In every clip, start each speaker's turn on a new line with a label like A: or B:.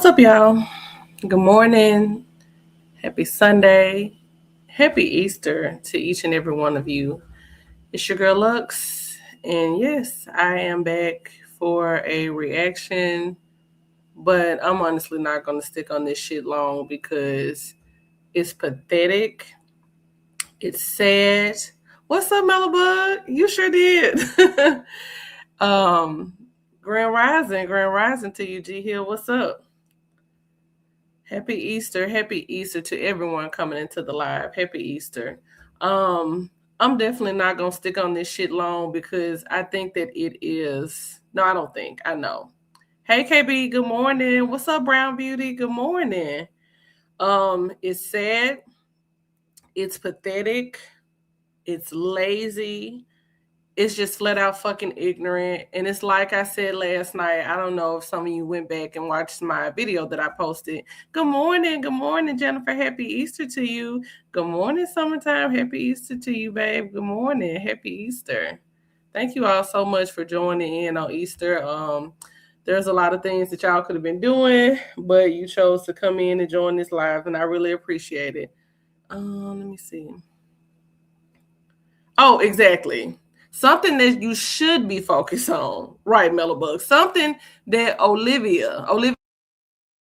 A: What's up, y'all? Good morning. Happy Sunday. Happy Easter to each and every one of you. It's your girl Lux. And yes, I am back for a reaction, but I'm honestly not going to stick on this shit long because it's pathetic. It's sad. What's up, Mellowbug? You sure did. um, Grand Rising to you, G Hill. What's up? Happy Easter to everyone coming into the live. Happy Easter. I'm definitely not gonna stick on this shit long because I think that it is. No, I don't think. I know. Hey KB, good morning. What's up, Brown Beauty? Good morning. It's sad, it's pathetic, it's lazy, it's just flat out fucking ignorant. And it's like I said last night. I don't know if some of you went back and watched my video that I posted. Good morning, Jennifer. Happy Easter to you. Good morning, summertime. Happy Easter to you, babe. Good morning. Happy Easter. Thank you all so much for joining in on Easter. There's a lot of things that y'all could have been doing, but you chose to come in and join this live, and I really appreciate it. Let me see. Oh, exactly. Something that you should be focused on, right, Mellowbug? Something that Olivia,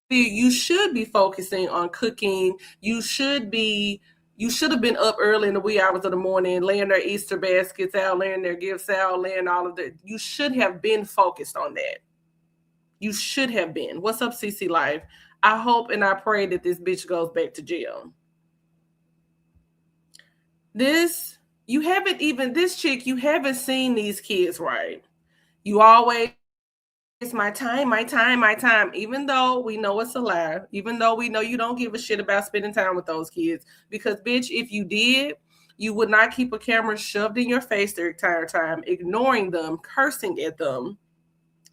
A: you should be focusing on cooking. You should have been up early in the wee hours of the morning, laying their Easter baskets out, laying their gifts out, laying all of that. You should have been focused on that. You should have been. What's up, CC Life? I hope and I pray that this bitch goes back to jail. This chick, you haven't seen these kids right. You always, my time, even though we know it's a lie, even though we know you don't give a shit about spending time with those kids. Because, bitch, if you did, you would not keep a camera shoved in your face the entire time, ignoring them, cursing at them.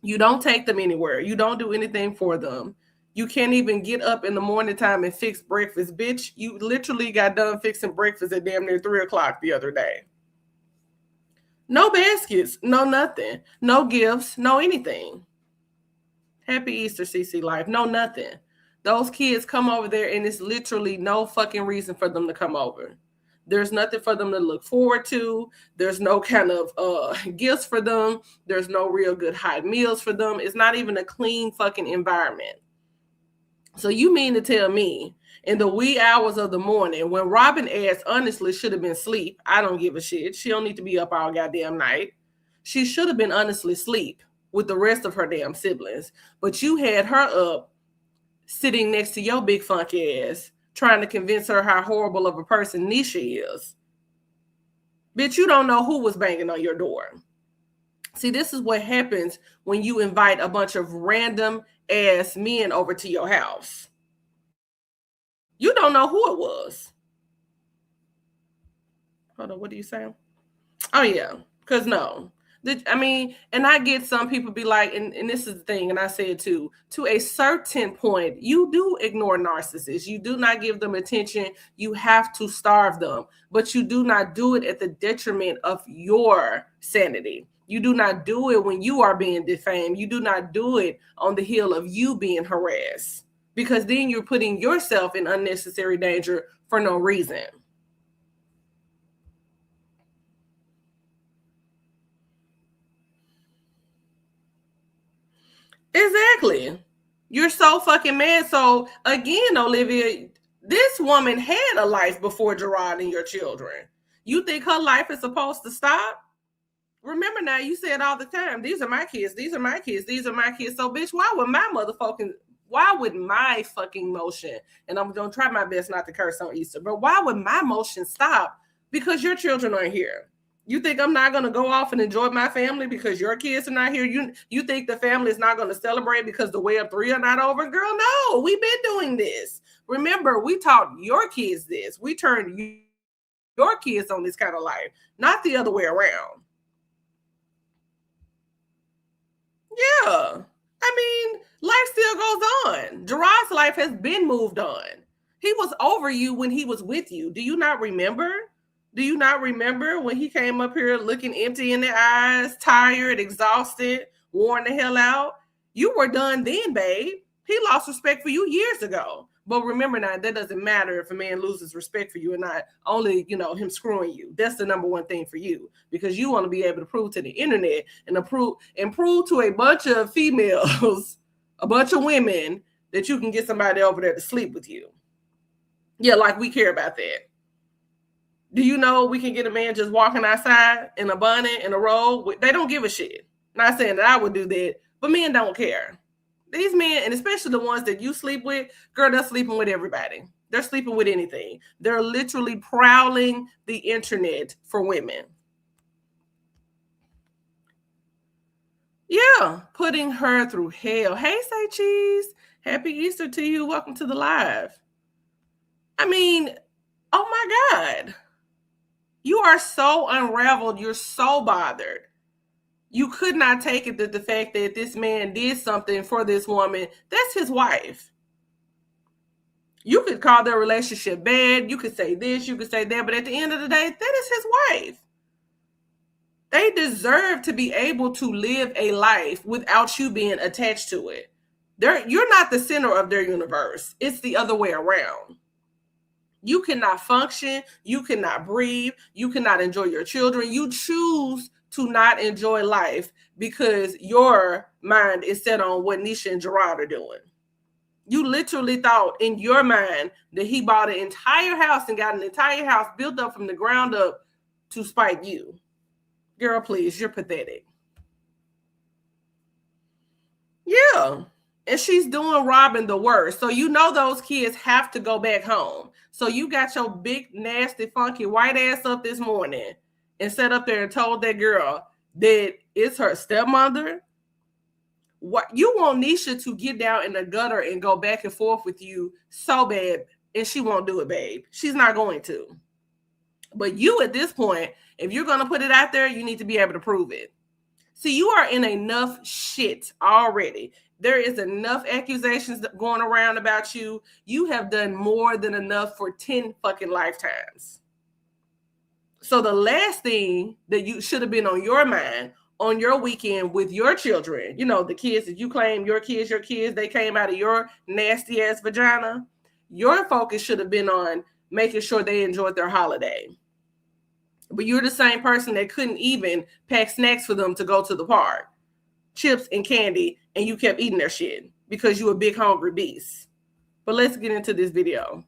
A: You don't take them anywhere. You don't do anything for them. You can't even get up in the morning time and fix breakfast. Bitch, you literally got done fixing breakfast at damn near 3 o'clock the other day. No baskets, no nothing, no gifts, no anything. Happy Easter, CC Life. No nothing. Those kids come over there and it's literally no fucking reason for them to come over. There's nothing for them to look forward to. There's no kind of gifts for them. There's no real good hot meals for them. It's not even a clean fucking environment. So you mean to tell me in the wee hours of the morning when Robin ass honestly should have been asleep? I don't give a shit. She don't need to be up all goddamn night. She should have been honestly asleep with the rest of her damn siblings. But you had her up sitting next to your big funky ass trying to convince her how horrible of a person Nisha is. Bitch, you don't know who was banging on your door. See, this is what happens when you invite a bunch of random ass men over to your house. You don't know who it was. Hold on, what do you say? Oh, yeah, because no. I mean, and I get some people be like, and this is the thing, and I say it too, to a certain point, you do ignore narcissists. You do not give them attention. You have to starve them, but you do not do it at the detriment of your sanity. You do not do it when you are being defamed. You do not do it on the heel of you being harassed, because then you're putting yourself in unnecessary danger for no reason. Exactly. You're so fucking mad. So again, Olivia, this woman had a life before Gerard and your children. You think her life is supposed to stop? Remember now, you said all the time, these are my kids, these are my kids, these are my kids. So bitch, why would my fucking motion, and I'm gonna try my best not to curse on Easter, but why would my motion stop because your children aren't here? You think I'm not going to go off and enjoy my family because your kids are not here? You think the family is not going to celebrate because the Web 3 are not over? Girl, no, we've been doing this. Remember, we taught your kids this. We turned your kids on this kind of life, not the other way around. Yeah. I mean, life still goes on. Gerard's life has been moved on. He was over you when he was with you. Do you not remember? Do you not remember when he came up here looking empty in the eyes, tired, exhausted, worn the hell out? You were done then, babe. He lost respect for you years ago. But remember now, that doesn't matter if a man loses respect for you or not. Only, him screwing you. That's the number one thing for you, because you want to be able to prove to the internet and prove to a bunch of females, a bunch of women, that you can get somebody over there to sleep with you. Yeah, like we care about that. Do you know we can get a man just walking outside in a bonnet and a robe? They don't give a shit. Not saying that I would do that, but men don't care. These men, and especially the ones that you sleep with, girl, they're sleeping with everybody. They're sleeping with anything. They're literally prowling the internet for women. Yeah, putting her through hell. Hey, Say Cheese. Happy Easter to you. Welcome to the live. I mean, oh my God. You are so unraveled. You're so bothered. You could not take it that the fact that this man did something for this woman, that's his wife. You could call their relationship bad. You could say this, you could say that, but at the end of the day, that is his wife. They deserve to be able to live a life without you being attached to it. You're not the center of their universe. It's the other way around. You cannot function. You cannot breathe. You cannot enjoy your children. You choose to not enjoy life because your mind is set on what Nisha and Gerard are doing. You literally thought in your mind that he bought an entire house and got an entire house built up from the ground up to spite you. Girl, please, you're pathetic. Yeah. And she's doing Robin the worst. So you know those kids have to go back home. So you got your big, nasty, funky white ass up this morning and sat up there and told that girl that it's her stepmother. What you want Nisha to get down in the gutter and go back and forth with you so bad, and she won't do it, babe. She's not going to. But you at this point, if you're going to put it out there, you need to be able to prove it. See, you are in enough shit already. There is enough accusations going around about you. You have done more than enough for 10 fucking lifetimes. So the last thing that you should have been on your mind on your weekend with your children, the kids that you claim your kids, they came out of your nasty ass vagina. Your focus should have been on making sure they enjoyed their holiday. But you're the same person that couldn't even pack snacks for them to go to the park, chips and candy, and you kept eating their shit because you a big hungry beast. But let's get into this video.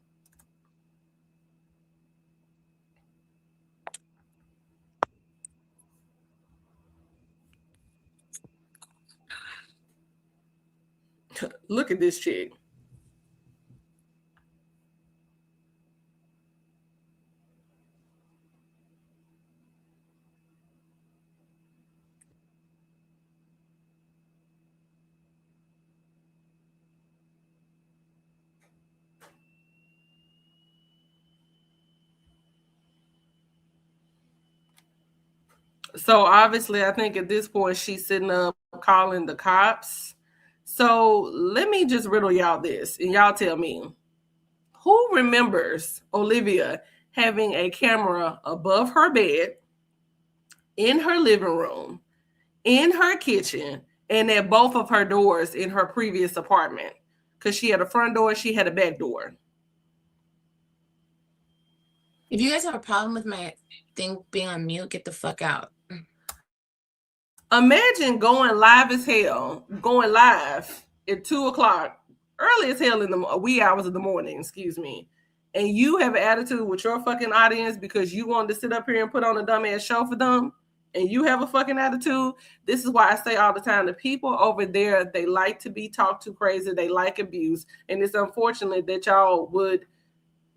A: Look at this chick. So obviously, I think at this point, she's sitting up calling the cops. So let me just riddle y'all this, and y'all tell me, who remembers Olivia having a camera above her bed, in her living room, in her kitchen, and at both of her doors in her previous apartment? Because she had a front door, she had a back door.
B: If you guys have a problem with my thing being on mute, get the fuck out.
A: Imagine going live at 2:00, early as hell in the wee hours of the morning, excuse me. And you have an attitude with your fucking audience because you wanted to sit up here and put on a dumbass show for them, and you have a fucking attitude. This is why I say all the time, the people over there, they like to be talked to crazy. They like abuse. And it's unfortunate that y'all would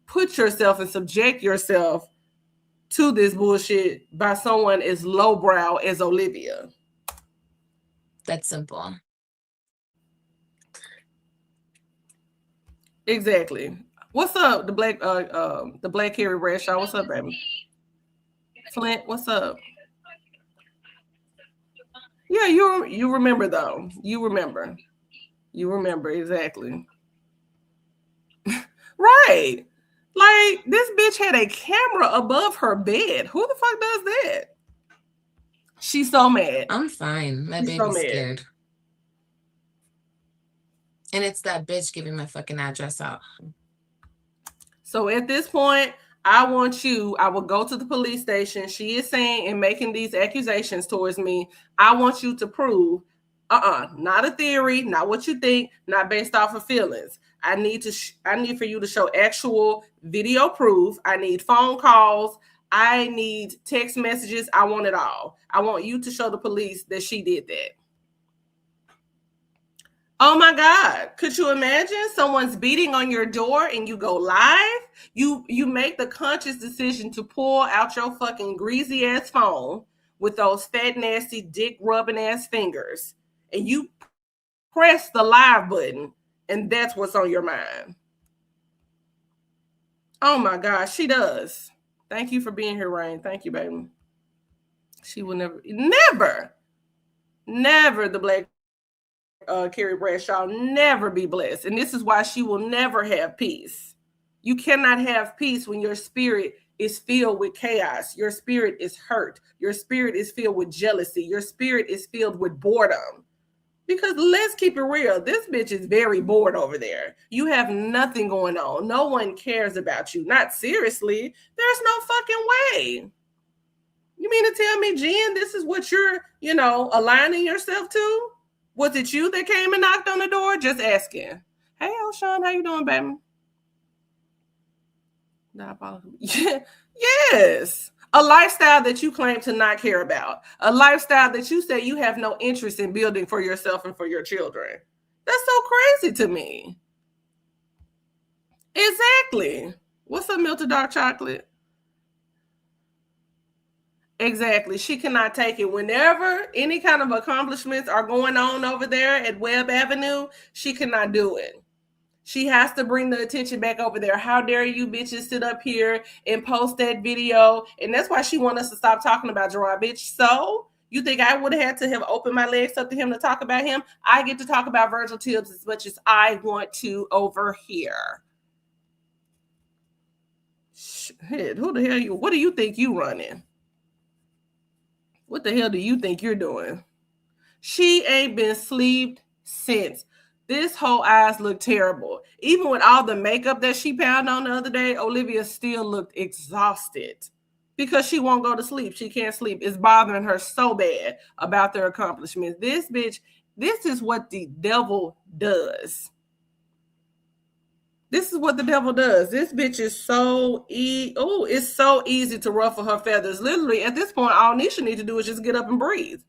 A: put yourself and subject yourself to this bullshit by someone as lowbrow as Olivia.
B: That's simple.
A: Exactly. What's up, the Black Harry Bradshaw? What's up, baby? Flint, what's up? Yeah, you remember though. You remember exactly. Right. Like, this bitch had a camera above her bed. Who the fuck does that? She's so mad.
B: I'm fine. My baby's scared. And it's that bitch giving my fucking address out.
A: So at this point, I will go to the police station. She is saying and making these accusations towards me. I want you to prove, not a theory, not what you think, not based off of feelings. I need for you to show actual video proof. I need phone calls. I need text messages. I want it all. I want you to show the police that she did that. Oh my God. Could you imagine someone's beating on your door and you go live? You make the conscious decision to pull out your fucking greasy ass phone with those fat, nasty, dick rubbing ass fingers, and you press the live button, and that's what's on your mind. Oh my gosh, she does. Thank you for being here, Rain. Thank you, baby. She will never the Black Carrie Bradshaw never be blessed. And this is why she will never have peace. You cannot have peace when your spirit is filled with chaos. Your spirit is hurt. Your spirit is filled with jealousy. Your spirit is filled with boredom. Because let's keep it real. This bitch is very bored over there. You have nothing going on. No one cares about you. Not seriously. There's no fucking way. You mean to tell me, Jen, this is what you're, aligning yourself to? Was it you that came and knocked on the door? Just asking. Hey, O'Shawn, how you doing, baby? Yes. A lifestyle that you claim to not care about. A lifestyle that you say you have no interest in building for yourself and for your children. That's so crazy to me. Exactly. What's up, Milton Dark Chocolate? Exactly. She cannot take it. Whenever any kind of accomplishments are going on over there at Webb Avenue, she cannot do it. She has to bring the attention back over there. How dare you bitches sit up here and post that video? And that's why she wants us to stop talking about Jerron, bitch. So you think I would have had to have opened my legs up to him to talk about him? I get to talk about Virgil Tibbs as much as I want to over here. Shit, who the hell you? What do you think you running? What the hell do you think you're doing? She ain't been sleeved since. This whole eyes look terrible. Even with all the makeup that she pounded on the other day, Olivia still looked exhausted because she won't go to sleep. She can't sleep. It's bothering her so bad about their accomplishments. This bitch, this is what the devil does. This is what the devil does. This bitch is so it's so easy to ruffle her feathers. Literally, at this point, all Nisha needs to do is just get up and breathe.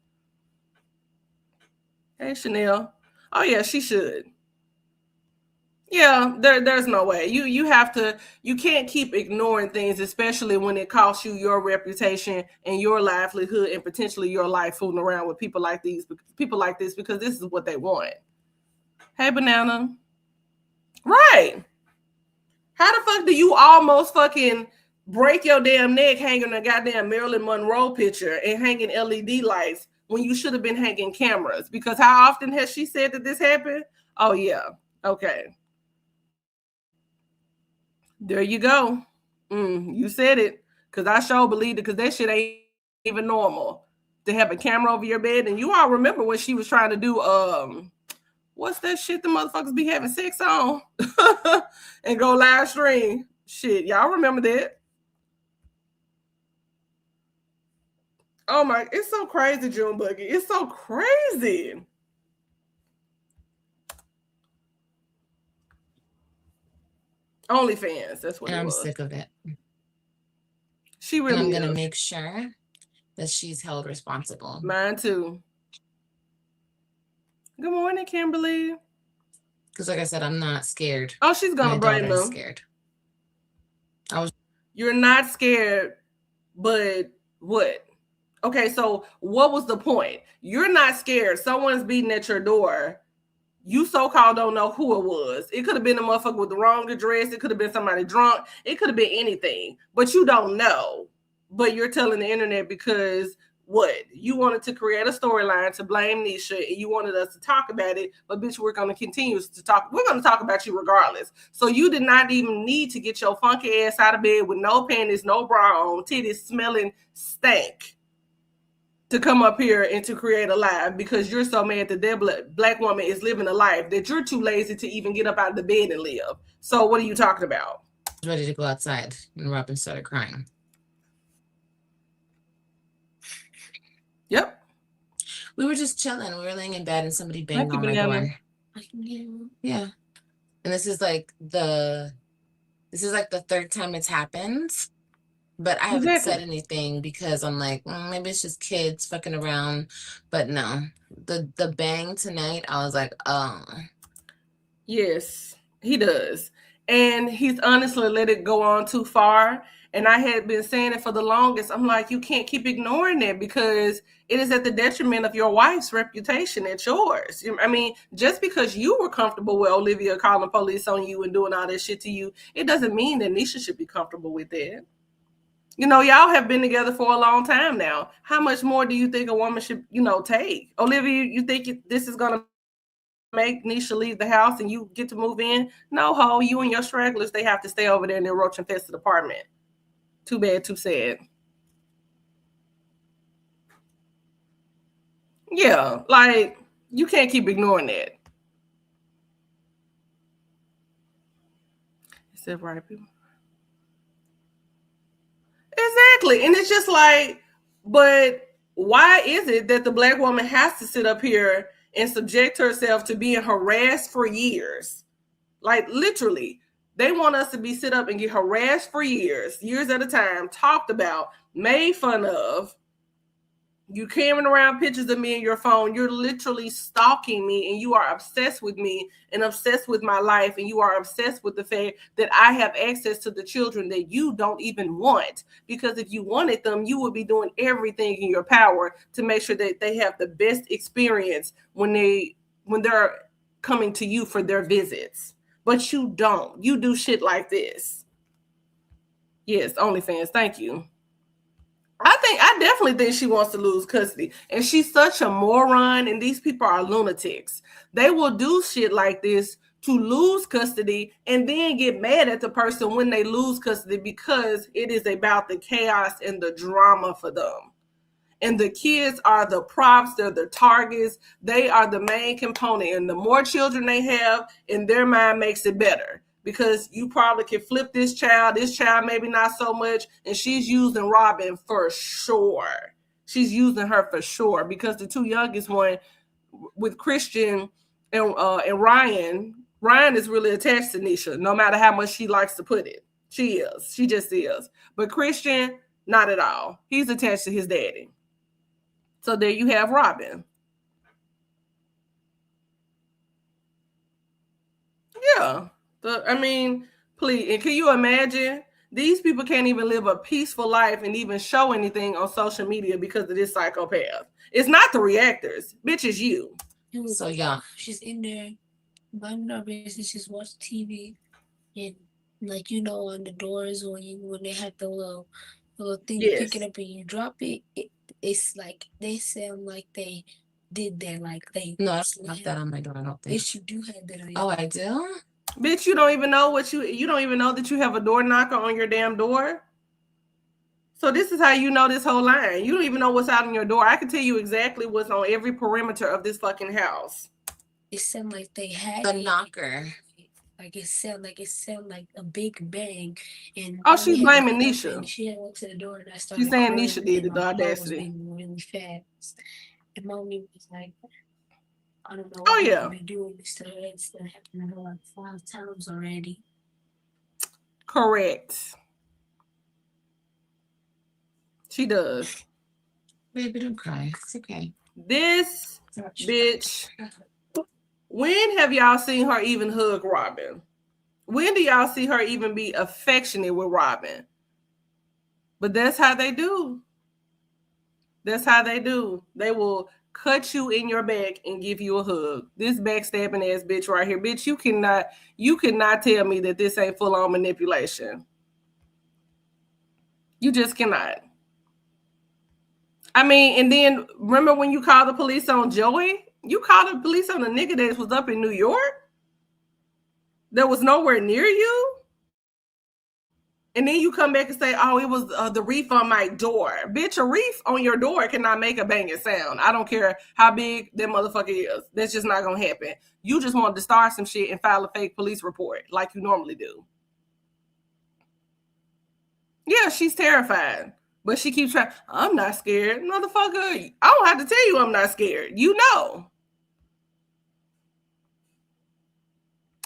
A: Hey, Chanel. Oh, yeah, she should. Yeah, there's no way. You can't keep ignoring things, especially when it costs you your reputation and your livelihood and potentially your life fooling around with people like this, because this is what they want. Hey, Banana. Right. How the fuck do you almost fucking break your damn neck hanging a goddamn Marilyn Monroe picture and hanging LED lights when you should have been hanging cameras? Because how often has she said that this happened? Oh, yeah. Okay. There you go. You said it. Because I sure believed it, because that shit ain't even normal to have a camera over your bed. And you all remember when she was trying to do what's that shit the motherfuckers be having sex on and go live stream? Shit, y'all remember that? Oh my, it's so crazy, June Buggy. It's so crazy. OnlyFans, that's what it was.
B: I'm sick of it.
A: She really
B: and I'm going to make sure that she's held responsible.
A: Mine too. Good morning, Kimberly.
B: Because like I said, I'm not scared.
A: Oh, she's going to blame them.
B: Scared.
A: You're not scared, but what? Okay, so what was the point? You're not scared. Someone's beating at your door. You so-called don't know who it was. It could have been a motherfucker with the wrong address. It could have been somebody drunk. It could have been anything, but you don't know. But you're telling the internet because what? You wanted to create a storyline to blame Nisha, and you wanted us to talk about it, but bitch, we're going to continue to talk. We're going to talk about you regardless. So you did not even need to get your funky ass out of bed with no panties, no bra on, titties smelling stank. to come up here and to create a lie because you're so mad that that black woman is living a life that you're too lazy to even get up out of the bed and live. So what are you talking about?
B: Ready to go outside, and Robin started crying.
A: Yep.
B: We were just chilling. We were laying in bed, and somebody banged
A: Thank you,
B: on my door.
A: Banana.
B: Yeah. And this is like the third time it's happened. But I haven't said
A: Exactly.
B: anything because I'm like, maybe it's just kids fucking around. But no, the bang tonight, I was like, oh.
A: Yes, he does. And he's honestly let it go on too far. And I had been saying it for the longest. I'm like, you can't keep ignoring it because it is at the detriment of your wife's reputation and yours. I mean, just because you were comfortable with Olivia calling police on you and doing all that shit to you, it doesn't mean that Nisha should be comfortable with that. You know, y'all have been together for a long time now. How much more do you think a woman should, take? Olivia, you think this is going to make Nisha leave the house and you get to move in? No, ho, you and your stragglers, they have to stay over there in their roach infested apartment. Too bad, too sad. Yeah, like you can't keep ignoring that. Is that right, people? Exactly. And it's just like, but why is it that the black woman has to sit up here and subject herself to being harassed for years? Like literally, they want us to be sit up and get harassed for years at a time, talked about, made fun of. You carrying around pictures of me in your phone. You're literally stalking me and you are obsessed with me and obsessed with my life. And you are obsessed with the fact that I have access to the children that you don't even want. Because if you wanted them, you would be doing everything in your power to make sure that they have the best experience when they're coming to you for their visits. But you don't. You do shit like this. Yes, OnlyFans. Thank you. I definitely think she wants to lose custody. And she's such a moron, and these people are lunatics. They will do shit like this to lose custody and then get mad at the person when they lose custody because it is about the chaos and the drama for them. And the kids are the props, they're the targets, they are the main component. And the more children they have, in their mind makes it better. Because you probably can flip this child maybe not so much, and she's using Robin for sure. She's using her for sure because the two youngest one with Christian and Ryan is really attached to Nisha, no matter how much she likes to put it. She is. She just is. But Christian, not at all. He's attached to his daddy. So there you have Robin. Yeah. Please. And can you imagine? These people can't even live a peaceful life and even show anything on social media because of this psychopath. It's not the reactors. Bitch, it's you.
B: So yeah.
C: She's in there minding her business, just watch TV, and like on the doors when they have the little thing you pick it
A: Yes.
C: up and you drop it, it's like they sound like they did that, like they
B: No, I don't have that on my door. I don't think.
C: Yes, you do have that on your
B: Oh, I do?
A: Bitch, you don't even know you don't even know that you have a door knocker on your damn door. So this is how you know this whole line. You don't even know what's out on your door. I can tell you exactly what's on every perimeter of this fucking house.
C: It sound like they had
B: the knocker.
C: Like it sound like a big bang. And
A: oh, she's blaming Nisha.
C: And she had went to the door and I started.
A: She's saying Nisha did it, the audacity.
C: Really fast. And mommy was like, I don't know.
A: Oh yeah.
C: Been doing this to her. It's happened to her like 5 times already.
A: Correct. She does.
B: Baby, don't cry. It's okay.
A: This bitch. When have y'all seen her even hug Robin? When do y'all see her even be affectionate with Robin? But that's how they do. That's how they do. They will cut you in your back and give you a hug. This backstabbing ass bitch right here. Bitch, you cannot tell me that this ain't full on manipulation. You just cannot. I mean, and then remember when you called the police on Joey? You called the police on a nigga that was up in New York? That was nowhere near you? And then you come back and say, oh, it was the reef on my door. Bitch, a reef on your door cannot make a banging sound. I don't care how big that motherfucker is. That's just not going to happen. You just wanted to start some shit and file a fake police report like you normally do. Yeah, she's terrified. But she keeps trying, I'm not scared. Motherfucker, I don't have to tell you I'm not scared. You know.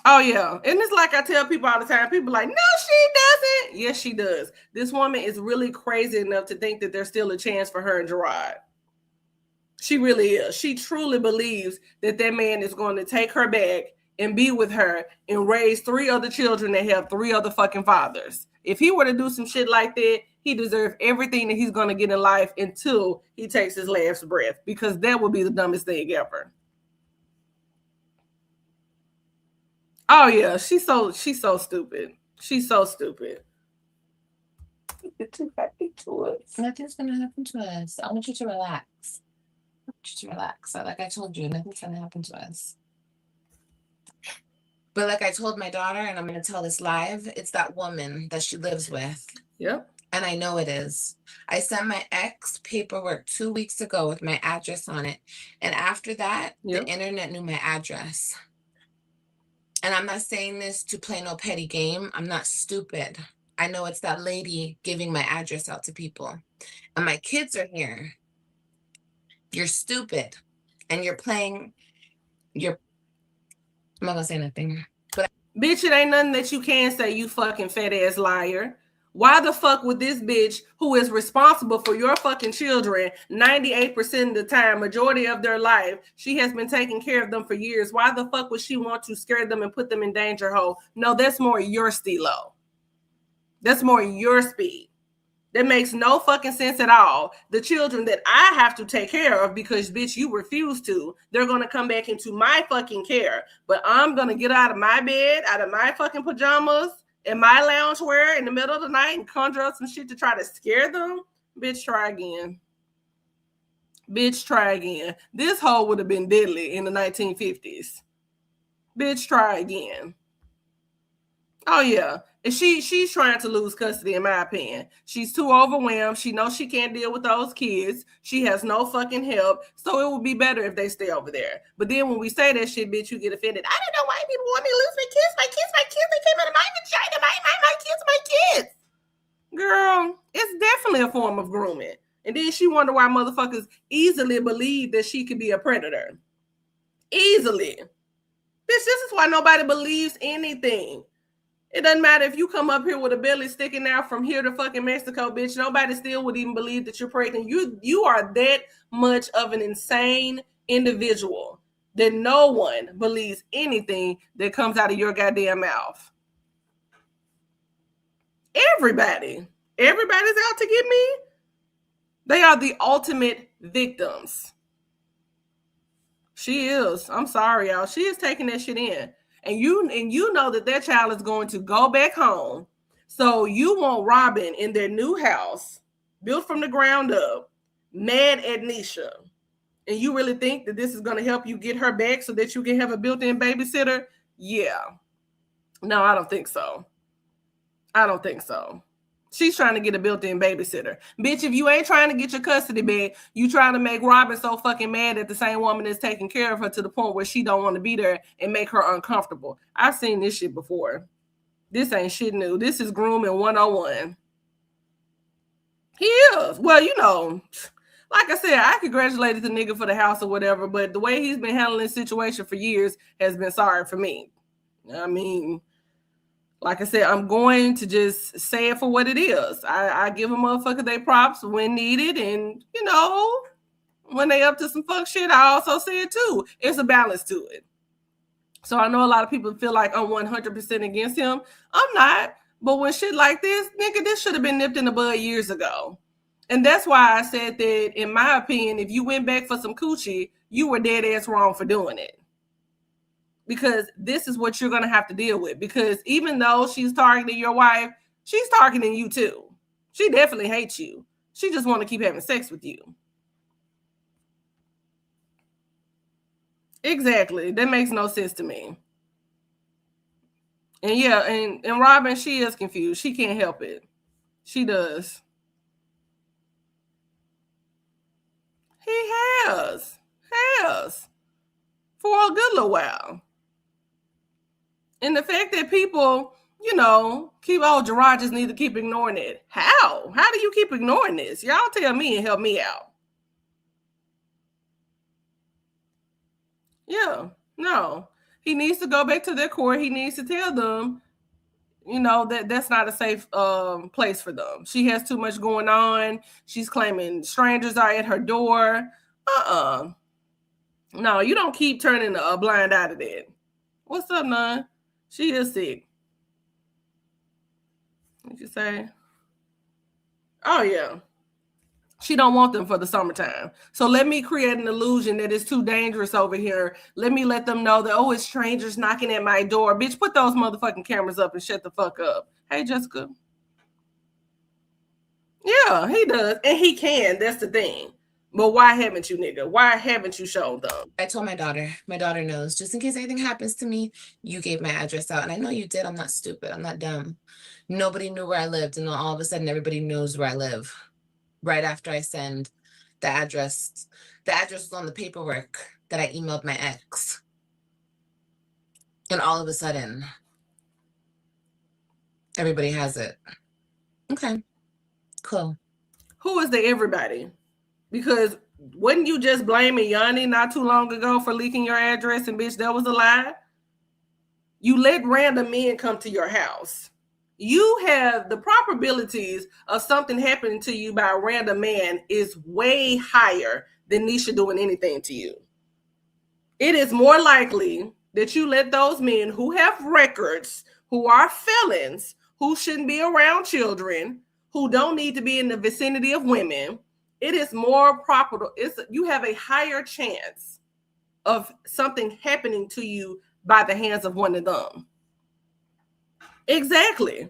A: Oh, yeah. And it's like I tell people all the time. People are like, no, she doesn't. Yes, she does. This woman is really crazy enough to think that there's still a chance for her and Gerard. She really is. She truly believes that that man is going to take her back and be with her and raise 3 other children that have 3 other fucking fathers. If he were to do some shit like that, he deserves everything that he's going to get in life until he takes his last breath, because that would be the dumbest thing ever. Oh yeah, she's so stupid. She's so stupid.
B: You're too happy to us. Nothing's gonna happen to us. I want you to relax. I want you to relax. Like I told you, nothing's gonna happen to us. But like I told my daughter, and I'm gonna tell this live, it's that woman that she lives with.
A: Yep.
B: And I know it is. I sent my ex paperwork 2 weeks ago with my address on it. And after that, the internet knew my address. And I'm not saying this to play no petty game. I'm not stupid. I know it's that lady giving my address out to people. And my kids are here. You're stupid. And you're playing, I'm not gonna say nothing. But
A: bitch, it ain't nothing that you can say, you fucking fat ass liar. Why the fuck would this bitch, who is responsible for your fucking children 98% of the time, majority of their life, she has been taking care of them for years. Why the fuck would she want to scare them and put them in danger hole? No, that's more your stilo. That's more your speed. That makes no fucking sense at all. The children that I have to take care of because, bitch, you refuse to, they're going to come back into my fucking care. But I'm going to get out of my bed, out of my fucking pajamas, in my loungewear in the middle of the night and conjure up some shit to try to scare them. Bitch, try again. Bitch, try again. This hoe would have been deadly in the 1950s. Bitch, try again. Oh, yeah. And she's trying to lose custody, in my opinion. She's too overwhelmed. She knows she can't deal with those kids. She has no fucking help. So it would be better if they stay over there. But then when we say that shit, bitch, you get offended. I don't know why people want me to lose my kids. They came out of my vagina. My kids. Girl, it's definitely a form of grooming. And then she wonder why motherfuckers easily believe that she could be a predator. Easily. Bitch, this is why nobody believes anything. It doesn't matter if you come up here with a belly sticking out from here to fucking Mexico, bitch. Nobody still would even believe that you're pregnant. You are that much of an insane individual that no one believes anything that comes out of your goddamn mouth. Everybody's out to get me. They are the ultimate victims. She is. I'm sorry, y'all. She is taking that shit in. And you know that child is going to go back home. So you want Robin in their new house, built from the ground up, mad at Nisha. And you really think that this is going to help you get her back so that you can have a built-in babysitter? Yeah. No, I don't think so. She's trying to get a built-in babysitter. Bitch, if you ain't trying to get your custody back, you trying to make Robin so fucking mad that the same woman is taking care of her to the point where she don't want to be there and make her uncomfortable. I've seen this shit before. This ain't shit new. This is grooming 101. He is. Well, you know, like I said, I congratulated the nigga for the house or whatever, but the way he's been handling the situation for years has been sorry for me. I mean, like I said, I'm going to just say it for what it is. I give a motherfucker their props when needed. And, you know, when they up to some fuck shit, I also say it too. It's a balance to it. So I know a lot of people feel like I'm 100% against him. I'm not. But when shit like this, nigga, this should have been nipped in the bud years ago. And that's why I said that, in my opinion, if you went back for some coochie, you were dead ass wrong for doing it. Because this is what you're going to have to deal with. Because even though she's targeting your wife, she's targeting you too. She definitely hates you. She just want to keep having sex with you. Exactly. That makes no sense to me. And yeah, and Robin, she is confused. She can't help it. She does. He has. Has. For a good little while. And the fact that people, keep, Gerard just need to keep ignoring it. How? How do you keep ignoring this? Y'all tell me and help me out. Yeah. No. He needs to go back to their court. He needs to tell them, that's not a safe place for them. She has too much going on. She's claiming strangers are at her door. No, you don't keep turning a blind eye to that. What's up, Nun? She is sick. What you say? Oh, yeah. She don't want them for the summertime. So let me create an illusion that it's too dangerous over here. Let me let them know that, it's strangers knocking at my door. Bitch, put those motherfucking cameras up and shut the fuck up. Hey, Jessica. Yeah, he does. And he can. That's the thing. But why haven't you, nigga? Why haven't you shown them?
B: I told my daughter. My daughter knows. Just in case anything happens to me, you gave my address out. And I know you did. I'm not stupid. I'm not dumb. Nobody knew where I lived. And then all of a sudden, everybody knows where I live. Right after I send the address. The address was on the paperwork that I emailed my ex. And all of a sudden, everybody has it. Okay. Cool.
A: Who is the everybody? Because wasn't you just blaming Yanni not too long ago for leaking your address, and bitch, that was a lie? You let random men come to your house. You have the probabilities of something happening to you by a random man is way higher than Nisha doing anything to you. It is more likely that you let those men who have records, who are felons, who shouldn't be around children, who don't need to be in the vicinity of women, it is more proper. You have a higher chance of something happening to you by the hands of one of them. Exactly.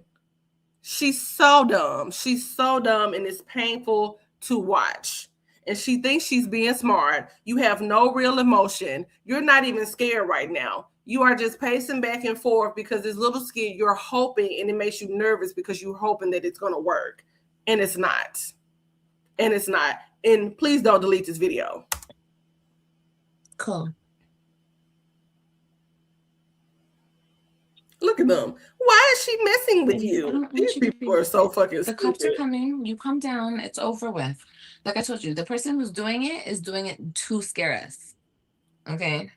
A: She's so dumb. She's so dumb, and it's painful to watch. And she thinks she's being smart. You have no real emotion. You're not even scared right now. You are just pacing back and forth because this little skit, you're hoping, and it makes you nervous because you're hoping that it's going to work. And it's not. And it's not. And please don't delete this video.
B: Cool.
A: Look at them. Why is she messing with you? These people are so fucking stupid.
B: The cops are coming. You calm down. It's over with. Like I told you, the person who's doing it is doing it to scare us. Okay?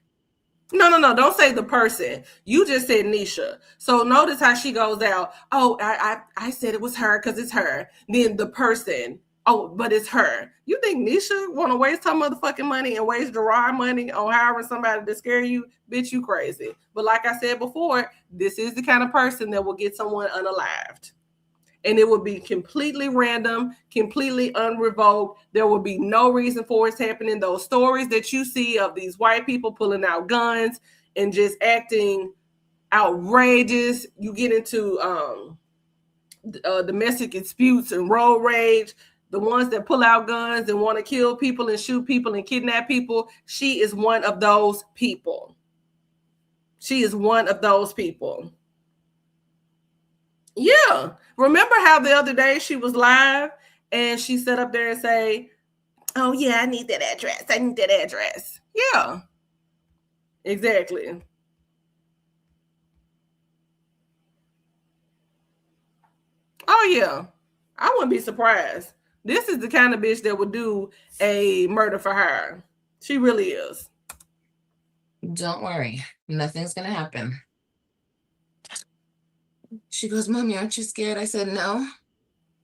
A: No. Don't say the person. You just said Nisha. So notice how she goes out. Oh, I said it was her because it's her. Then the person. Oh, but it's her. You think Nisha want to waste her motherfucking money and waste Gerard money on hiring somebody to scare you? Bitch, you crazy. But like I said before, this is the kind of person that will get someone unalived. And it will be completely random, completely unrevoked. There will be no reason for it happening. Those stories that you see of these white people pulling out guns and just acting outrageous. You get into domestic disputes and road rage. The ones that pull out guns and want to kill people and shoot people and kidnap people. She is one of those people. She is one of those people. Yeah. Remember how the other day she was live and she sat up there and say, oh, yeah, I need that address. I need that address. Yeah. Exactly. Oh, yeah. I wouldn't be surprised. This is the kind of bitch that would do a murder for hire. She really is.
B: Don't worry. Nothing's going to happen. She goes, Mommy, aren't you scared? I said, no.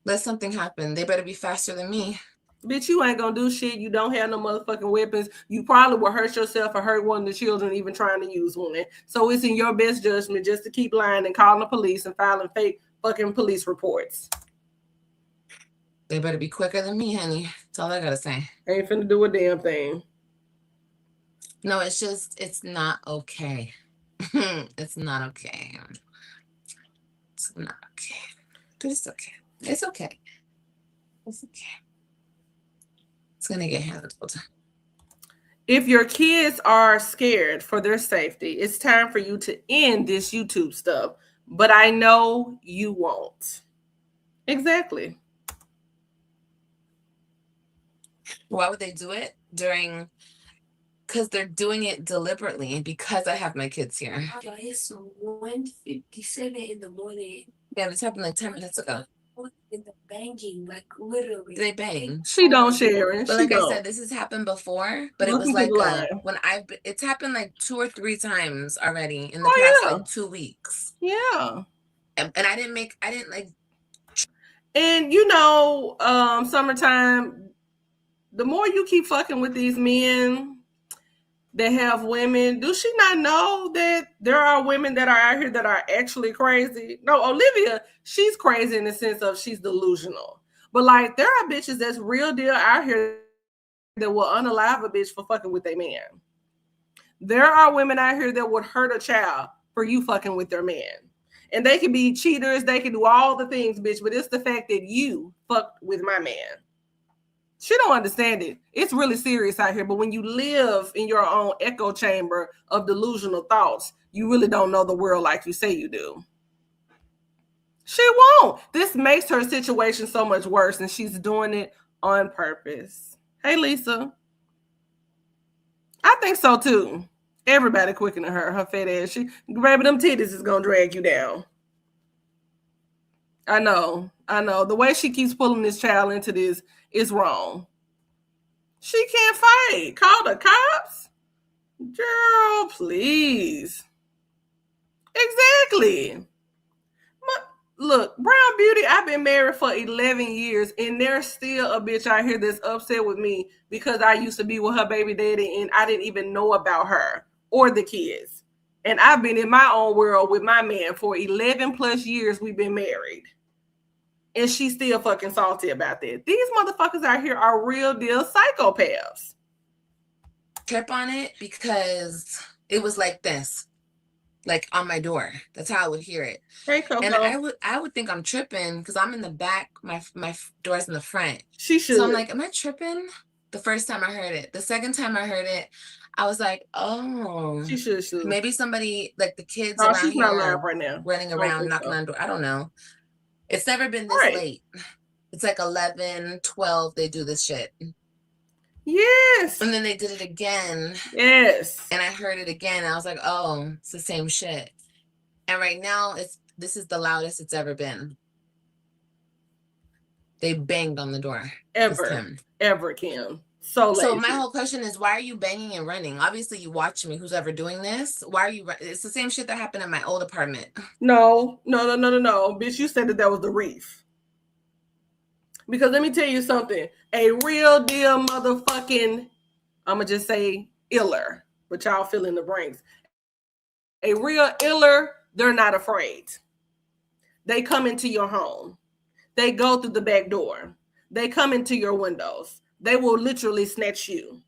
B: Let something happen. They better be faster than me.
A: Bitch, you ain't gonna do shit. You don't have no motherfucking weapons. You probably will hurt yourself or hurt one of the children even trying to use one. So it's in your best judgment just to keep lying and calling the police and filing fake fucking police reports.
B: They better be quicker than me, honey. That's all I gotta say.
A: Ain't finna do a damn thing.
B: No, it's not okay. It's not okay. It's not okay. But it's okay. It's okay. It's okay. It's gonna get handled.
A: If your kids are scared for their safety, it's time for you to end this YouTube stuff but I know you won't. Exactly.
B: Why would they do it during? Because they're doing it deliberately, and because I have my kids here.
C: It's 1:57 in the morning.
B: Yeah, this happened like 10 minutes ago.
C: In the banging, like literally.
B: They bang.
A: She don't, Sharon.
B: But
A: she
B: like
A: don't.
B: I said, this has happened before. But
A: Welcome
B: it was like it's happened like 2 or 3 times already in the past like 2 weeks.
A: Yeah.
B: And I didn't like.
A: And summertime, the more you keep fucking with these men that have women, do she not know that there are women that are out here that are actually crazy? No, Olivia, she's crazy in the sense of she's delusional. But like, there are bitches that's real deal out here that will unalive a bitch for fucking with a man. There are women out here that would hurt a child for you fucking with their man. And they can be cheaters, they can do all the things, bitch, but it's the fact that you fucked with my man. She don't understand it. It's really serious out here. But when you live in your own echo chamber of delusional thoughts, you really don't know the world like you say you do. She won't. This makes her situation so much worse, and she's doing it on purpose. Hey, Lisa. I think so too. Everybody quicker than her fat ass. She grabbing them titties is gonna drag you down. I know. The way she keeps pulling this child into this is wrong. She can't fight. Call the cops? Girl, please. Exactly. Look, Brown Beauty, I've been married for 11 years, and there's still a bitch out here that's upset with me because I used to be with her baby daddy and I didn't even know about her or the kids. And I've been in my own world with my man for 11 plus years. We've been married. And she's still fucking salty about that. These motherfuckers out here are real deal psychopaths.
B: Trip on it because it was like this, like on my door. That's how I would hear it.
A: Hey, Coco.
B: And I would think I'm tripping because I'm in the back. My door's in the front.
A: She should.
B: So I'm like, am I tripping? The first time I heard it. The second time I heard it, I was like, oh.
A: She should.
B: Maybe somebody, like the kids around
A: she's
B: here
A: not live right now.
B: Running around, knocking on the door. I don't know. It's never been this late. It's like 11, 12, they do this shit.
A: Yes.
B: And then they did it again.
A: Yes.
B: And I heard it again. And I was like, oh, it's the same shit. And right now, this is the loudest it's ever been. They banged on the door.
A: Ever, Kim. So
B: my whole question is, why are you banging and running? Obviously, you watch me, who's ever doing this. Why are you It's the same shit that happened in my old apartment.
A: No. Bitch, you said that was the reef. Because let me tell you something. A real deal motherfucking, I'm going to just say iller, but y'all fill in the blanks. A real iller, they're not afraid. They come into your home. They go through the back door. They come into your windows. They will literally snatch you.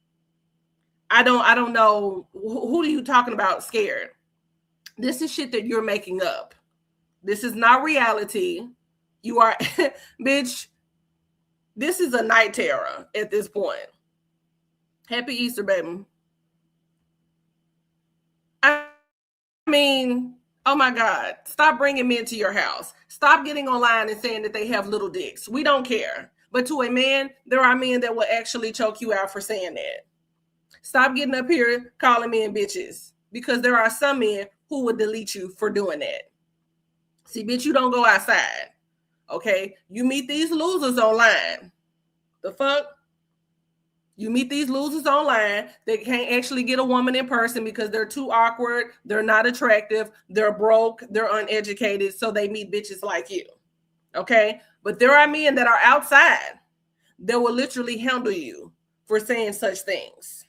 A: I don't know. Who are you talking about scared? This is shit that you're making up. This is not reality. You are, bitch, this is a night terror at this point. Happy Easter, baby. I mean, oh my God, stop bringing men to your house. Stop getting online and saying that they have little dicks. We don't care. But to a man, there are men that will actually choke you out for saying that. Stop getting up here calling men bitches, because there are some men who would delete you for doing that. See, bitch, you don't go outside. Okay? You meet these losers online. The fuck? You meet these losers online. They can't actually get a woman in person because they're too awkward. They're not attractive. They're broke. They're uneducated. So they meet bitches like you. Okay? But there are men that are outside that will literally handle you for saying such things.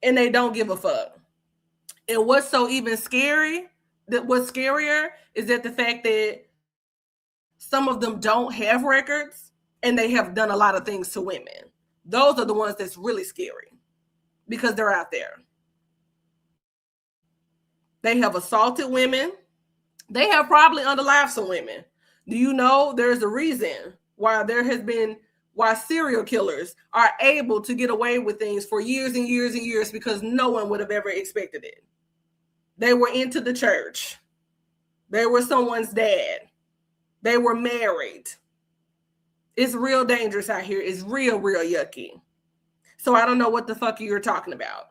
A: And they don't give a fuck. And what's so even scary, what's scarier is that the fact that some of them don't have records and they have done a lot of things to women. Those are the ones that's really scary because they're out there. They have assaulted women. They have probably underlived some women. Do you know there's a reason why why serial killers are able to get away with things for years and years and years, because no one would have ever expected it. They were into the church. They were someone's dad. They were married. It's real dangerous out here. It's real, real yucky. So I don't know what the fuck you're talking about.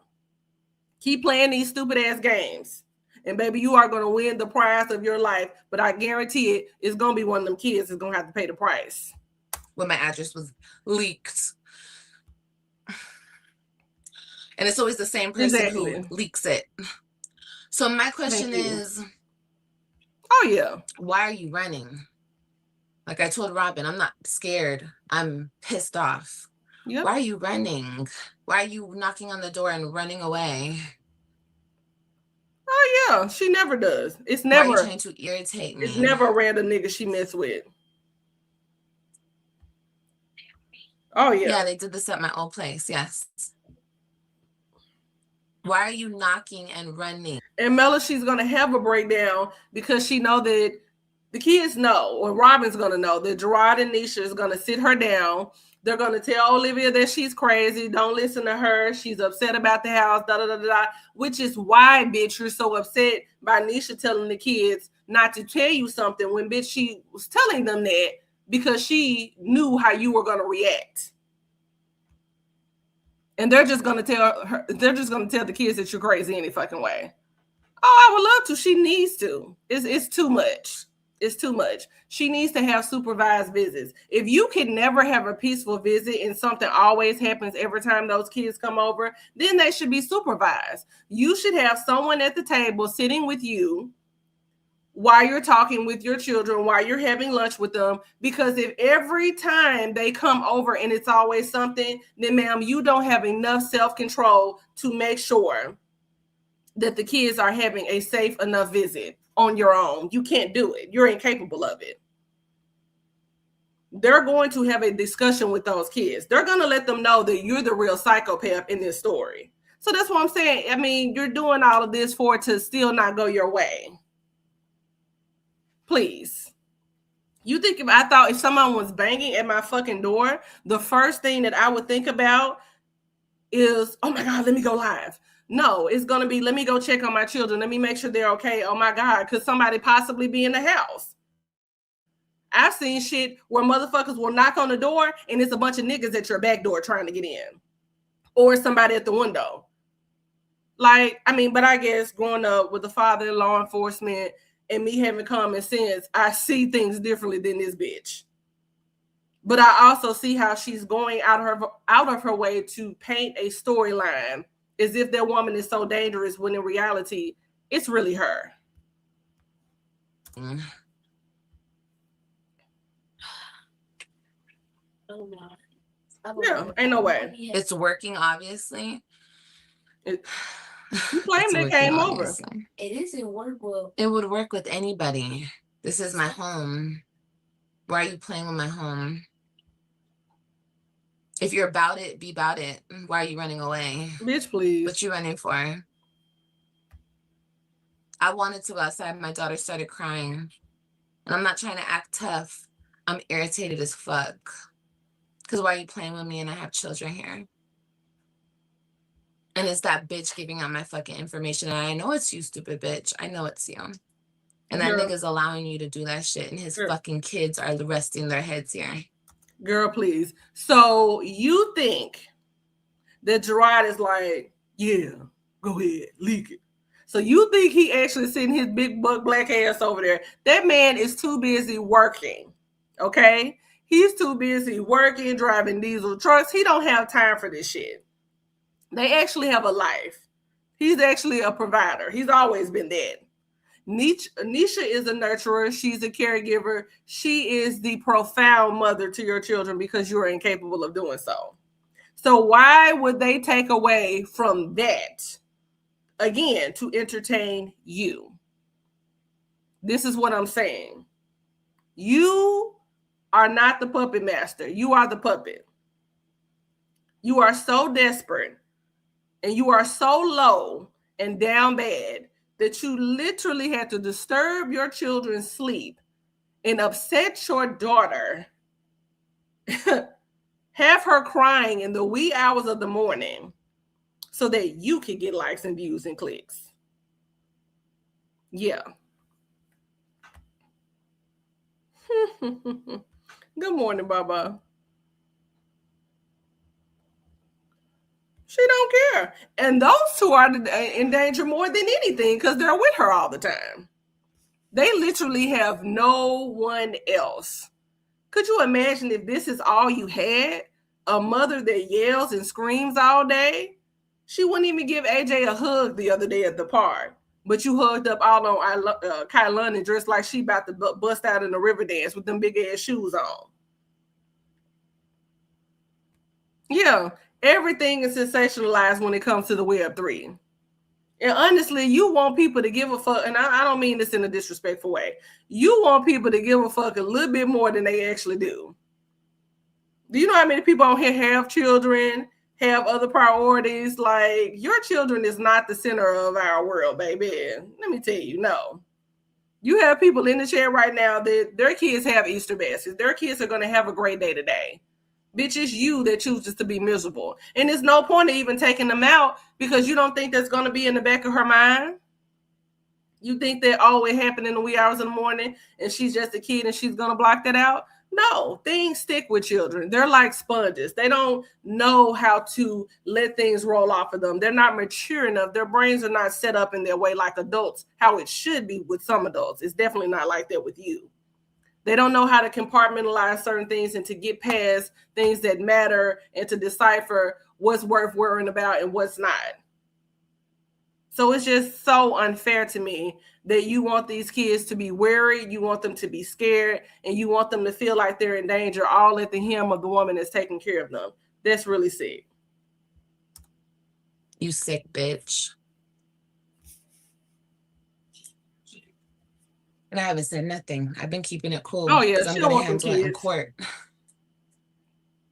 A: Keep playing these stupid ass games. And baby, you are going to win the prize of your life. But I guarantee it, it's going to be one of them kids that's going to have to pay the price.
B: When my address was leaked. And it's always the same person who leaks it. So my question is,
A: oh yeah,
B: why are you running? Like I told Robin, I'm not scared. I'm pissed off. Yep. Why are you running? Why are you knocking on the door and running away?
A: Oh yeah, she never does. It's never.
B: Why are you trying to irritate me?
A: It's never a random nigga she mess with. Oh yeah.
B: Yeah, they did this at my old place. Yes. Why are you knocking and running?
A: And Mela, she's gonna have a breakdown because she know that the kids know, or Robin's gonna know that Gerard and Nisha is gonna sit her down. They're gonna tell Olivia that she's crazy. Don't listen to her. She's upset about the house. Da da da da. Which is why, bitch, you're so upset by Nisha telling the kids not to tell you something when, bitch, she was telling them that because she knew how you were gonna react. And they're just gonna tell her. They're just gonna tell the kids that you're crazy any fucking way. Oh, I would love to. She needs to. It's too much. It's too much. She needs to have supervised visits. If you can never have a peaceful visit and something always happens every time those kids come over, then they should be supervised. You should have someone at the table sitting with you while you're talking with your children, while you're having lunch with them. Because if every time they come over and it's always something, then ma'am, you don't have enough self-control to make sure that the kids are having a safe enough visit on your own. You can't do it. You're incapable of it. They're going to have a discussion with those kids. They're going to let them know that you're the real psychopath in this story. So that's what I'm saying. I mean, you're doing all of this for it to still not go your way. Please. You think if someone was banging at my fucking door, the first thing that I would think about is, oh my God, let me go live. No, it's going to be, let me go check on my children. Let me make sure they're okay. Oh my God, could somebody possibly be in the house? I've seen shit where motherfuckers will knock on the door and it's a bunch of niggas at your back door trying to get in. Or somebody at the window. Like, I mean, but I guess growing up with a father in law enforcement and me having common sense, I see things differently than this bitch. But I also see how she's going out of her way to paint a storyline as if that woman is so dangerous when in reality, it's really her.
C: Oh no.
A: Yeah, ain't no way.
B: It's working, obviously.
A: You claim they came over.
C: It isn't work well.
B: It would work with anybody. This is my home. Why are you playing with my home? If you're about it, be about it. Why are you running away?
A: Bitch, please.
B: What you running for? I wanted to go outside. My daughter started crying. And I'm not trying to act tough. I'm irritated as fuck. Because why are you playing with me and I have children here? And it's that bitch giving out my fucking information. And I know it's you, stupid bitch. I know it's you. And that nigga's allowing you to do that shit. And his fucking kids are resting their heads here.
A: Girl, please. So you think that Gerard is like, yeah, go ahead, leak it. So you think he actually sitting his big buck black ass over there? That man is too busy working, okay? He's too busy working, driving diesel trucks. He don't have time for this shit. They actually have a life. He's actually a provider. He's always been that. Nisha is a nurturer. She's a caregiver. She is the profound mother to your children because you are incapable of doing so. So why would they take away from that, again, to entertain you? This is what I'm saying. You are not the puppet master. You are the puppet. You are so desperate and you are so low and down bad that you literally had to disturb your children's sleep and upset your daughter, have her crying in the wee hours of the morning so that you could get likes and views and clicks. Yeah. Good morning, Baba. She don't care. And those two are in danger more than anything because they're with her all the time. They literally have no one else. Could you imagine if this is all you had? A mother that yells and screams all day? She wouldn't even give AJ a hug the other day at the park. But you hugged up all on Kylan and dressed like she about to bust out in the river dance with them big ass shoes on. Yeah, everything is sensationalized when it comes to the Web3. And honestly, you want people to give a fuck, and I don't mean this in a disrespectful way. You want people to give a fuck a little bit more than they actually do. Do you know how many people on here have children, have other priorities? Like, your children is not the center of our world, baby. Let me tell you, no. You have people in the chat right now that their kids have Easter baskets. Their kids are going to have a great day today. Bitch, it's you that chooses to be miserable. And there's no point of even taking them out because you don't think that's going to be in the back of her mind. You think that, oh, it happened in the wee hours in the morning and she's just a kid and she's going to block that out? No, things stick with children. They're like sponges. They don't know how to let things roll off of them. They're not mature enough. Their brains are not set up in their way like adults, how it should be with some adults. It's definitely not like that with you. They don't know how to compartmentalize certain things and to get past things that matter and to decipher what's worth worrying about and what's not. So it's just so unfair to me that you want these kids to be worried, you want them to be scared, and you want them to feel like they're in danger all at the hem of the woman that's taking care of them. That's really sick.
B: You sick bitch. And I haven't said nothing. I've been keeping it cool.
A: Oh, yeah.
B: I'm going to handle it in court.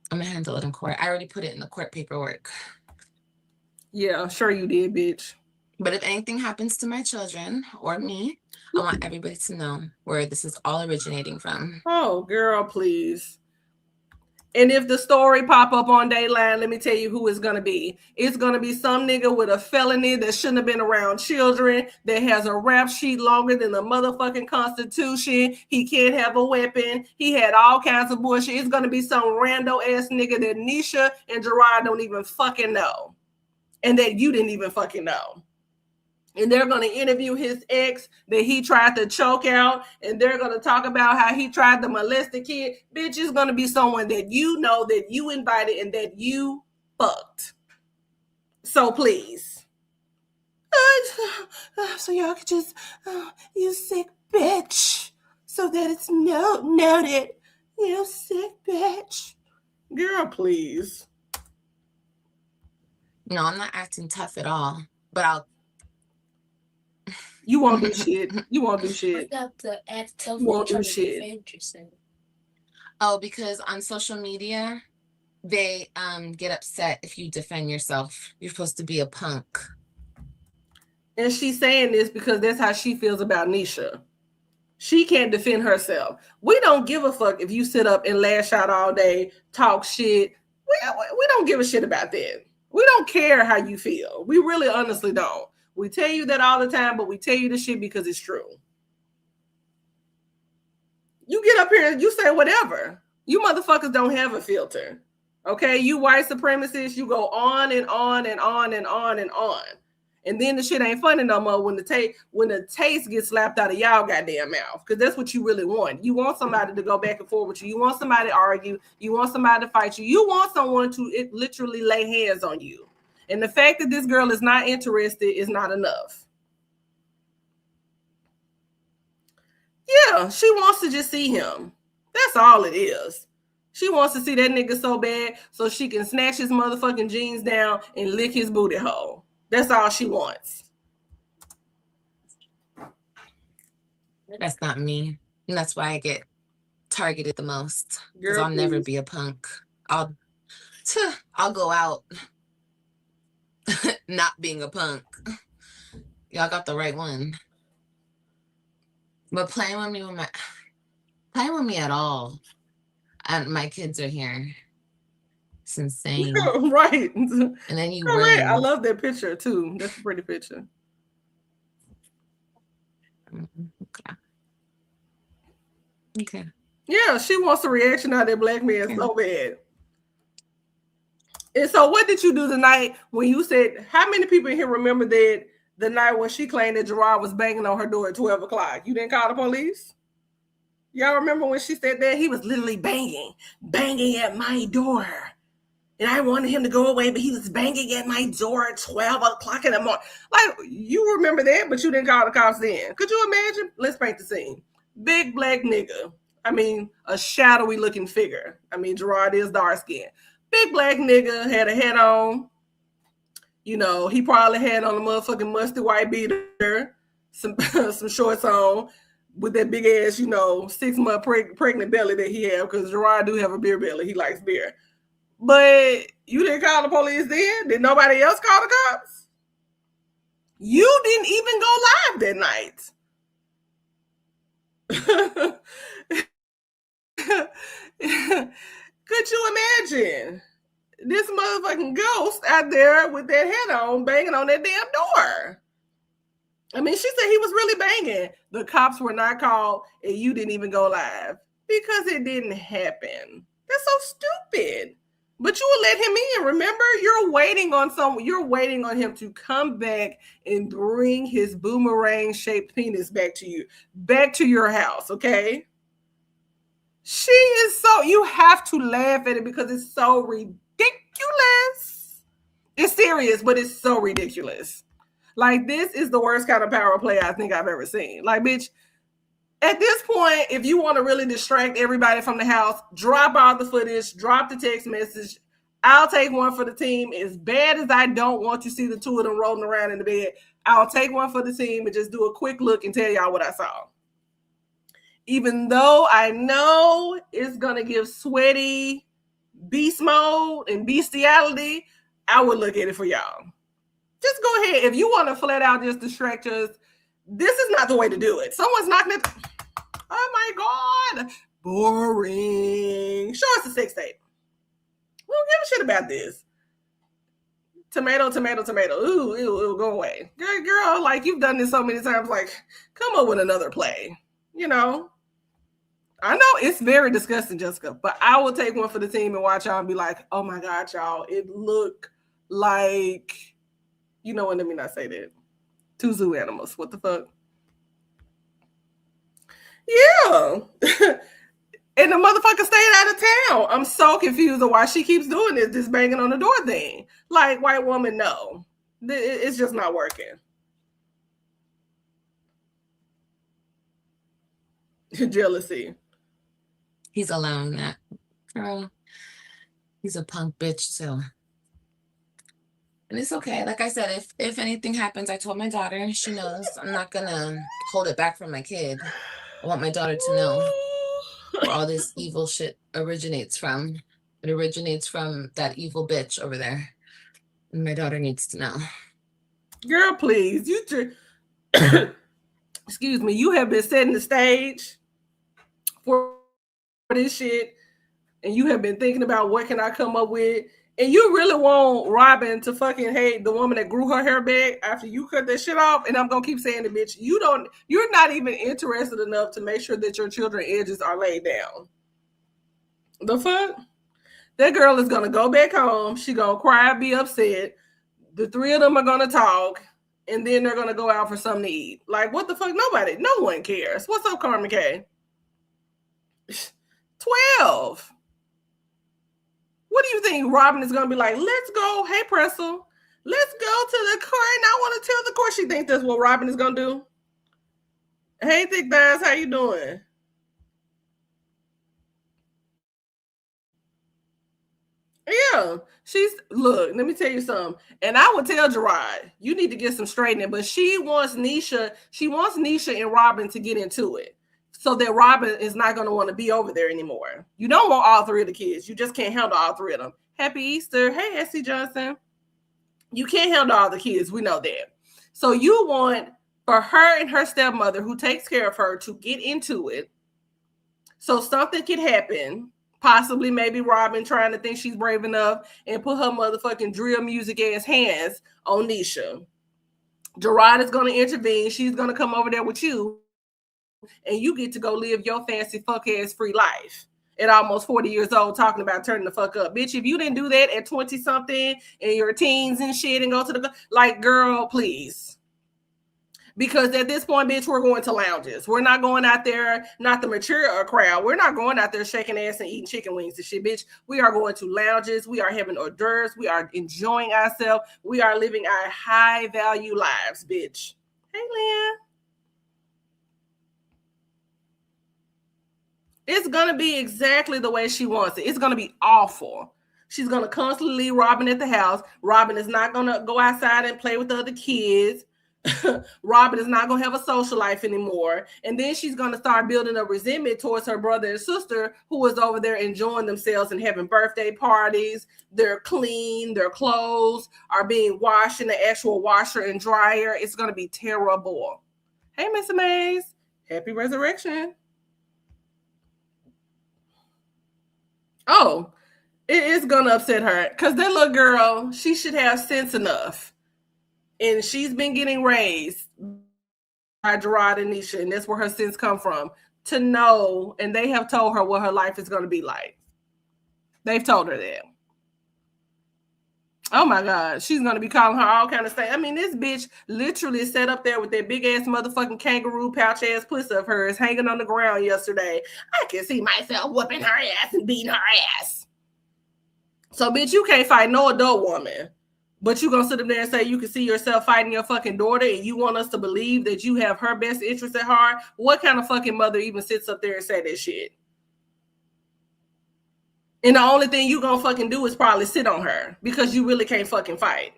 B: I'm going to handle it in court. I already put it in the court paperwork.
A: Yeah, sure you did, bitch.
B: But if anything happens to my children or me, I want everybody to know where this is all originating from.
A: Oh, girl, please. And if the story pop up on Dayline, let me tell you who it's going to be. It's going to be some nigga with a felony that shouldn't have been around children, that has a rap sheet longer than the motherfucking Constitution. He can't have a weapon. He had all kinds of bullshit. It's going to be some rando ass nigga that Nisha and Gerard don't even fucking know. And that you didn't even fucking know. And they're going to interview his ex that he tried to choke out. And they're going to talk about how he tried to molest the kid. Bitch, is going to be someone that you know, that you invited, and that you fucked. So please. So y'all could just, you sick bitch. So that it's noted. You sick bitch. Girl, please.
B: No, I'm not acting tough at all. But I'll...
A: You won't do shit. You won't do shit.
C: You have to act tough
A: You won't do shit.
B: Oh, because on social media, they get upset if you defend yourself. You're supposed to be a punk.
A: And she's saying this because that's how she feels about Nisha. She can't defend herself. We don't give a fuck if you sit up and lash out all day, talk shit. We don't give a shit about that. We don't care how you feel. We really honestly don't. We tell you that all the time, but we tell you the shit because it's true. You get up here and you say whatever. You motherfuckers don't have a filter. Okay? You white supremacists, you go on and on and on and on and on. And then the shit ain't funny no more when the taste gets slapped out of y'all goddamn mouth. Because that's what you really want. You want somebody to go back and forth with you. You want somebody to argue. You want somebody to fight you. You want someone to literally lay hands on you. And the fact that this girl is not interested is not enough. Yeah, she wants to just see him. That's all it is. She wants to see that nigga so bad so she can snatch his motherfucking jeans down and lick his booty hole. That's all she wants.
B: That's not me. And that's why I get targeted the most. Because I'll never be a punk. I'll go out not being a punk. Y'all got the right one. But playing with me at all. And my kids are here. It's insane.
A: Right.
B: And then you run.
A: Right. I love that picture too. That's a pretty picture.
B: Okay.
A: Yeah, she wants a reaction out of that black man so bad. And so what did you do the night when you said, how many people in here remember that the night when she claimed that Gerard was banging on her door at 12 o'clock? You didn't call the police? Y'all remember when she said that? He was literally banging at my door. And I wanted him to go away, but he was banging at my door at 12 o'clock in the morning. Like, you remember that, but you didn't call the cops then. Could you imagine? Let's paint the scene. Big black nigga. I mean, a shadowy looking figure. I mean, Gerard is dark skinned. Big black nigga, had a hat on. You know, he probably had on a motherfucking musty white beater, some shorts on with that big ass, 6-month pregnant belly that he had, because Gerard do have a beer belly. He likes beer. But you didn't call the police then? Did nobody else call the cops? You didn't even go live that night. Could you imagine this motherfucking ghost out there with that hat on banging on that damn door? I mean, she said he was really banging. The cops were not called and you didn't even go live because it didn't happen. That's so stupid. But you will let him in. Remember, you're waiting on him to come back and bring his boomerang-shaped penis back to your house, okay? You have to laugh at it because it's so ridiculous. It's serious, but it's so ridiculous. Like, this is the worst kind of power play I think I've ever seen. Like, bitch, at this point, if you want to really distract everybody from the house, drop all the footage, drop the text message. I'll take one for the team. As bad as I don't want to see the two of them rolling around in the bed, I'll take one for the team and just do a quick look and tell y'all what I saw. Even though I know it's going to give sweaty beast mode and bestiality, I would look at it for y'all. Just go ahead. If you want to flat out just distract us, this is not the way to do it. Someone's knocking it. Oh my God. Boring. Show us the sex tape. We don't give a shit about this. Tomato, tomato, tomato. Ooh, go away. Girl, like, you've done this so many times. Like, come up with another play. I know it's very disgusting, Jessica, but I will take one for the team and watch y'all and be like, oh my God, y'all, it looked like, what, let me not say that. Two zoo animals. What the fuck? Yeah. And the motherfucker stayed out of town. I'm so confused on why she keeps doing this banging on the door thing. Like, white woman, no. It's just not working. Jealousy.
B: He's allowing that. Girl, he's a punk bitch, so. And it's okay. Like I said, if anything happens, I told my daughter, she knows. I'm not going to hold it back from my kid. I want my daughter to know where all this evil shit originates from. It originates from that evil bitch over there. And my daughter needs to know.
A: Girl, please. Excuse me. You have been setting the stage for this shit. And you have been thinking about what can I come up with. And you really want Robin to fucking hate the woman that grew her hair back after you cut that shit off. And I'm going to keep saying it, bitch. You're not even interested enough to make sure that your children's edges are laid down. The fuck? That girl is going to go back home. She going to cry, be upset. The three of them are going to talk. And then they're going to go out for something to eat. Like, what the fuck? No one cares. What's up, Carmen K? 12. What do you think Robin is going to be like? Let's go. Hey, Pressel. Let's go to the court. And I want to tell the court she thinks that's what Robin is going to do. Hey, Thick Thighs, how you doing? Yeah. Look, let me tell you something. And I would tell Gerard, you need to get some straightening. But she wants Nisha and Robin to get into it, so that Robin is not going to want to be over there anymore. You don't want all three of the kids. You just can't handle all three of them. Happy Easter. Hey, Essie Johnson. You can't handle all the kids. We know that. So you want for her and her stepmother, who takes care of her, to get into it. So something could happen. Possibly maybe Robin trying to think she's brave enough and put her motherfucking drill music ass hands on Nisha. Gerard is going to intervene. She's going to come over there with you. and you get to go live your fancy fuck ass free life at almost 40 years old talking about turning the fuck up. Bitch, if you didn't do that at 20 something in your teens and shit and go to the, like, girl, please. Because at this point, bitch, we're going to lounges. We're not going out there, not the mature crowd. We're not going out there shaking ass and eating chicken wings and shit, bitch. We are going to lounges. We are having hors d'oeuvres. We are enjoying ourselves. We are living our high value lives, bitch. Hey, Lynn. It's going to be exactly the way she wants it. It's going to be awful. She's going to constantly leave Robin at the house. Robin is not going to go outside and play with the other kids. Robin is not going to have a social life anymore. And then she's going to start building a resentment towards her brother and sister who is over there enjoying themselves and having birthday parties. They're clean. Their clothes are being washed in the actual washer and dryer. It's going to be terrible. Hey, Miss Mays. Happy resurrection. Oh, it is going to upset her because that little girl, she should have sense enough. And she's been getting raised by Gerard and Nisha, and that's where her sense come from, to know, and they have told her what her life is going to be like. They've told her that. Oh my God, she's going to be calling her all kind of stuff. I mean, this bitch literally sat up there with that big ass motherfucking kangaroo pouch ass pussy of hers hanging on the ground yesterday. I can see myself whooping her ass and beating her ass. So, bitch, you can't fight no adult woman. But you gonna sit up there and say you can see yourself fighting your fucking daughter and you want us to believe that you have her best interest at heart? What kind of fucking mother even sits up there and say that shit? And the only thing you gonna fucking do is probably sit on her because you really can't fucking fight.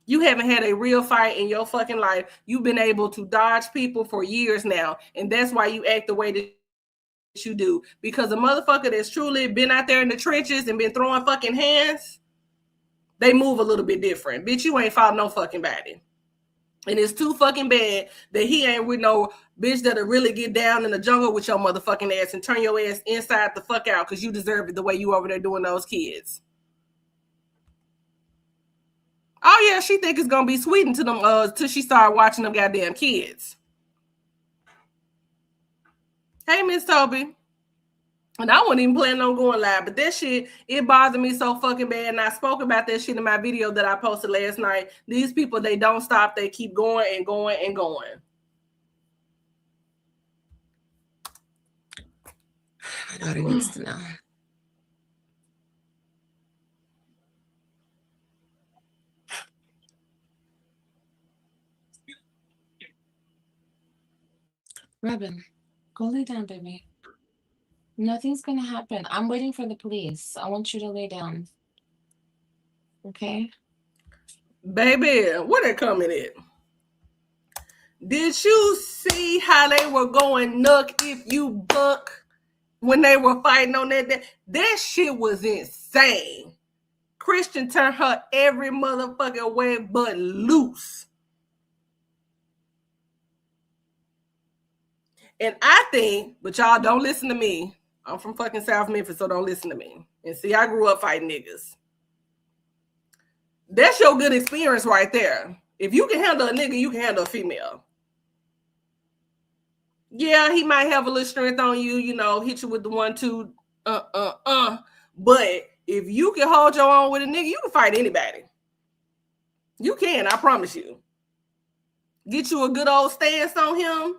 A: You haven't had a real fight in your fucking life. You've been able to dodge people for years now. And that's why you act the way that you do. Because a motherfucker that's truly been out there in the trenches and been throwing fucking hands, they move a little bit different. Bitch, you ain't fought no fucking body. And it's too fucking bad that he ain't with no bitch that'll really get down in the jungle with your motherfucking ass and turn your ass inside the fuck out because you deserve it the way you over there doing those kids. Oh, yeah, she think it's going to be sweet until them, till she start watching them goddamn kids. Hey, Miss Toby. And I wasn't even planning on going live, but that shit, it bothered me so fucking bad. And I spoke about that shit in my video that I posted last night. These people, they don't stop. They keep going and going and going.
B: My daughter needs to know. Robin, go lay down, baby. Nothing's gonna happen. I'm waiting for the police. I want you to lay down. Okay?
A: Baby, where they coming at? Did you see how they were going nuck if you buck when they were fighting on that? That shit was insane. Christian turned her every motherfucking way but loose. And I think, but y'all don't listen to me. I'm from fucking South Memphis, so don't listen to me. And see, I grew up fighting niggas. That's your good experience right there. If you can handle a nigga, you can handle a female. Yeah, he might have a little strength on you, you know, hit you with the 1-2, But if you can hold your own with a nigga, you can fight anybody. You can, I promise you. Get you a good old stance on him.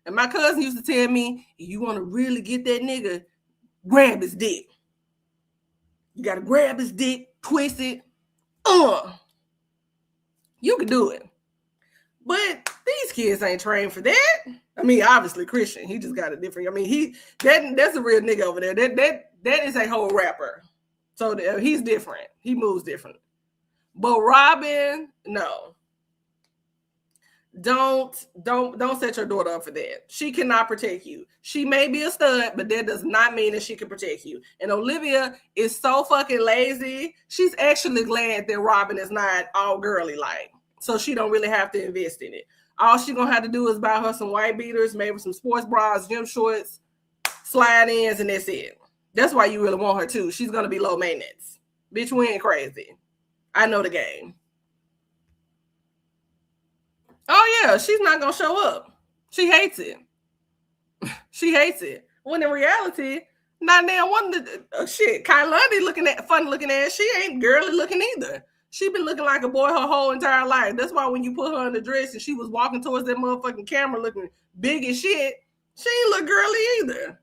A: And my cousin used to tell me, if you want to really get that nigga, grab his dick. You got to grab his dick, twist it. You can do it. But these kids ain't trained for that. I mean, obviously Christian, he just got a different. I mean, that's a real nigga over there. That is a whole rapper. So he's different. He moves different. But Robin, no. Don't set your daughter up for that. She cannot protect you. She may be a stud, but that does not mean that she can protect you. And Olivia is so fucking lazy. She's actually glad that Robin is not all girly like. So she don't really have to invest in it. All she gonna have to do is buy her some white beaters, maybe some sports bras, gym shorts, slide ins, and that's it. That's why you really want her too. She's gonna be low maintenance. Bitch, we ain't crazy. I know the game. Oh yeah, she's not gonna show up. She hates it. She hates it. When in reality, not damn one of the shit. Kailani looking at funny looking ass. She ain't girly looking either. She been looking like a boy her whole entire life. That's why when you put her in the dress and she was walking towards that motherfucking camera looking big as shit, she ain't look girly either.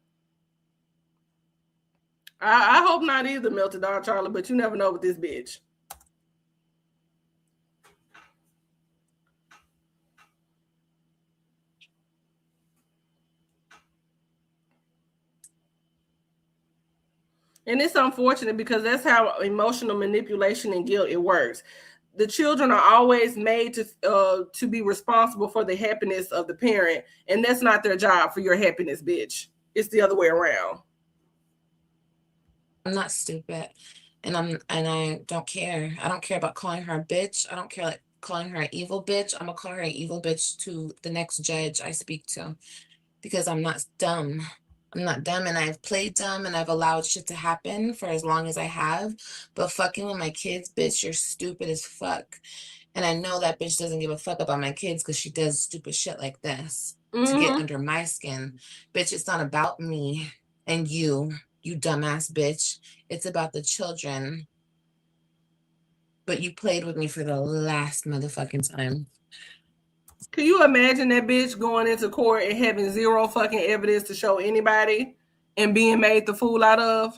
A: I hope not either, Melted Dog Charlie, but you never know with this bitch. And it's unfortunate because that's how emotional manipulation and guilt it works. The children are always made to be responsible for the happiness of the parent, and that's not their job for your happiness, bitch. It's the other way around.
B: I'm not stupid, and I don't care. I don't care about calling her a bitch. I don't care like calling her an evil bitch. I'm gonna call her an evil bitch to the next judge I speak to, because I'm not dumb. I'm not dumb, and I've played dumb, and I've allowed shit to happen for as long as I have. But fucking with my kids, bitch, you're stupid as fuck. And I know that bitch doesn't give a fuck about my kids because she does stupid shit like this to get under my skin. Bitch, it's not about me and you dumbass bitch. It's about the children. But you played with me for the last motherfucking time.
A: Can you imagine that bitch going into court and having zero fucking evidence to show anybody and being made the fool out of?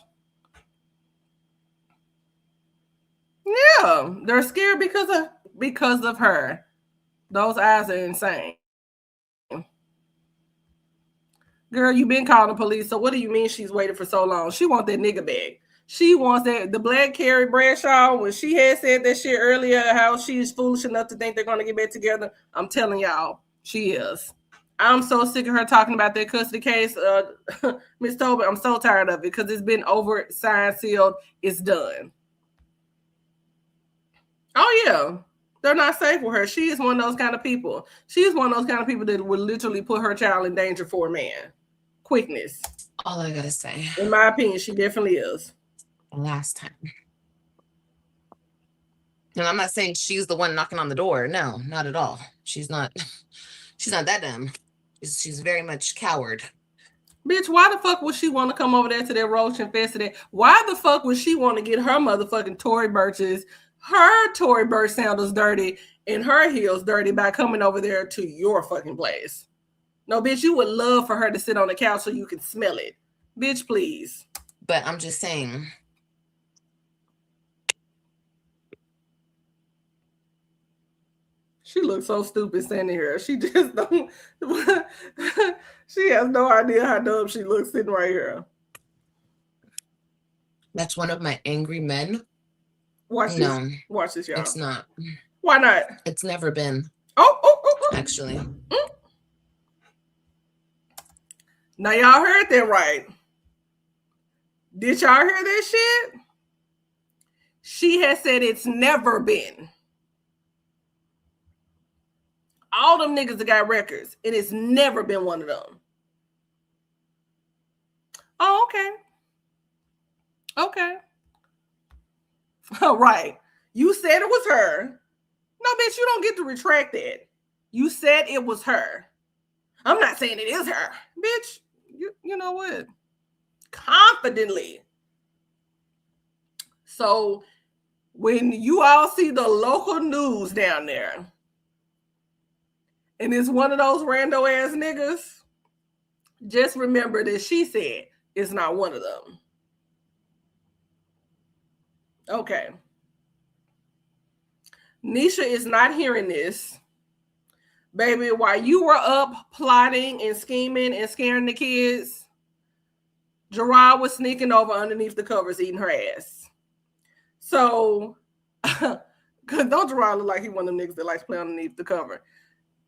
A: Yeah, they're scared because of her. Those eyes are insane. Girl, you been calling the police, so what do you mean she's waited for so long? She wants that nigga back. She wants that. The Black Carrie Bradshaw, when she had said that shit earlier, how she's foolish enough to think they're going to get back together, I'm telling y'all, she is. I'm so sick of her talking about that custody case. Miss Tobin, I'm so tired of it because it's been over, signed, sealed, it's done. Oh, yeah. They're not safe with her. She is one of those kind of people. She is one of those kind of people that would literally put her child in danger for a man. Quickness.
B: All I gotta say.
A: In my opinion, she definitely is.
B: Last time. And I'm not saying she's the one knocking on the door. No, not at all. She's not that dumb. She's very much coward.
A: Bitch, why the fuck would she want to come over there to that roach infested? Why the fuck would she want to get her motherfucking Tory Burches, her Tory Burch sandals dirty, and her heels dirty by coming over there to your fucking place? No, bitch, you would love for her to sit on the couch so you can smell it. Bitch, please.
B: But I'm just saying.
A: She looks so stupid standing here. She just don't. She has no idea how dumb she looks sitting right here.
B: That's one of my angry men.
A: Watch this. Watch this, y'all.
B: It's not.
A: Why not?
B: It's never been.
A: Oh.
B: Actually.
A: Now y'all heard that right. Did y'all hear this shit? She has said it's never been. All them niggas that got records, and it's never been one of them. Oh, okay. Okay. All right. You said it was her. No, bitch, you don't get to retract that. You said it was her. I'm not saying it is her. Bitch, you know what? Confidently. So when you all see the local news down there, and it's one of those rando ass niggas, just remember that she said it's not one of them. Okay. Nisha is not hearing this. Baby, while you were up plotting and scheming and scaring the kids, Gerard was sneaking over underneath the covers eating her ass. So, because don't Gerard look like he one of them niggas that likes to play underneath the cover.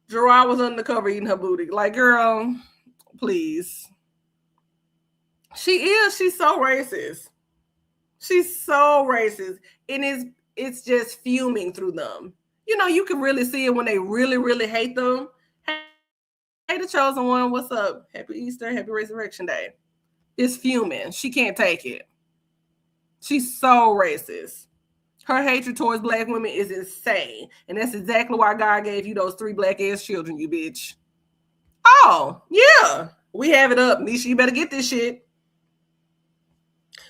A: Gerard was under the cover eating her booty. Like, girl, please. She's so racist. She's so racist. And it's just fuming through them. You know, you can really see it when they really, really hate them. Hey, the chosen one, what's up? Happy Easter, happy Resurrection Day. It's fuming. She can't take it. She's so racist. Her hatred towards black women is insane. And that's exactly why God gave you those 3 black ass children, you bitch. Oh, yeah. We have it up. Nisha, you better get this shit.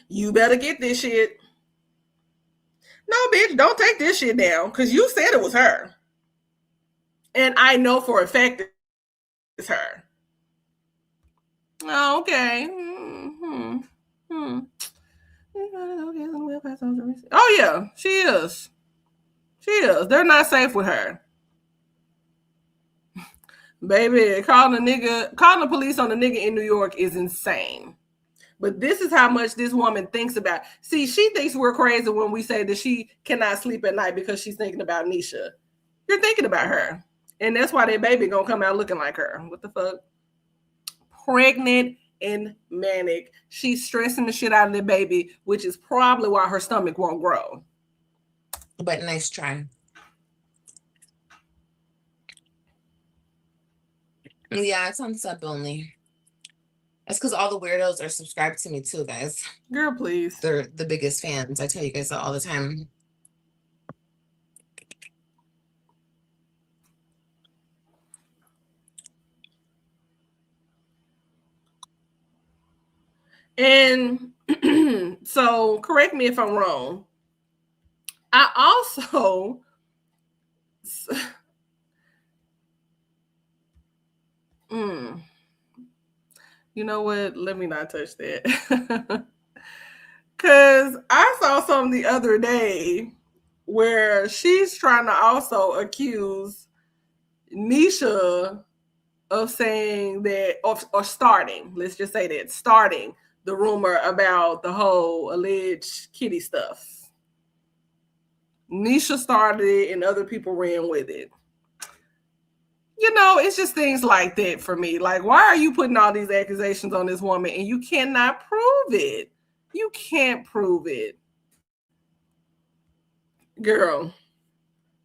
A: You better get this shit. No, bitch, don't take this shit down because you said it was her. And I know for a fact it's her. Oh, okay. Oh, yeah, she is. She is. They're not safe with her. Baby, calling the police on the nigga in New York is insane. But this is how much this woman thinks about. See, she thinks we're crazy when we say that she cannot sleep at night because she's thinking about Nisha. You're thinking about her. And that's why that baby gonna come out looking like her. What the fuck? Pregnant and manic. She's stressing the shit out of the baby, which is probably why her stomach won't grow.
B: But nice try. Yeah, it's on sub only. That's because all the weirdos are subscribed to me too, guys.
A: Girl, please.
B: They're the biggest fans. I tell you guys that all the time.
A: And so, correct me if I'm wrong. I also you know what? Let me not touch that. Because I saw something the other day where she's trying to also accuse Nisha of saying that, or starting, let's just say that, starting the rumor about the whole alleged kitty stuff. Nisha started it and other people ran with it. You know, it's just things like that for me. Like, why are you putting all these accusations on this woman and you cannot prove it? You can't prove it. Girl,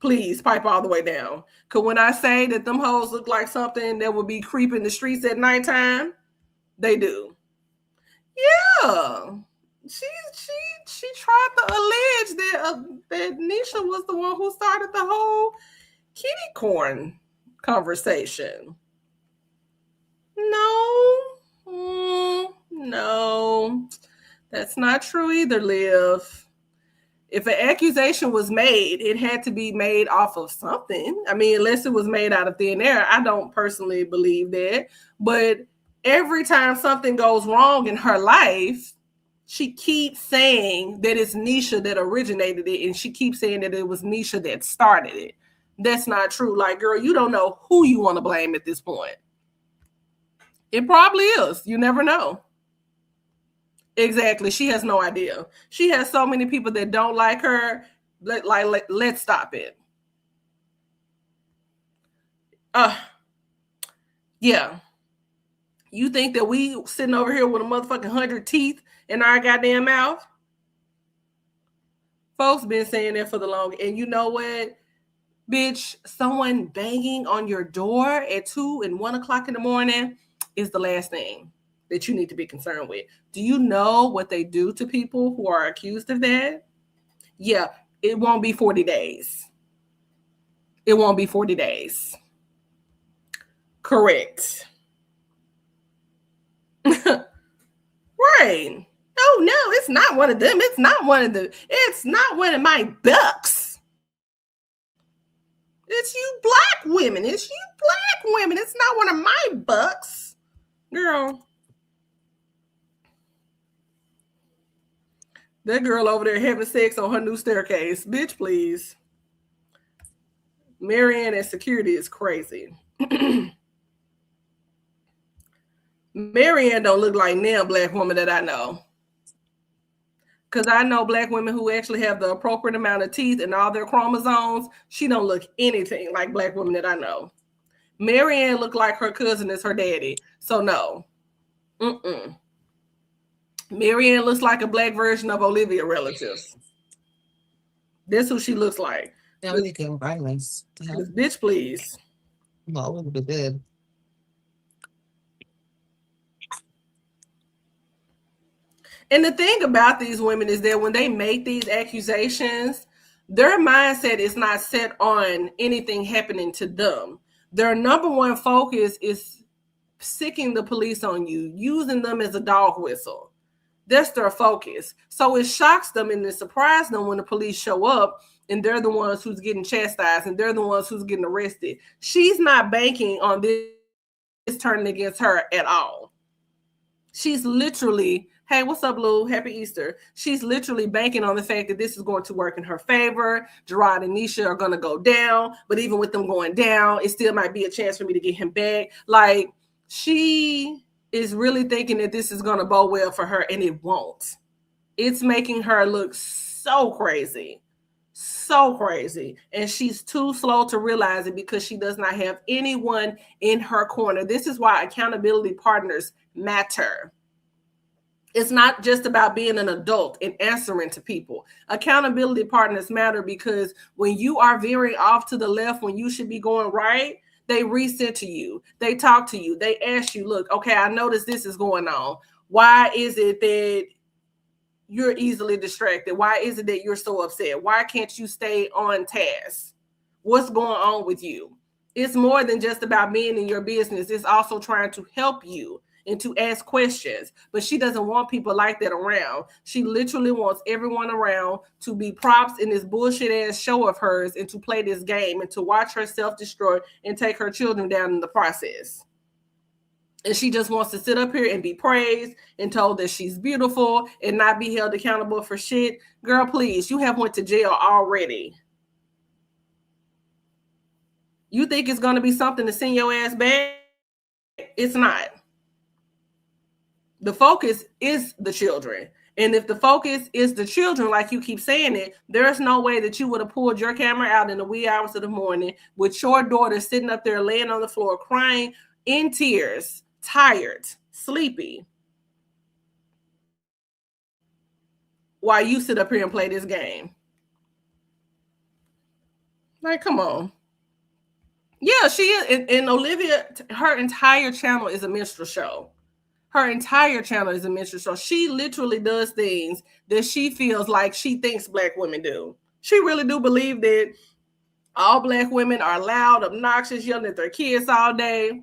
A: please pipe all the way down. Because when I say that them hoes look like something that would be creeping the streets at nighttime, they do. Yeah. She tried to allege that Nisha was the one who started the whole kitty corn conversation. No, that's not true either, Liv. If an accusation was made, it had to be made off of something. I mean, unless it was made out of thin air. I don't personally believe that. But every time something goes wrong in her life, she keeps saying that it's Nisha that originated it, and she keeps saying that it was Nisha that started it. That's not true. Like, girl, you don't know who you want to blame at this point. It probably is. You never know. Exactly. She has no idea. She has so many people that don't like her. Let's stop it. Yeah. You think that we sitting over here with a motherfucking 100 teeth in our goddamn mouth? Folks been saying that for the long. And you know what? Bitch, someone banging on your door at 2 and 1 o'clock in the morning is the last thing that you need to be concerned with. Do you know what they do to people who are accused of that? Yeah, it won't be 40 days. It won't be 40 days. Correct. Right. Oh, no, it's not one of them. It's not one of my bucks. It's you black women. It's not one of my bucks. Girl. That girl over there having sex on her new staircase. Bitch, please. Marianne and security is crazy. Marianne don't look like no black woman that I know. Because I know black women who actually have the appropriate amount of teeth and all their chromosomes. She don't look anything like black women that I know. Marianne looked like her cousin is her daddy. So no. Marianne looks like a black version of Olivia relatives. That's who she looks like.
B: That would be good violence.
A: Bitch, please.
B: Well, it would be good.
A: And the thing about these women is that when they make these accusations, their mindset is not set on anything happening to them. Their number one focus is sicking the police on you, using them as a dog whistle. That's their focus. So it shocks them and it surprises them when the police show up and they're the ones who's getting chastised and they're the ones who's getting arrested. She's not banking on this turning against her at all. She's literally, hey, what's up, Lou? Happy Easter. She's literally banking on the fact that this is going to work in her favor. Gerard and Nisha are going to go down, but even with them going down, it still might be a chance for me to get him back. Like, she is really thinking that this is going to bode well for her, and it won't. It's making her look so crazy. So crazy. And she's too slow to realize it because she does not have anyone in her corner. This is why accountability partners matter. It's not just about being an adult and answering to people. Accountability partners matter because when you are veering off to the left when you should be going right, they recenter you. They talk to you. They ask you, look, okay, I noticed this is going on. Why is it that you're easily distracted? Why is it that you're so upset? Why can't you stay on task? What's going on with you? It's more than just about being in your business. It's also trying to help you and to ask questions. But she doesn't want people like that around. She literally wants everyone around to be props in this bullshit ass show of hers and to play this game and to watch her self-destroy and take her children down in the process. And she just wants to sit up here and be praised and told that she's beautiful and not be held accountable for shit. Girl, please, you have went to jail already. You think it's going to be something to send your ass back? It's not. The focus is the children. And if the focus is the children, like you keep saying it, there's no way that you would have pulled your camera out in the wee hours of the morning with your daughter sitting up there laying on the floor crying in tears, tired, sleepy, while you sit up here and play this game. Like, come on. Yeah, she is. And Olivia, her entire channel is a minstrel show. Her entire channel is a minstrel show. She literally does things that she feels like she thinks Black women do. She really do believe that all Black women are loud, obnoxious, yelling at their kids all day,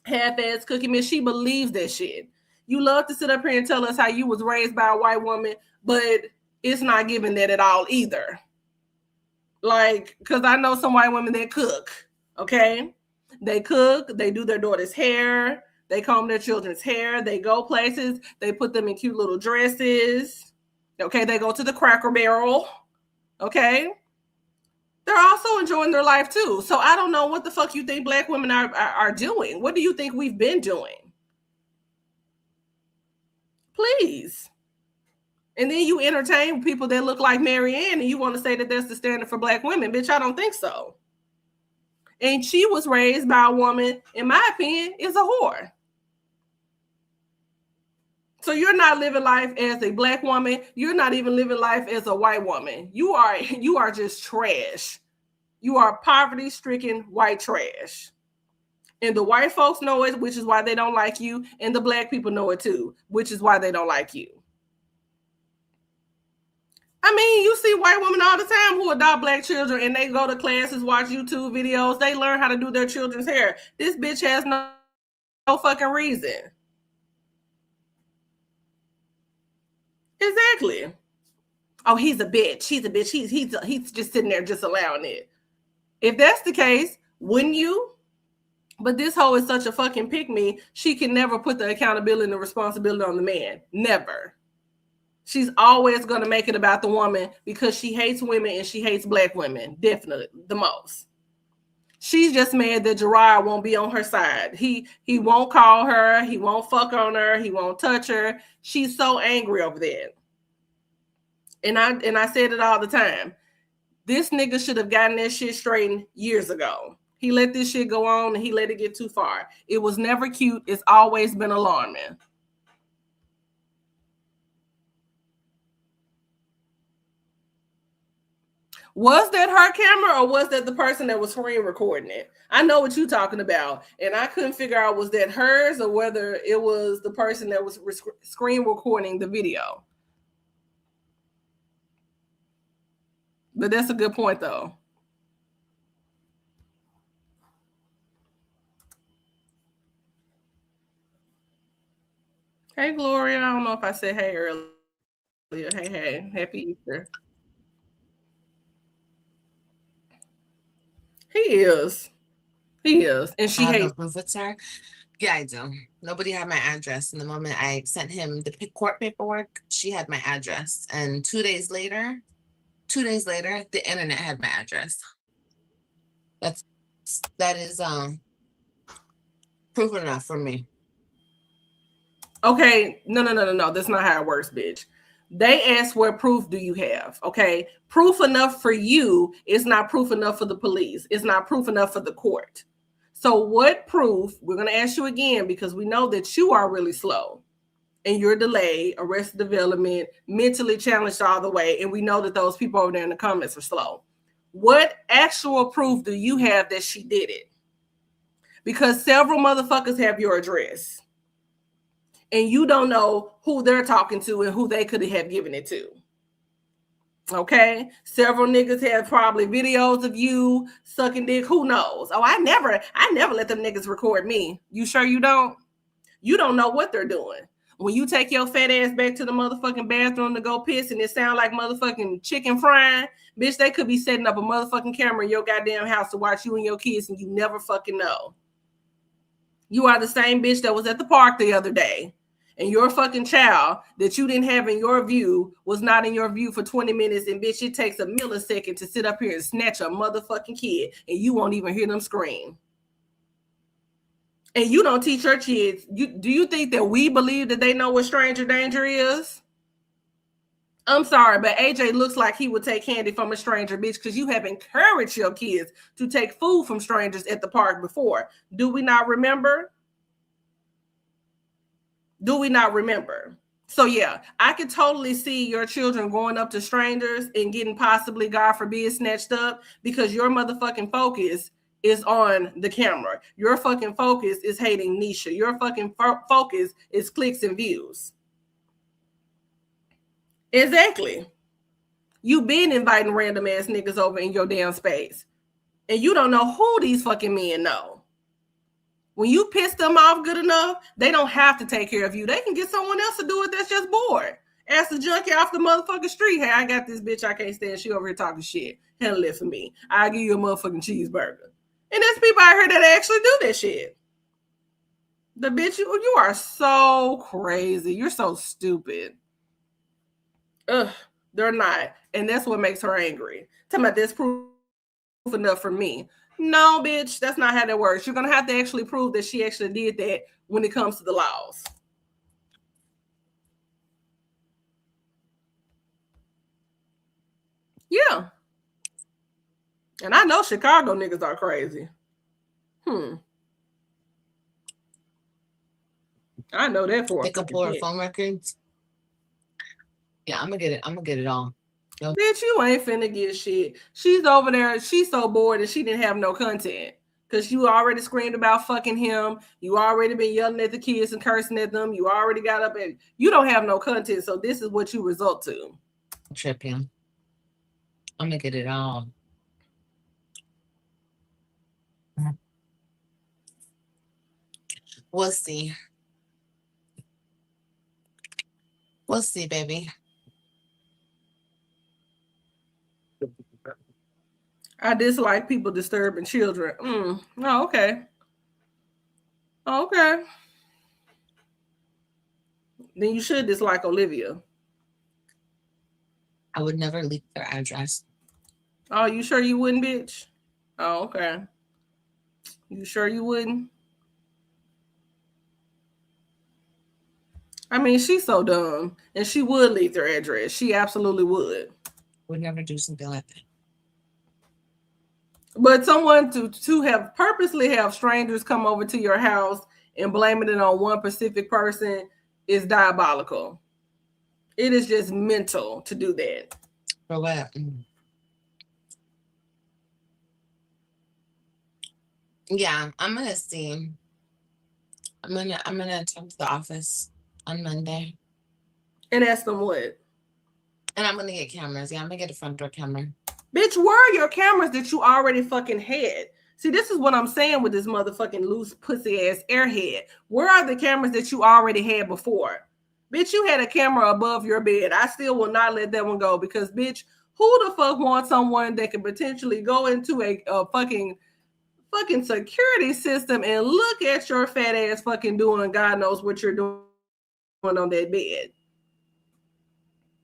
A: half-ass cooking man. She believes that shit. You love to sit up here and tell us how you was raised by a white woman, but it's not giving that at all either. Like, because I know some white women that cook, okay? They cook, they do their daughter's hair, they comb their children's hair, they go places, they put them in cute little dresses, okay? They go to the Cracker Barrel, okay? They're also enjoying their life too. So I don't know what the fuck you think Black women are doing. What do you think we've been doing? Please. And then you entertain people that look like Marianne and you want to say that that's the standard for Black women. Bitch, I don't think so. And she was raised by a woman, in my opinion, is a whore. So you're not living life as a Black woman. You're not even living life as a white woman. You are just trash. You are poverty-stricken white trash. And the white folks know it, which is why they don't like you. And the Black people know it too, which is why they don't like you. I mean, you see white women all the time who adopt Black children and they go to classes, watch YouTube videos. They learn how to do their children's hair. This bitch has no fucking reason. Exactly. Oh, he's a bitch. He's a bitch. He's just sitting there just allowing it. If that's the case, wouldn't you? But this hoe is such a fucking pick-me. She can never put the accountability and the responsibility on the man. Never. She's always going to make it about the woman because she hates women and she hates Black women. Definitely the most. She's just mad that Gerard won't be on her side. He won't call her. He won't fuck on her. He won't touch her. She's so angry over that. And I said it all the time. This nigga should have gotten that shit straightened years ago. He let this shit go on and he let it get too far. It was never cute. It's always been alarming. Was that her camera or was that the person that was screen recording it? I know what you're talking about. And I couldn't figure out was that hers or whether it was the person that was screen recording the video. But that's a good point though. Hey, Gloria. I don't know if I said hey earlier. Hey, happy Easter. He is. He is. And
B: I
A: she
B: have no
A: hates.
B: proof it's her. Yeah, I do. Nobody had my address. And the moment I sent him the court paperwork, she had my address. And 2 days later, the internet had my address. That is proof enough for me.
A: Okay, no. That's not how it works, bitch. They ask what proof do you have? Okay, proof enough for you is not proof enough for the police. It's not proof enough for the court. So, what proof? We're gonna ask you again because we know that you are really slow and you're delayed, arrested development, mentally challenged all the way, and we know that those people over there in the comments are slow. What actual proof do you have that she did it? Because several motherfuckers have your address and you don't know who they're talking to and who they could have given it to. Okay, several niggas have probably videos of you sucking dick. Who knows? Oh, I never let them niggas record me. You sure you don't? You don't know what they're doing. When you take your fat ass back to the motherfucking bathroom to go piss and it sound like motherfucking chicken frying, bitch, they could be setting up a motherfucking camera in your goddamn house to watch you and your kids and you never fucking know. You are the same bitch that was at the park the other day and your fucking child that you didn't have in your view was not in your view for 20 minutes and bitch, it takes a millisecond to sit up here and snatch a motherfucking kid and you won't even hear them scream. And you don't teach your kids. Do you think that we believe that they know what stranger danger is? I'm sorry, but AJ looks like he would take candy from a stranger, bitch, because you have encouraged your kids to take food from strangers at the park before. Do we not remember? Do we not remember? So yeah, I could totally see your children going up to strangers and getting possibly, God forbid, snatched up because your motherfucking focus is on the camera. Your fucking focus is hating Nisha. Your fucking focus is clicks and views. Exactly. You been inviting random ass niggas over in your damn space. And you don't know who these fucking men know. When you piss them off good enough, they don't have to take care of you. They can get someone else to do it that's just bored. Ask the junkie off the motherfucking street, hey, I got this bitch I can't stand. She over here talking shit. Handle it for me. I'll give you a motherfucking cheeseburger. And there's people out here that actually do that shit. The bitch, you are so crazy. You're so stupid. Ugh, they're not. And that's what makes her angry. Talking about this proof enough for me. No, bitch, that's not how that works. You're going to have to actually prove that she actually did that when it comes to the laws. Yeah. And I know Chicago niggas are crazy. I know that for
B: they can pull her phone records. Yeah, I'm gonna get it all.
A: Nope. Bitch, you ain't finna get shit. She's over there. She's so bored that she didn't have no content. Because you already screamed about fucking him. You already been yelling at the kids and cursing at them. You already got up and you don't have no content. So this is what you result to.
B: Trip him. I'm gonna get it all. We'll see. We'll see, baby.
A: I dislike people disturbing children. Oh, okay. Okay. Then you should dislike Olivia.
B: I would never leak their address.
A: Oh, you sure you wouldn't, bitch? Oh, okay. You sure you wouldn't? I mean, she's so dumb. And she would leak their address. She absolutely would.
B: Would never do something like that.
A: But someone to have purposely have strangers come over to your house and blaming it on one specific person is diabolical. It is just mental to do that.
B: For what? Yeah, I'm gonna see. I'm gonna talk to the office on Monday.
A: And ask them what?
B: And I'm gonna get cameras. Yeah, I'm gonna get a front door camera.
A: Bitch, where are your cameras that you already fucking had? See, this is what I'm saying with this motherfucking loose pussy ass airhead. Where are the cameras that you already had before? Bitch, you had a camera above your bed. I still will not let that one go because, bitch, who the fuck wants someone that can potentially go into a fucking security system and look at your fat ass fucking doing God knows what you're doing on that bed?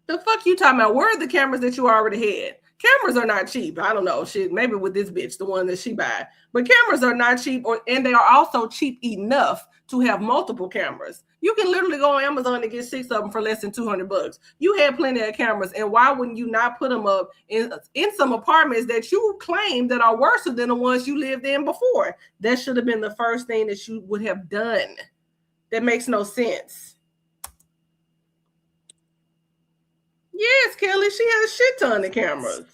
A: The fuck you talking about? Where are the cameras that you already had? Cameras are not cheap. I don't know. Shit, maybe with this bitch, the one that she buy. But cameras are not cheap, and they are also cheap enough to have multiple cameras. You can literally go on Amazon and get 6 of them for less than $200. You had plenty of cameras, and why wouldn't you not put them up in some apartments that you claim that are worse than the ones you lived in before? That should have been the first thing that you would have done. That makes no sense. Yes, Kelly, she had a shit ton of cameras.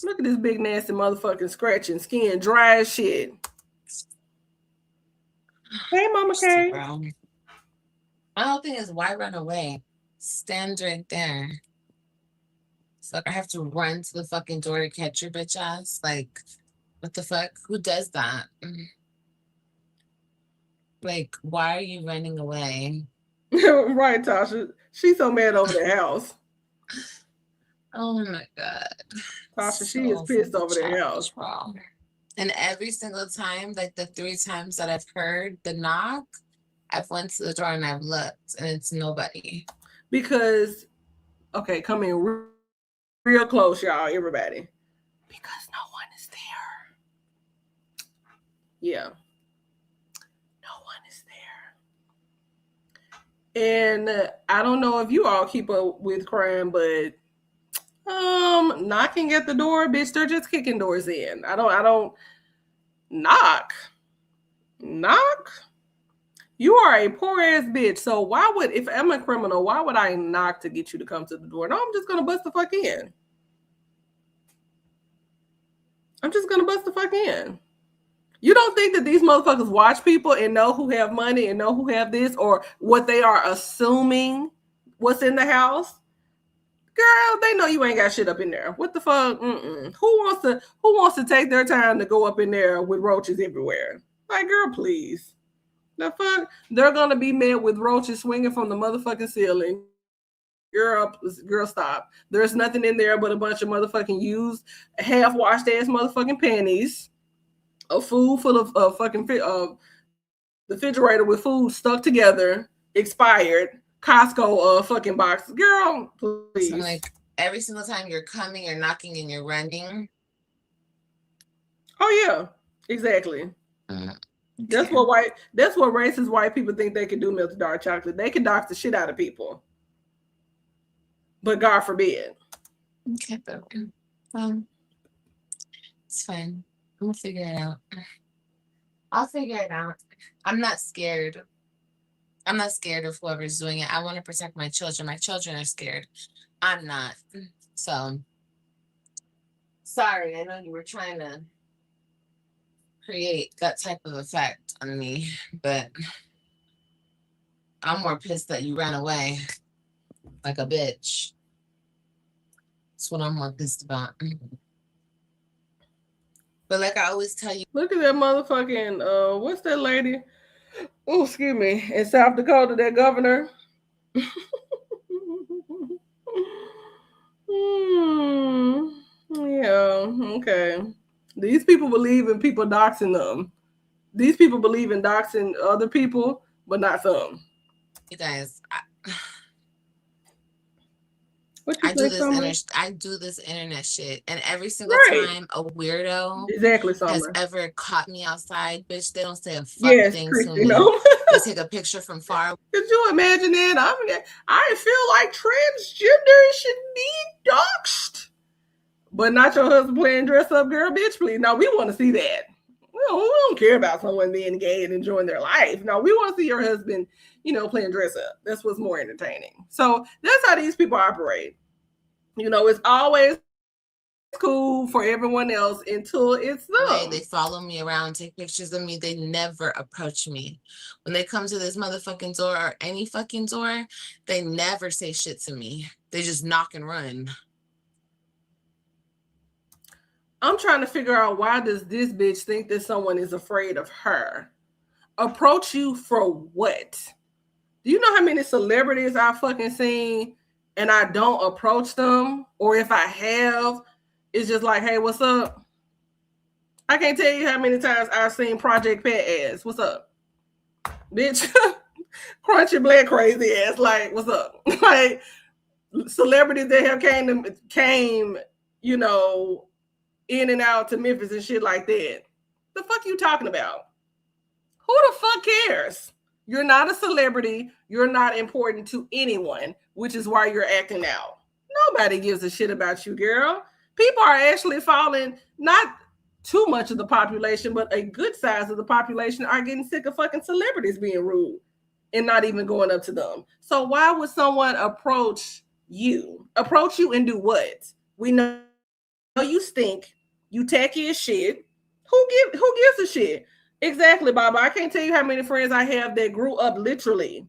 A: Look at this big nasty motherfucking scratching skin, dry as shit. Hey, Mama K.
B: My whole thing is, why run away? Stand right there. It's like I have to run to the fucking door to catch your bitch ass. Like, what the fuck? Who does that? Like, why are you running away?
A: Right, Tasha. She's so mad over the house.
B: Oh my God.
A: Tasha, she is pissed over the house.
B: And every single time, like the 3 times that I've heard the knock, I've went to the door and I've looked and it's nobody.
A: Because, okay, come in real close, y'all, everybody. Because no one is there. Yeah. No one is there. And I don't know if you all keep up with crime, but knocking at the door, bitch, they're just kicking doors in. I don't knock. You are a poor ass bitch. So why would, if I'm a criminal, why would I knock to get you to come to the door? No, I'm just gonna bust the fuck in. You don't think that these motherfuckers watch people and know who have money and know who have this, or what they are assuming what's in the house? Girl, they know you ain't got shit up in there. What the fuck? Who wants to take their time to go up in there with roaches everywhere? Like, girl, please. The fuck? They're gonna be met with roaches swinging from the motherfucking ceiling. Girl, stop. There's nothing in there but a bunch of motherfucking used, half-washed ass motherfucking panties. A food full of fucking the refrigerator with food stuck together, expired. Costco fucking box. Girl, please.
B: So like every single time you're coming, you're knocking and you're running.
A: Oh yeah, exactly. Okay. That's what racist white people think they can do, milk dark chocolate. They can dox the shit out of people. But God forbid.
B: Okay, but it's fine. I'm gonna figure it out. I'll figure it out. I'm not scared. I'm not scared of whoever's doing it. I want to protect my children. My children are scared. I'm not. So, sorry. I know you were trying to create that type of effect on me, but I'm more pissed that you ran away like a bitch. That's what I'm more pissed about. But like I always tell you,
A: look at that motherfucking what's that lady? Oh, excuse me, in South Dakota, that governor. Yeah, okay. These people believe in people doxing them. These people believe in doxing other people, but not some.
B: You guys,
A: I
B: do this internet shit, and every single time a weirdo has ever caught me outside, bitch, they don't say a fuck thing to me. They take a picture from far.
A: Could you imagine that? I feel like transgender should be doxed, but not your husband playing dress up girl, bitch. Please, no, we want to see that. We don't care about someone being gay and enjoying their life. No, we want to see your husband, playing dress up. That's what's more entertaining. So that's how these people operate. It's always cool for everyone else until it's them.
B: They follow me around, take pictures of me. They never approach me. When they come to this motherfucking door or any fucking door, they never say shit to me. They just knock and run.
A: I'm trying to figure out, why does this bitch think that someone is afraid of her? Approach you for what? Do you know how many celebrities I've fucking seen and I don't approach them? Or if I have, it's just like, hey, what's up? I can't tell you how many times I've seen Project Pet ass. What's up? Bitch, crunchy black crazy ass. Like, what's up? Like, celebrities that have came, you know, in and out to Memphis and shit like that. The fuck you talking about? Who the fuck cares? You're not a celebrity. You're not important to anyone, which is why you're acting out. Nobody gives a shit about you, girl. People are actually falling, not too much of the population, but a good size of the population are getting sick of fucking celebrities being rude and not even going up to them. So why would someone approach you? Approach you and do what? We know you stink. You tacky as shit. Who gives a shit? Exactly, Baba. I can't tell you how many friends I have that grew up literally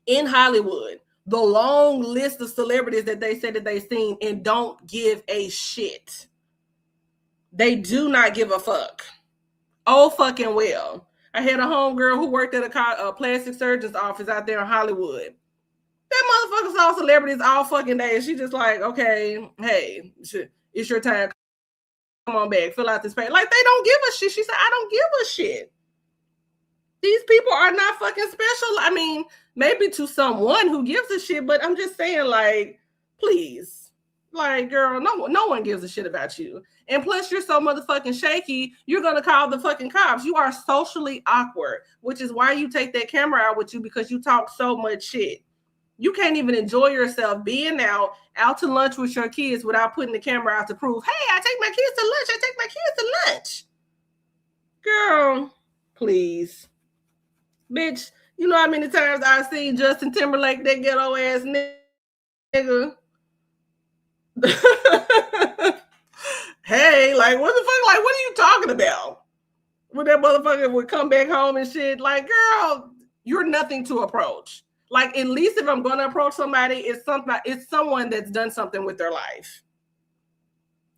A: in Hollywood. The long list of celebrities that they said that they've seen and don't give a shit. They do not give a fuck. Oh, fucking well. I had a homegirl who worked at a plastic surgeon's office out there in Hollywood. That motherfucker saw celebrities all fucking day. And she just like, okay, hey, it's your time. Come on back, fill out this paper. Like, they don't give a shit. She said, I don't give a shit. These people are not fucking special. I mean, maybe to someone who gives a shit, but I'm just saying, like, please. Like, girl, no one gives a shit about you. And plus, you're so motherfucking shaky, you're going to call the fucking cops. You are socially awkward, which is why you take that camera out with you, because you talk so much shit. You can't even enjoy yourself being out to lunch with your kids without putting the camera out to prove, hey, I take my kids to lunch. I take my kids to lunch. Girl, please. Bitch, you know how many times I've seen Justin Timberlake, that ghetto ass nigga. Hey, like, what the fuck? Like, what are you talking about? When that motherfucker would come back home and shit. Like, girl, you're nothing to approach. Like, at least if I'm going to approach somebody, it's someone that's done something with their life.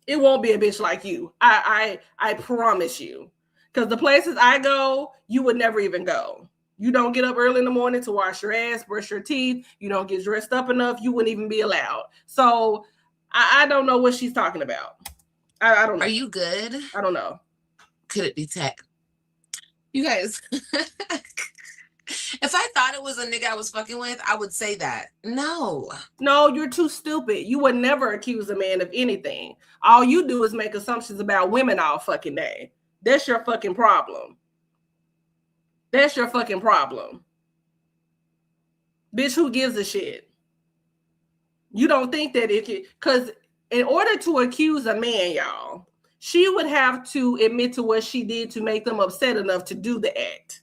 A: It won't be a bitch like you. I promise you. Because the places I go, you would never even go. You don't get up early in the morning to wash your ass, brush your teeth. You don't get dressed up enough. You wouldn't even be allowed. So I don't know what she's talking about. I don't know.
B: Are you good?
A: I don't know.
B: Could it be tech? You guys, if I thought it was a nigga I was fucking with, I would say that. No,
A: you're too stupid. You would never accuse a man of anything. All you do is make assumptions about women all fucking day. That's your fucking problem. That's your fucking problem. Bitch, who gives a shit? You don't think that because in order to accuse a man, y'all, she would have to admit to what she did to make them upset enough to do the act.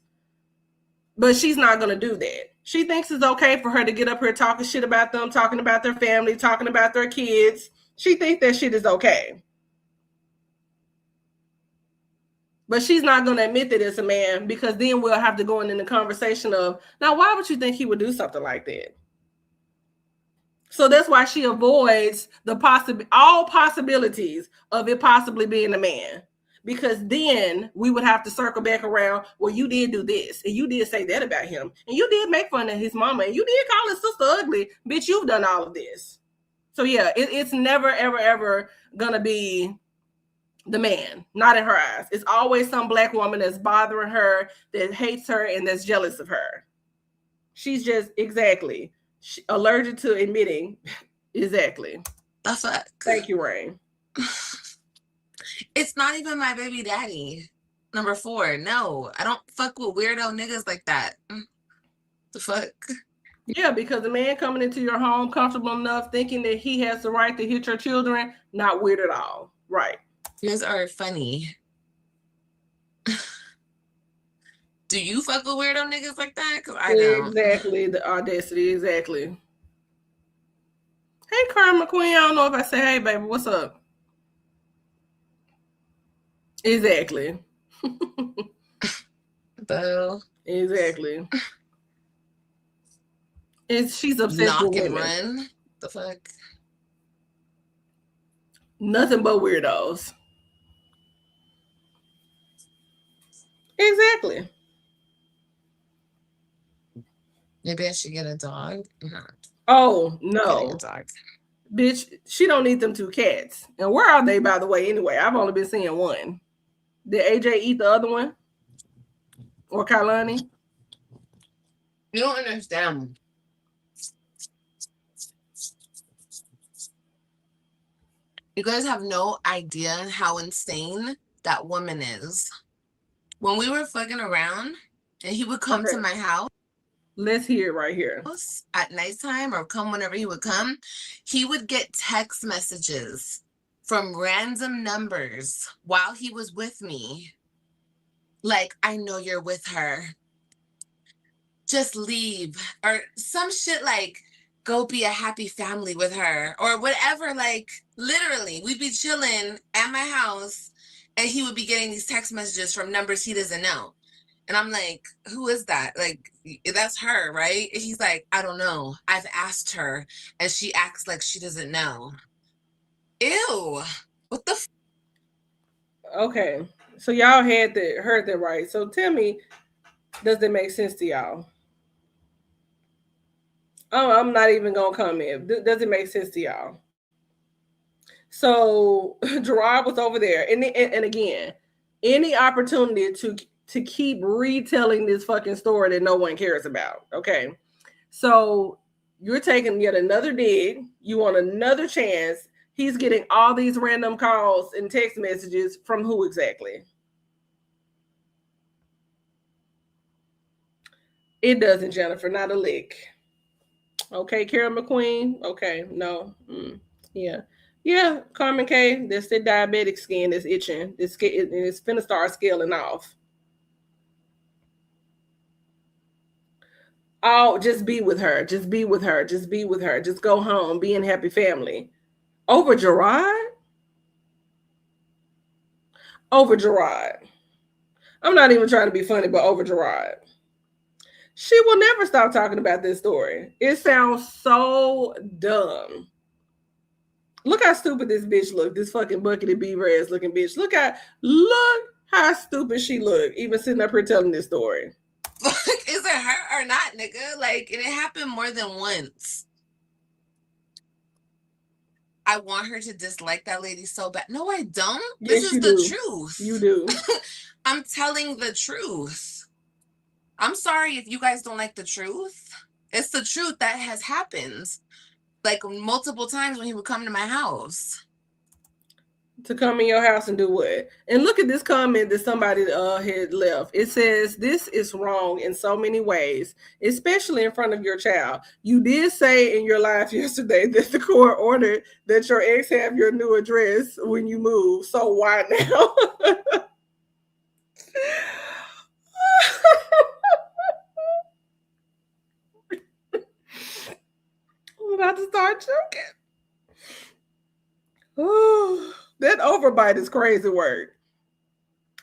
A: But she's not going to do that. She thinks it's okay for her to get up here talking shit about them, talking about their family, talking about their kids. She thinks that shit is okay. But she's not going to admit that it's a man, because then we'll have to go in the conversation of, now, why would you think he would do something like that? So that's why she avoids all possibilities of it possibly being a man. Because then we would have to circle back around, well, you did do this, and you did say that about him, and you did make fun of his mama, and you did call his sister ugly. Bitch, you've done all of this. So yeah, it's never, ever, ever gonna be the man, not in her eyes. It's always some black woman that's bothering her, that hates her, and that's jealous of her. She's just allergic to admitting. Exactly.
B: the fuck?
A: Thank you, Rain.
B: It's not even my baby daddy. Number 4. No, I don't fuck with weirdo niggas like that. The fuck?
A: Yeah, because a man coming into your home comfortable enough, thinking that he has the right to hit your children, not weird at all. Right.
B: You guys are funny. Do you fuck with weirdo niggas like that? Because I don't.
A: Exactly. The audacity. Exactly. Hey, Karen McQueen. I don't know if I say hey, baby. What's up? Exactly.
B: Boo.
A: Exactly. She's obsessed
B: Knock
A: with
B: and
A: women.
B: run. The fuck?
A: Nothing but weirdos. Exactly.
B: Maybe I should get a dog. No.
A: Oh
B: Getting a
A: no.
B: dog.
A: Bitch, she don't need them 2 cats. And where are they, by the way, anyway? I've only been seeing one. Did AJ eat the other one? Or Kailani?
B: You don't understand. You guys have no idea how insane that woman is. When we were fucking around and he would come to my house,
A: let's hear it right here.
B: At nighttime or come whenever he would come, he would get text messages from random numbers while he was with me. Like, I know you're with her. Just leave. Or some shit like, go be a happy family with her. Or whatever. Like, literally, we'd be chilling at my house and he would be getting these text messages from numbers he doesn't know. And I'm like, who is that? Like, that's her, right? And he's like, I don't know. I've asked her and she acts like she doesn't know. Ew. What the
A: Okay. So y'all heard that right. So tell me, does it make sense to y'all? Oh, I'm not even gonna comment. Does it make sense to y'all? So Gerard was over there, and again, any opportunity to keep retelling this fucking story that no one cares about. Okay, so you're taking yet another dig. You want another chance. He's getting all these random calls and text messages from who exactly? It doesn't, Jennifer. Not a lick. Okay, Karen McQueen. Okay, no. Yeah. Yeah, Carmen K. That's the diabetic skin that's itching. It's finna start scaling off. Oh, just be with her. Just be with her. Just be with her. Just go home. Be in happy family. Over Gerard? Over Gerard. I'm not even trying to be funny, but over Gerard. She will never stop talking about this story. It sounds so dumb. Look how stupid this bitch look. This fucking bucketed beaver ass looking bitch. Look how stupid she look. Even sitting up here telling this story.
B: Is it her or not, nigga? Like, and it happened more than once. I want her to dislike that lady so bad. No, I don't.
A: Yes,
B: This is the
A: do.
B: truth.
A: You do.
B: I'm telling the truth. I'm sorry if you guys don't like the truth. It's the truth that has happened. Like multiple times when he would come to my house.
A: To come in your house and do what? And look at this comment that somebody had left. It says, this is wrong in so many ways, especially in front of your child. You did say in your live yesterday that the court ordered that your ex have your new address when you move. So why now? I'm about to start joking. Oh, that overbite is crazy work.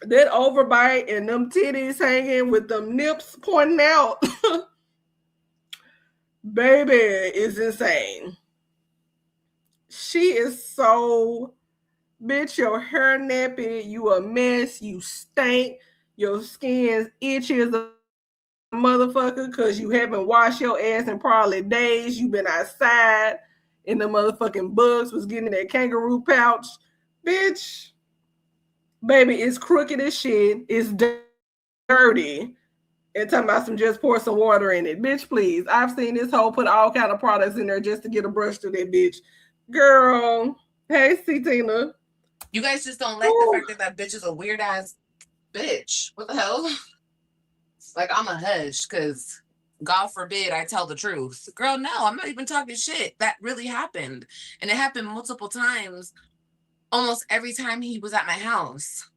A: That overbite and them titties hanging with them nips pointing out, baby, is insane. She is so, bitch, your hair nappy, you a mess, you stink, your skin's itchy as a motherfucker because you haven't washed your ass in probably days. You been outside and the motherfucking bugs was getting in that kangaroo pouch. Bitch, baby, it's crooked as shit. It's dirty. And talking about some just pour some water in it. Bitch, please. I've seen this hoe put all kind of products in there just to get a brush through that bitch. Girl. Hey, C Tina.
B: You guys just don't like the fact that that bitch is a weird ass bitch. What the hell? Like, I'm a hush because God forbid I tell the truth. Girl, no, I'm not even talking shit. That really happened. And it happened multiple times, almost every time he was at my house.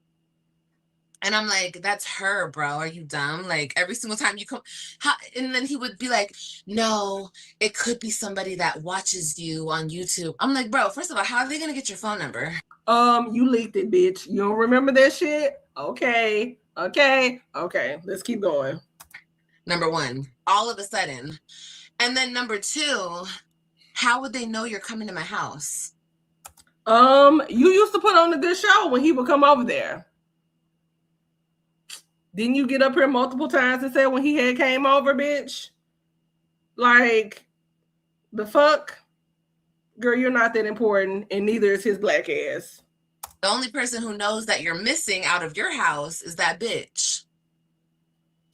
B: And I'm like, that's her, bro. Are you dumb? Like, every single time you come, and then he would be like, no, it could be somebody that watches you on YouTube. I'm like, bro, first of all, how are they going to get your phone number?
A: You leaked it, bitch. You don't remember that shit? Okay. Let's keep going.
B: Number one, all of a sudden. And then number two, how would they know you're coming to my house?
A: You used to put on a good show when he would come over there. Didn't you get up here multiple times and say when he had came over, bitch? Like, the fuck? Girl, you're not that important, and neither is his black ass.
B: The only person who knows that you're missing out of your house is that bitch.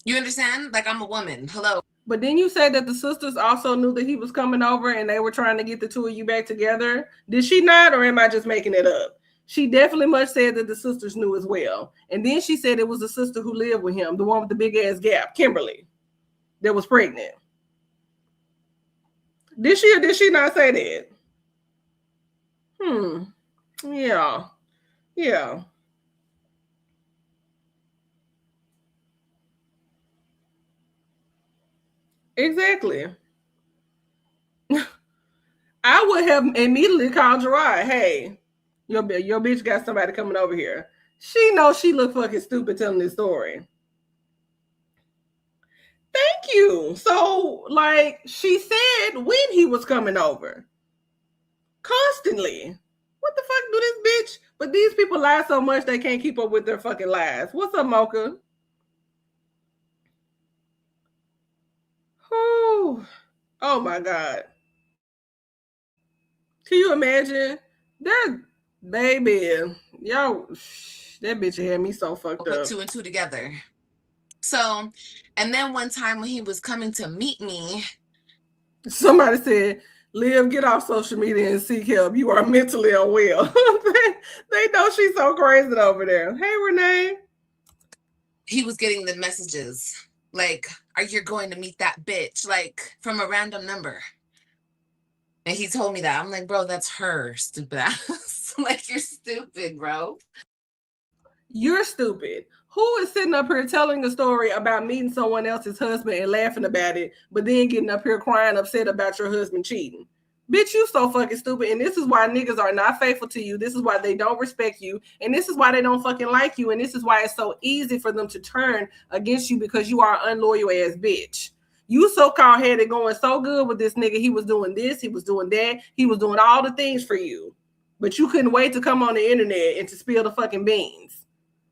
B: You understand? Like, I'm a woman. Hello.
A: But then you said that the sisters also knew that he was coming over and they were trying to get the two of you back together. Did she not, or am I just making it up? She definitely much said that the sisters knew as well. And then she said it was the sister who lived with him, the one with the big ass gap, Kimberly, that was pregnant. Did she or did she not say that? Yeah. Yeah. Exactly. I would have immediately called Gerard. Hey, your bitch got somebody coming over here. She knows she look fucking stupid telling this story. Thank you. So, like, she said when he was coming over. Constantly. What the fuck do this bitch? But these people lie so much they can't keep up with their fucking lies. What's up, Mocha? Oh, oh my God. Can you imagine? That baby, yo, that bitch had me so fucked up.
B: Put two and two together. So, and then one time when he was coming to meet me,
A: somebody said, Liv, get off social media and seek help. You are mentally unwell. they know she's so crazy over there. Hey, Renee.
B: He was getting the messages like, are you going to meet that bitch? Like, from a random number. And he told me that. I'm like, bro, that's her, stupid ass. Like, you're stupid, bro.
A: You're stupid. Who is sitting up here telling a story about meeting someone else's husband and laughing about it, but then getting up here crying upset about your husband cheating? Bitch, you so fucking stupid. And this is why niggas are not faithful to you. This is why they don't respect you. And this is why they don't fucking like you. And this is why it's so easy for them to turn against you because you are an unloyal ass bitch. You so-called had it going so good with this nigga. He was doing this. He was doing that. He was doing all the things for you. But you couldn't wait to come on the internet and to spill the fucking beans.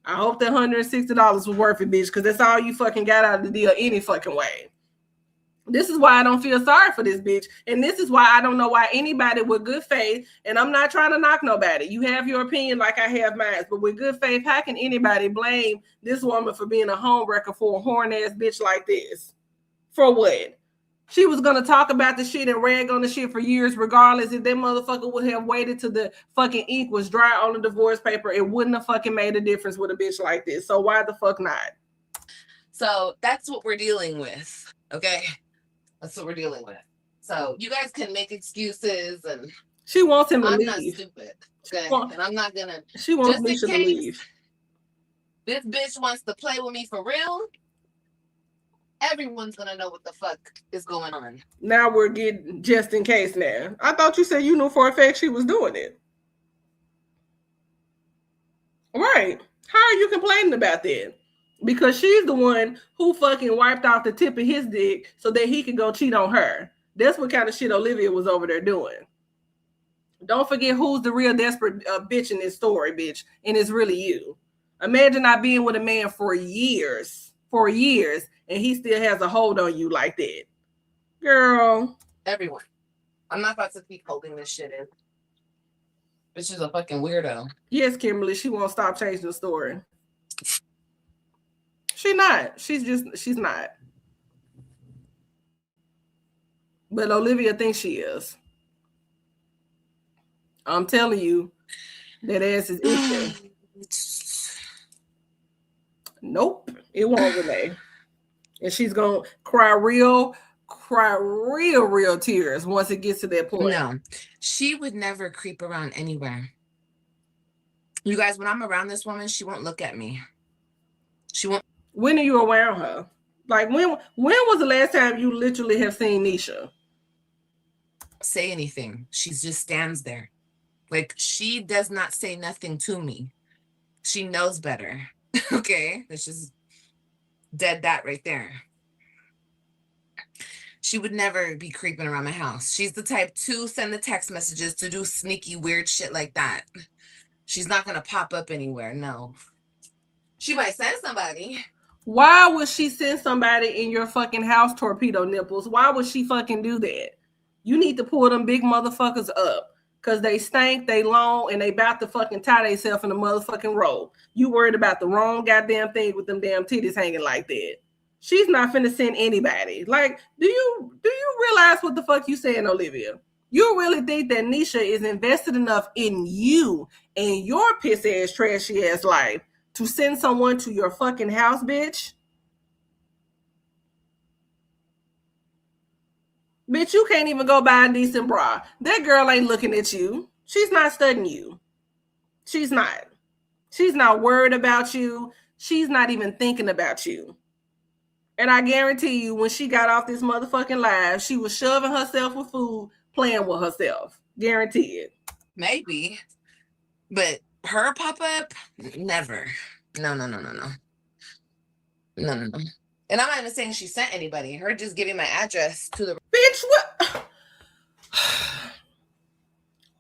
A: I hope that $160 was worth it, bitch, because that's all you fucking got out of the deal any fucking way. This is why I don't feel sorry for this bitch. And this is why I don't know why anybody with good faith, and I'm not trying to knock nobody. You have your opinion like I have mine. But with good faith, how can anybody blame this woman for being a homewrecker for a horn-ass bitch like this? For what? She was going to talk about the shit and rag on the shit for years, regardless. If that motherfucker would have waited till the fucking ink was dry on the divorce paper, it wouldn't have fucking made a difference with a bitch like this. So why the fuck not?
B: So that's what we're dealing with, okay? That's what we're dealing with. So you guys can make excuses, and
A: she wants him to leave.
B: I'm not stupid, okay? And I'm not gonna.
A: She wants Misha to leave.
B: This bitch wants to play with me for real. Everyone's gonna know what the fuck is going on.
A: Now we're getting just in case now. I thought you said you knew for a fact she was doing it. Right. How are you complaining about that? Because she's the one who fucking wiped off the tip of his dick so that he could go cheat on her. That's what kind of shit Olivia was over there doing. Don't forget who's the real desperate bitch in this story, bitch. And it's really you. Imagine not being with a man for years, and he still has a hold on you like that. Girl.
B: Everyone. I'm not about to keep holding this shit in. Bitch is a fucking weirdo.
A: Yes, Kimberly, she won't stop changing the story. She's not. She's not. But Olivia thinks she is. I'm telling you, that ass is itching. Nope, it won't, Renee. And she's gonna cry real tears once it gets to that point.
B: No, she would never creep around anywhere. You guys, when I'm around this woman, she won't look at me. She won't.
A: When are you around her? Like when was the last time you literally have seen Nisha?
B: Say anything. She just stands there. Like, she does not say nothing to me. She knows better. Okay? It's just dead that right there. She would never be creeping around my house. She's the type to send the text messages, to do sneaky, weird shit like that. She's not going to pop up anywhere. No. She might send somebody.
A: Why would she send somebody in your fucking house torpedo nipples? Why would she fucking do that? You need to pull them big motherfuckers up. Cause they stank, they long, and they about to fucking tie themselves in a motherfucking roll. You worried about the wrong goddamn thing with them damn titties hanging like that. She's not finna send anybody. Like, do you realize what the fuck you saying, Olivia? You really think that Nisha is invested enough in you and your piss ass, trashy ass life to send someone to your fucking house, bitch? Bitch, you can't even go buy a decent bra. That girl ain't looking at you. She's not studying you. She's not. She's not worried about you. She's not even thinking about you. And I guarantee you, when she got off this motherfucking live, she was shoving herself with food, playing with herself. Guaranteed.
B: Maybe. But her pop-up? Never. No. No. And I'm not even saying she sent anybody. Her just giving my address to the...
A: Bitch, what?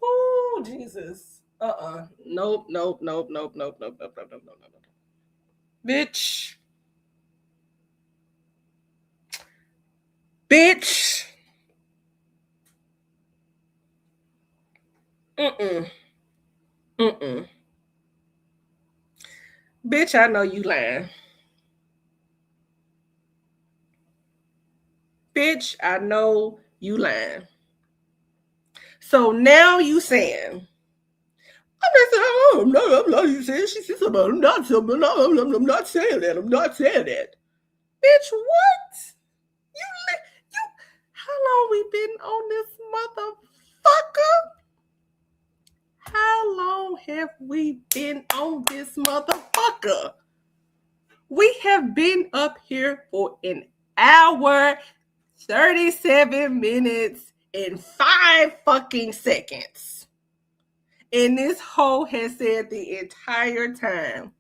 A: Oh, Jesus. Nope. Bitch. Bitch, I know you lying. Bitch, I know you lying. So now you saying, I'm not you saying she said something. I'm not saying that. I'm not saying that. Bitch, what? You how long we been on this motherfucker? How long have we been on this motherfucker? We have been up here for an hour, 37 minutes, and 5 fucking seconds. And this hoe has said the entire time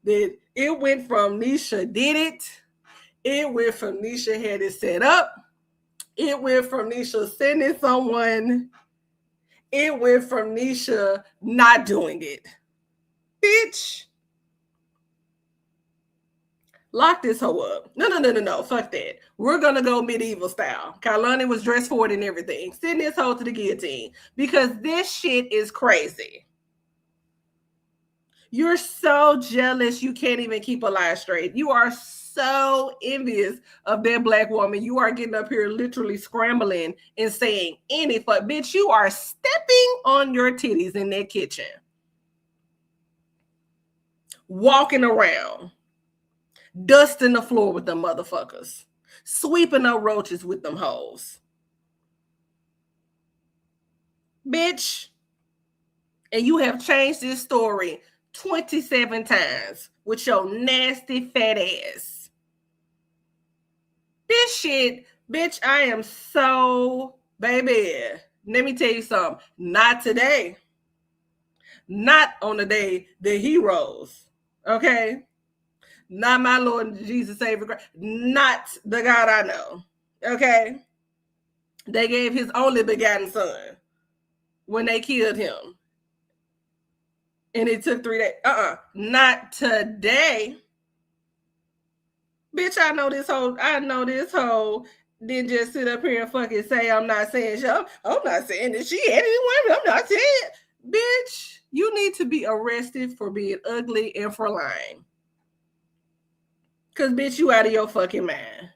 A: that it went from Nisha did it went from Nisha had it set up, it went from Nisha sending someone, it went from Nisha not doing it. Bitch. Lock this hoe up. No. Fuck that. We're going to go medieval style. Kailani was dressed for it and everything. Send this hoe to the guillotine because this shit is crazy. You're so jealous you can't even keep a lie straight. You are so envious of that black woman. You are getting up here literally scrambling and saying any fuck. Bitch, you are stepping on your titties in that kitchen. Walking around. Dusting the floor with them motherfuckers. Sweeping up roaches with them hoes. Bitch. And you have changed this story 27 times with your nasty fat ass. This shit, bitch, I am so, baby, let me tell you something. Not today. Not on the day that he rose. Okay? Not my Lord and Jesus Savior. Not the God I know. Okay? They gave his only begotten son when they killed him. And it took 3 days. Not today. Bitch, I know this whole didn't just sit up here and fucking say I'm not saying shit. I'm not saying that she had anyone. I'm not saying it. Bitch, you need to be arrested for being ugly and for lying. Because, bitch, you out of your fucking mind.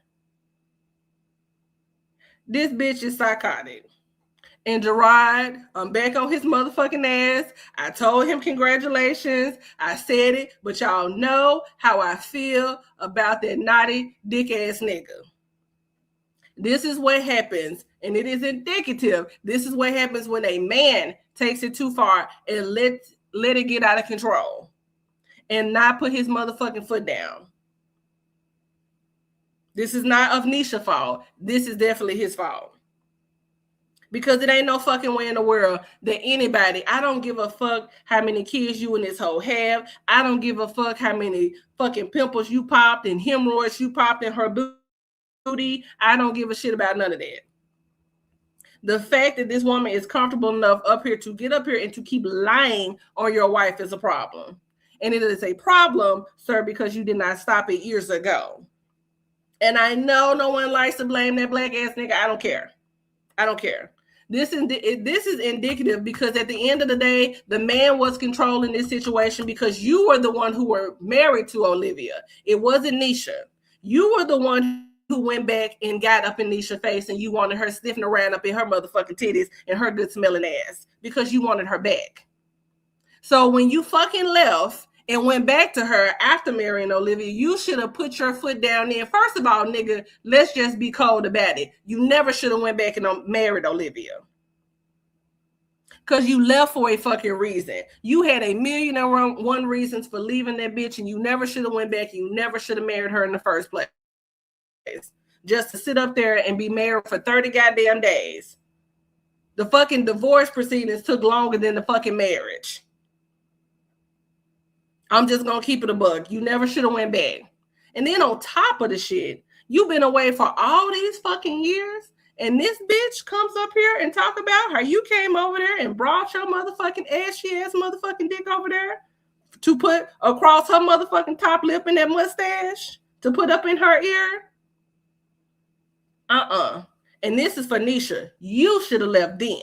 A: This bitch is psychotic. And Gerard, I'm back on his motherfucking ass. I told him congratulations. I said it, but y'all know how I feel about that naughty dick ass nigga. This is what happens, and it is indicative. This is what happens when a man takes it too far and let it get out of control and not put his motherfucking foot down. This is not of Nisha's fault. This is definitely his fault. Because it ain't no fucking way in the world that anybody, I don't give a fuck how many kids you and this hoe have. I don't give a fuck how many fucking pimples you popped and hemorrhoids you popped in her booty. I don't give a shit about none of that. The fact that this woman is comfortable enough up here to get up here and to keep lying on your wife is a problem. And it is a problem, sir, because you did not stop it years ago. And I know no one likes to blame that black ass nigga. I don't care. I don't care. This is indicative because at the end of the day, the man was controlling this situation because you were the one who were married to Olivia. It wasn't Nisha. You were the one who went back and got up in Nisha's face and you wanted her sniffing around up in her motherfucking titties and her good smelling ass because you wanted her back. So when you fucking left and went back to her after marrying Olivia, you should have put your foot down there. First of all, nigga, let's just be cold about it. You never should have went back and married Olivia. Because you left for a fucking reason. You had 1,000,001 reasons for leaving that bitch, and you never should have went back. You never should have married her in the first place. Just to sit up there and be married for 30 goddamn days. The fucking divorce proceedings took longer than the fucking marriage. I'm just gonna keep it a bug. You never should have went back. And then on top of the shit, you've been away for all these fucking years, and this bitch comes up here and talk about how you came over there and brought your motherfucking ashy ass motherfucking dick over there to put across her motherfucking top lip and that mustache to put up in her ear. And this is for Nisha. You should have left then.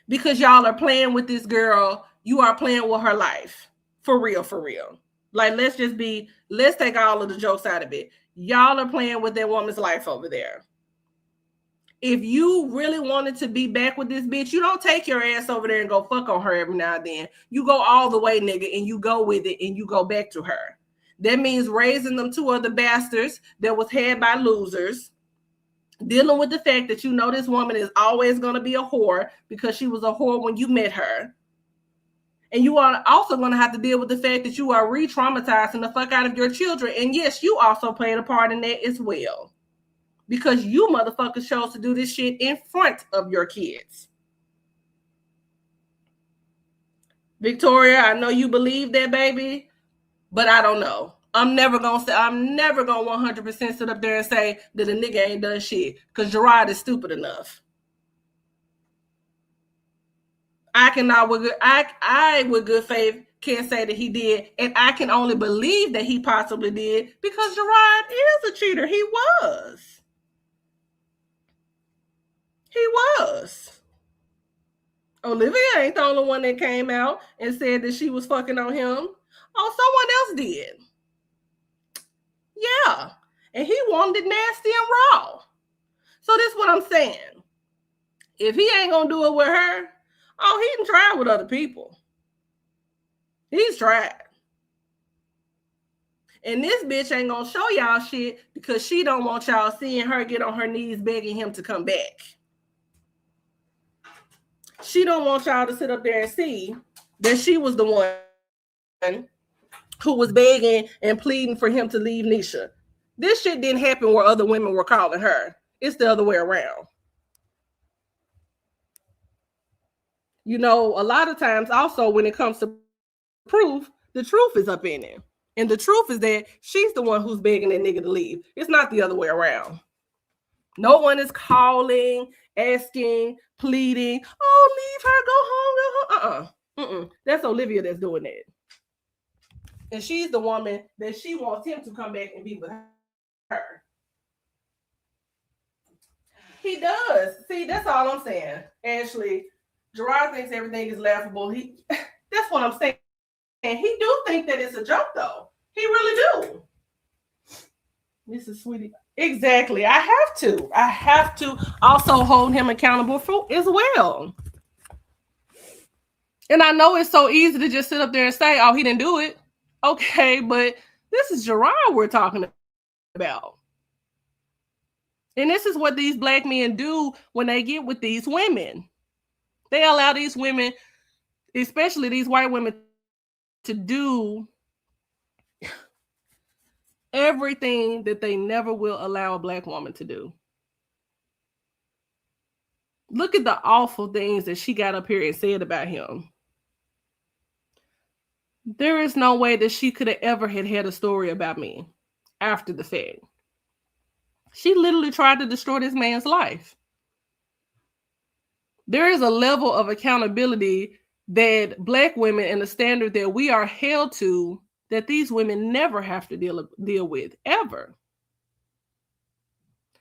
A: Because y'all are playing with this girl. You are playing with her life. For real, for real. Like, let's take all of the jokes out of it. Y'all are playing with that woman's life over there. If you really wanted to be back with this bitch, you don't take your ass over there and go fuck on her every now and then. You go all the way, nigga, and you go with it and you go back to her. That means raising them 2 other bastards that was had by losers. Dealing with the fact that you know this woman is always going to be a whore because she was a whore when you met her. And you are also going to have to deal with the fact that you are re-traumatizing the fuck out of your children. And yes, you also played a part in that as well. Because you motherfuckers chose to do this shit in front of your kids. Victoria, I know you believe that, baby, but I don't know. I'm never gonna 100% sit up there and say that a nigga ain't done shit because Gerard is stupid enough. I with good faith can't say that he did, and I can only believe that he possibly did because Gerard is a cheater. He was. Olivia ain't the only one that came out and said that she was fucking on him. Oh, someone else did. Yeah. And he wanted it nasty and raw. So this is what I'm saying. If he ain't gonna do it with her, he can try with other people. He's tried. And this bitch ain't gonna show y'all shit because she don't want y'all seeing her get on her knees begging him to come back. She don't want y'all to sit up there and see that she was the one who was begging and pleading for him to leave Nisha. This shit didn't happen where other women were calling her. It's the other way around. You know, a lot of times also when it comes to proof, the truth is up in it. And the truth is that she's the one who's begging that nigga to leave. It's not the other way around. No one is calling, asking, pleading, leave her, go home. That's Olivia that's doing that. And she's the woman that she wants him to come back and be with her. He does. See, that's all I'm saying. Ashley, Gerard thinks everything is laughable. That's what I'm saying. And he do think that it's a joke, though. He really do. This is sweetie. Exactly. I have to also hold him accountable for as well. And I know it's so easy to just sit up there and say, he didn't do it. Okay, but this is Gerard we're talking about. And this is what these black men do when they get with these women. They allow these women, especially these white women, to do everything that they never will allow a black woman to do. Look at the awful things that she got up here and said about him. There is no way that she could have ever had a story about me after the fact. She literally tried to destroy this man's life. There is a level of accountability that Black women and the standard that we are held to, that these women never have to deal with, ever.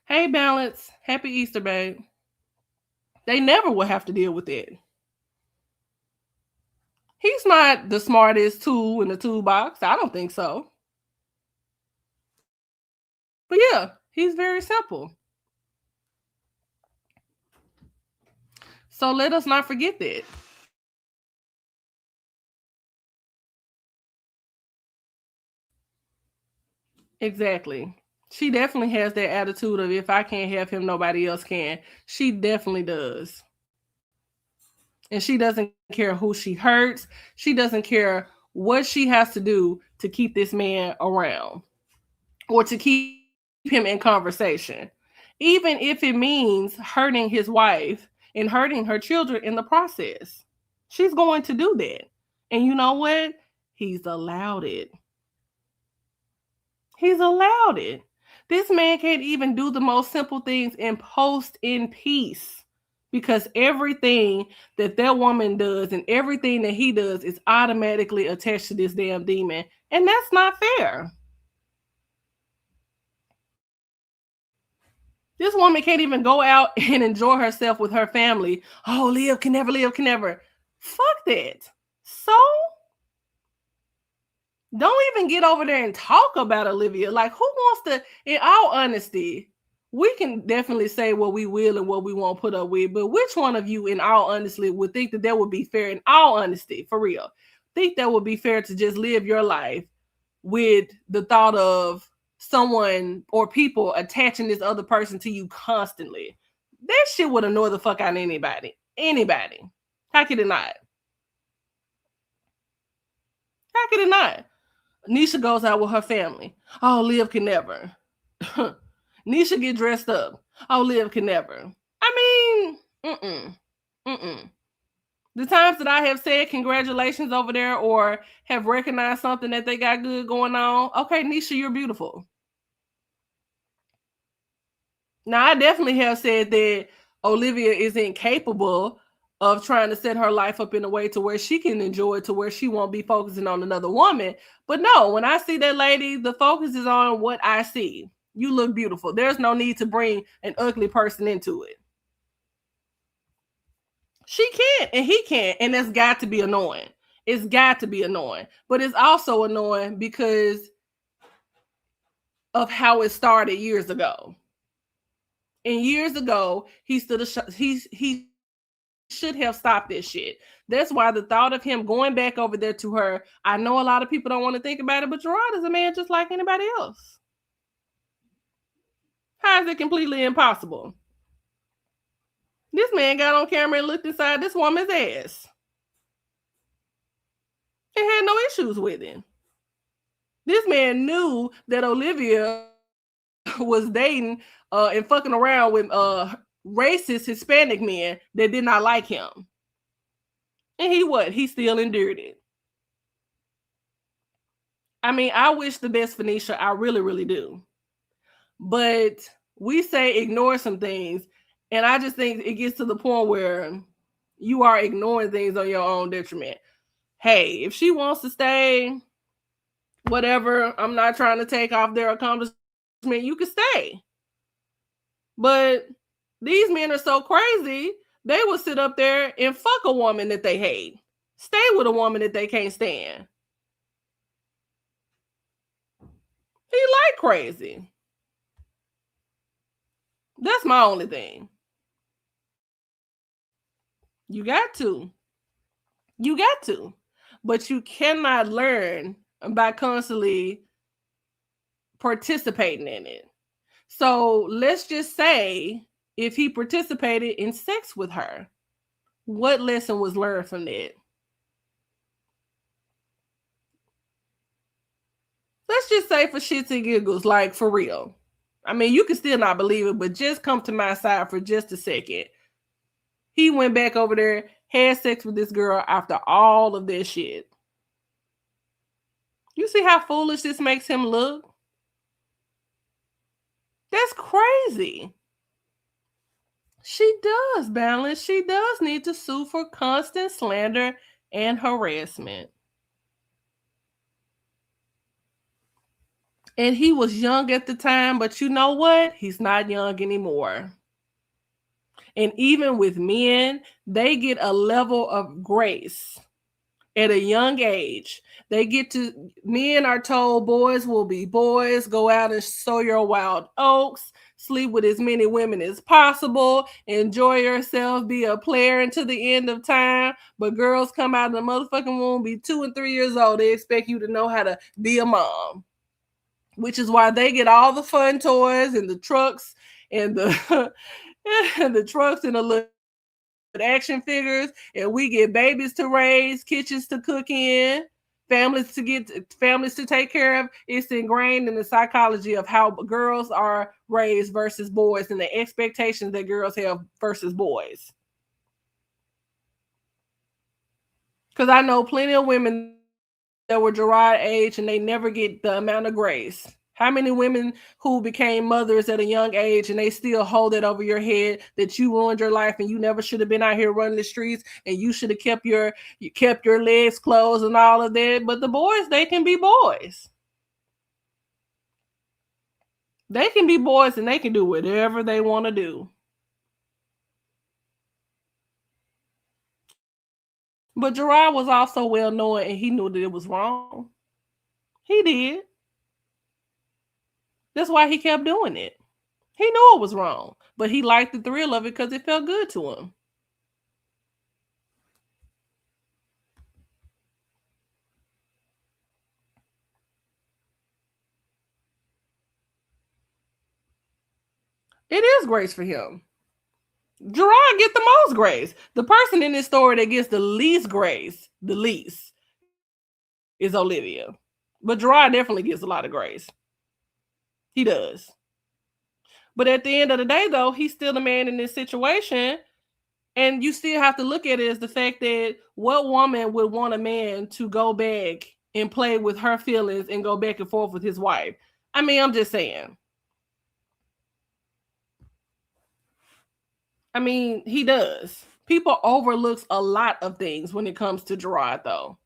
A: Hey, Balance. Happy Easter, babe. They never will have to deal with it. He's not the smartest tool in the toolbox. I don't think so. But yeah, he's very simple. So let us not forget that. Exactly. She definitely has that attitude of, if I can't have him, nobody else can. She definitely does. And she doesn't care who she hurts. She doesn't care what she has to do to keep this man around or to keep him in conversation, even if it means hurting his wife and hurting her children in the process. She's going to do that. And you know what? He's allowed it. He's allowed it. This man can't even do the most simple things and post in peace, because everything that woman does and everything that he does is automatically attached to this damn demon. And that's not fair. This woman can't even go out and enjoy herself with her family. Oh, live can never, live can never. Fuck that. So don't even get over there and talk about Olivia. Like, who wants to, in all honesty, we can definitely say what we will and what we won't put up with, but which one of you, in all honesty, would think that would be fair, in all honesty, for real? Think that would be fair to just live your life with the thought of someone or people attaching this other person to you constantly? That shit would annoy the fuck out of anybody. Anybody. How could it not? How could it not? Nisha goes out with her family. Oh, Liv can never. Nisha get dressed up. Oh, Liv can never. I mean, the times that I have said congratulations over there or have recognized something that they got good going on, okay, Nisha, you're beautiful. Now, I definitely have said that Olivia isn't capable of trying to set her life up in a way to where she can enjoy it, to where she won't be focusing on another woman. But no, when I see that lady, the focus is on what I see. You look beautiful. There's no need to bring an ugly person into it. She can't and he can't, and that's got to be annoying. It's got to be annoying. But it's also annoying because of how it started years ago. And years ago, he should have stopped this shit. That's why the thought of him going back over there to her, I know a lot of people don't want to think about it, but Gerard is a man just like anybody else. How is it completely impossible? This man got on camera and looked inside this woman's ass and had no issues with it. This man knew that Olivia was dating and fucking around with racist Hispanic men that did not like him. And he still endured it. I mean, I wish the best for Nisha. I really, really do. But we say ignore some things. And I just think it gets to the point where you are ignoring things on your own detriment. Hey, if she wants to stay, whatever, I'm not trying to take off their accomplishment, you can stay. But these men are so crazy, they will sit up there and fuck a woman that they hate. Stay with a woman that they can't stand. He like crazy. That's my only thing. You got to. You got to. But you cannot learn by constantly participating in it. So let's just say if he participated in sex with her, what lesson was learned from that? Let's just say for shits and giggles, like for real. I mean, you can still not believe it, but just come to my side for just a second. He went back over there, had sex with this girl after all of this shit. You see how foolish this makes him look? That's crazy. She does, Balance. She does need to sue for constant slander and harassment. And he was young at the time, but you know what? He's not young anymore. And even with men, they get a level of grace at a young age. Men are told boys will be boys, go out and sow your wild oats, sleep with as many women as possible, enjoy yourself, be a player until the end of time. But girls come out of the motherfucking womb, be 2 and 3 years old. They expect you to know how to be a mom, which is why they get all the fun toys and the trucks and the and the trucks and the little action figures, and we get babies to raise, kitchens to cook in, families to take care of. It's ingrained in the psychology of how girls are raised versus boys and the expectations that girls have versus boys. Because I know plenty of women that were Gerard age and they never get the amount of grace. How many women who became mothers at a young age and they still hold it over your head that you ruined your life and you never should have been out here running the streets and you should have kept your legs closed and all of that. But the boys, they can be boys. They can be boys and they can do whatever they want to do. But Gerard was also well known and he knew that it was wrong. He did. That's why he kept doing it. He knew it was wrong, but he liked the thrill of it because it felt good to him. It is grace for him. Gerard gets the most grace. The person in this story that gets the least grace, is Olivia. But Gerard definitely gets a lot of grace. He does. But at the end of the day, though, he's still the man in this situation. And you still have to look at it as the fact that what woman would want a man to go back and play with her feelings and go back and forth with his wife? I mean, I'm just saying. I mean, he does. People overlooks a lot of things when it comes to Gerard, though.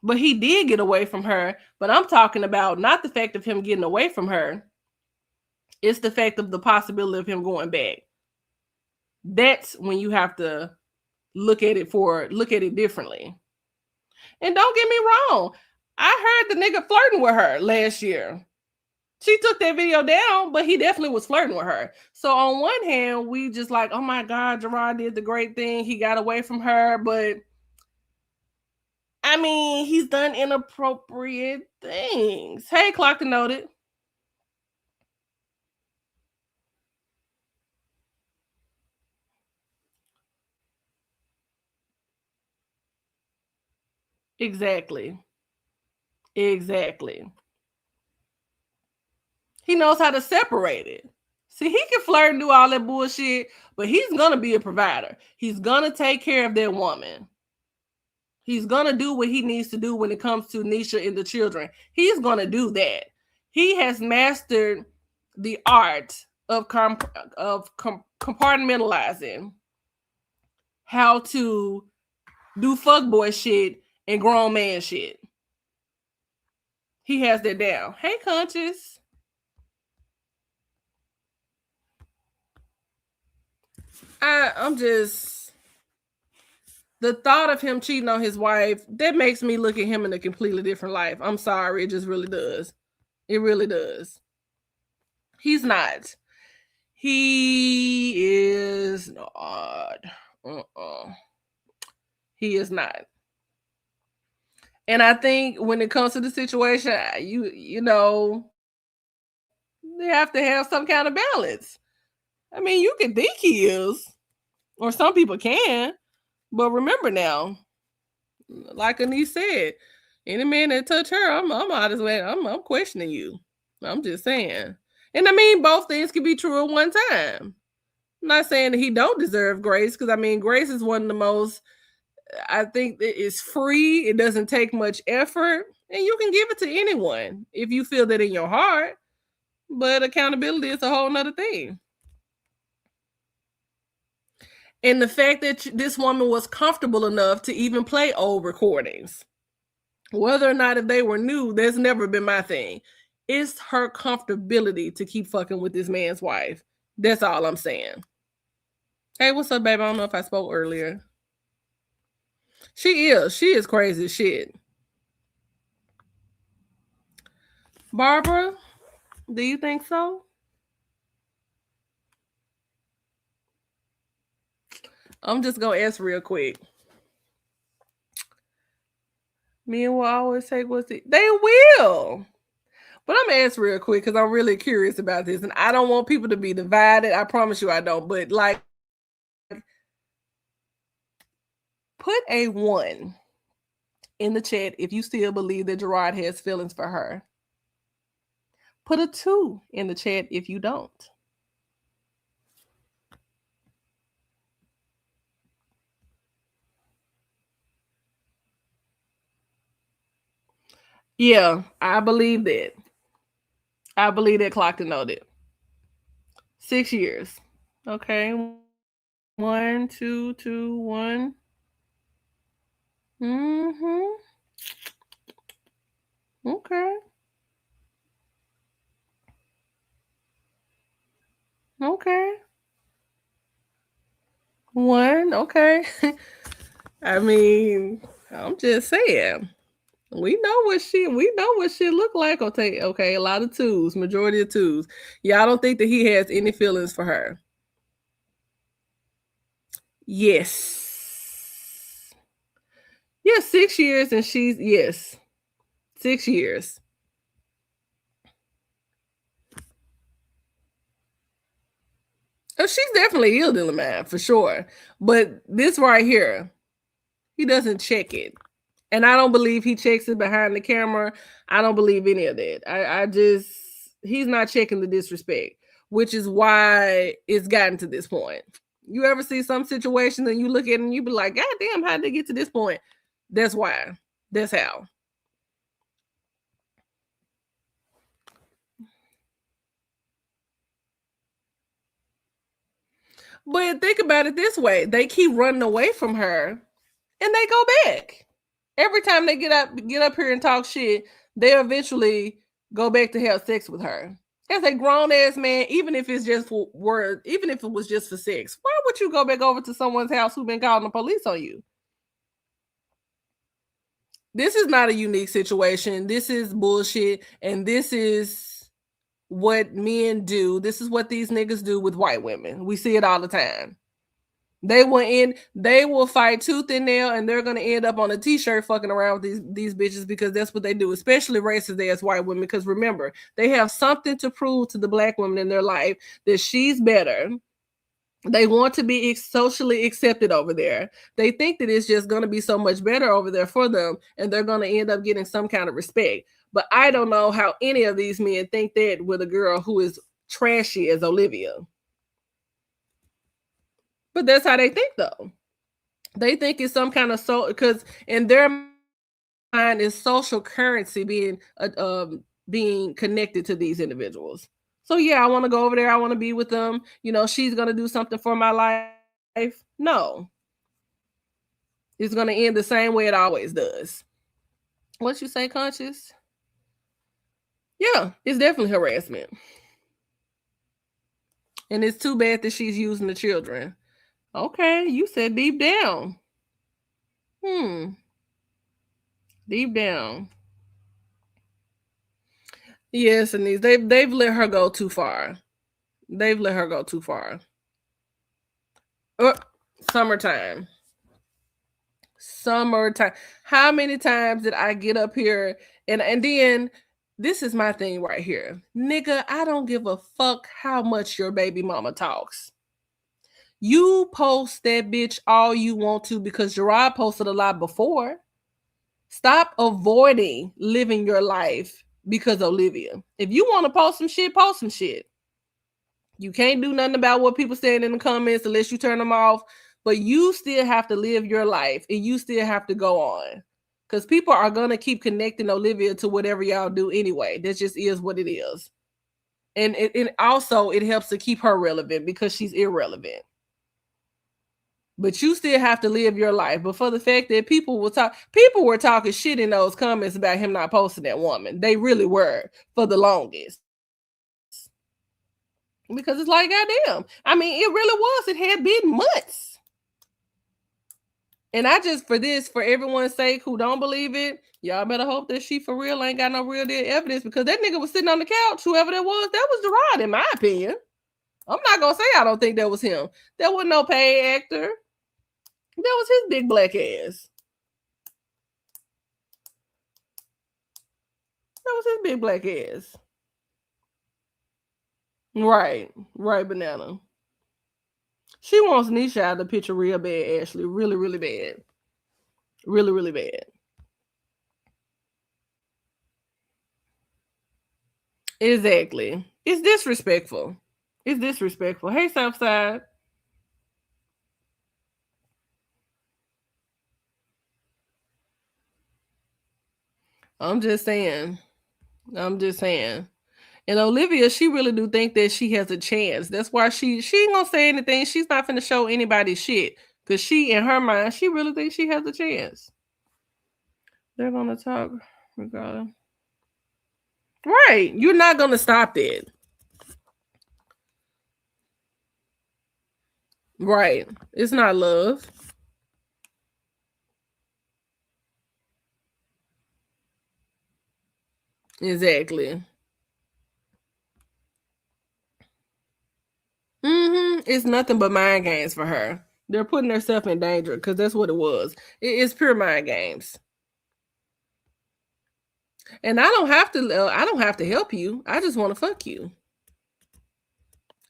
A: But he did get away from her. But I'm talking about not the fact of him getting away from her. It's the fact of the possibility of him going back. That's when you have to look at it differently. And don't get me wrong, I heard the nigga flirting with her last year. She took that video down, but he definitely was flirting with her. So on one hand, we just like, oh my God, Gerard did the great thing. He got away from her, but I mean, he's done inappropriate things. Hey, Clocked and Noted. Exactly. He knows how to separate it. See, he can flirt and do all that bullshit, but he's going to be a provider. He's going to take care of that woman. He's going to do what he needs to do when it comes to Nisha and the children. He's going to do that. He has mastered the art of compartmentalizing how to do fuckboy shit and grown man shit. He has that down. Hey, Conscious. I'm just, the thought of him cheating on his wife, that makes me look at him in a completely different life. I'm sorry, it just really does. It really does. He's not. He is not. He is not. And I think when it comes to the situation, you know, they have to have some kind of balance. I mean, you can think he is, or some people can, but remember now, like Anise said, any man that touch her, I'm out as well. I'm questioning you. I'm just saying. And I mean, both things can be true at one time. I'm not saying that he don't deserve grace, because I mean, grace is one of the most, I think it's free. It doesn't take much effort, and you can give it to anyone if you feel that in your heart. But accountability is a whole nother thing. And the fact that this woman was comfortable enough to even play old recordings, whether or not if they were new, that's never been my thing. It's her comfortability to keep fucking with this man's wife. That's all I'm saying. Hey, what's up, baby? I don't know if I spoke earlier. She is crazy as shit. Barbara, do you think so? I'm just gonna ask real quick. Men will always say what's it. They will. But I'm gonna ask real quick because I'm really curious about this, and I don't want people to be divided. I promise you I don't. But like, put a 1 in the chat if you still believe that Gerard has feelings for her. Put a 2 in the chat if you don't. Yeah, I believe that. I believe that clocked and noted. 6 years. Okay. 1, 2, 2, 1. Mm-hmm. Okay. Okay. 1. Okay. I mean, I'm just saying. We know what shit look like. Okay, a lot of 2s, majority of 2s. Y'all don't think that he has any feelings for her? Yes. Yeah, 6 years, and she's 6 years. Oh, she's definitely ill in the mind for sure. But this right here, he doesn't check it. And I don't believe he checks it behind the camera. I don't believe any of that. I just, he's not checking the disrespect, which is why it's gotten to this point. You ever see some situation and you look at it and you be like, God damn, how did they get to this point? That's why. That's how. But think about it this way. They keep running away from her and they go back. Every time they get up here and talk shit, they eventually go back to have sex with her. As a grown ass man, even if it's just for words, even if it was just for sex, why would you go back over to someone's house who's been calling the police on you? This is not a unique situation. This is bullshit, and this is what men do. This is what these niggas do with white women. We see it all the time. They will fight tooth and nail, and they're gonna end up on a t-shirt fucking around with these bitches because that's what they do, especially racist ass white women. Because remember, they have something to prove to the black woman in their life that she's better. They want to be socially accepted over there. They think that it's just gonna be so much better over there for them, and they're gonna end up getting some kind of respect. But I don't know how any of these men think that with a girl who is trashy as Olivia. But that's how they think, though. They think it's some kind of because in their mind is social currency being connected to these individuals. So yeah, I want to go over there. I want to be with them. You know, she's gonna do something for my life. No, it's gonna end the same way it always does. What you say, Conscious? Yeah, it's definitely harassment, and it's too bad that she's using the children. Okay, you said deep down. Deep down. Yes, and they've let her go too far. They've let her go too far. Summertime. How many times did I get up here and then this is my thing right here. Nigga, I don't give a fuck how much your baby mama talks. You post that bitch all you want to because Gerard posted a lot before. Stop avoiding living your life because Olivia. If you want to post some shit, post some shit. You can't do nothing about what people saying in the comments unless you turn them off. But you still have to live your life and you still have to go on. Because people are going to keep connecting Olivia to whatever y'all do anyway. That just is what it is. And it also, it helps to keep her relevant because she's irrelevant. But you still have to live your life. But for the fact that people were talking shit in those comments about him not posting that woman. They really were for the longest. Because it's like, goddamn. I mean, it really was. It had been months. And I just, for everyone's sake who don't believe it, y'all better hope that she for real ain't got no real deal evidence, because that nigga was sitting on the couch, whoever that was Gerard, in my opinion. I'm not going to say I don't think that was him. That wasn't no paid actor. That was his big black ass. That was his big black ass. Right, Banana. She wants Nisha out of the picture real bad, Ashley. Really, really bad. Really, really bad. Exactly. It's disrespectful. Hey, Southside. I'm just saying. And Olivia, she really do think that she has a chance. That's why she ain't gonna say anything. She's not finna show anybody shit. Because she, in her mind, she really thinks she has a chance. They're gonna talk regardless. Right. You're not gonna stop that. Right. It's not love. Exactly. It's nothing but mind games for her. They're putting themselves in danger because that's what it was. It's pure mind games. And I don't have to help you. I just want to fuck you.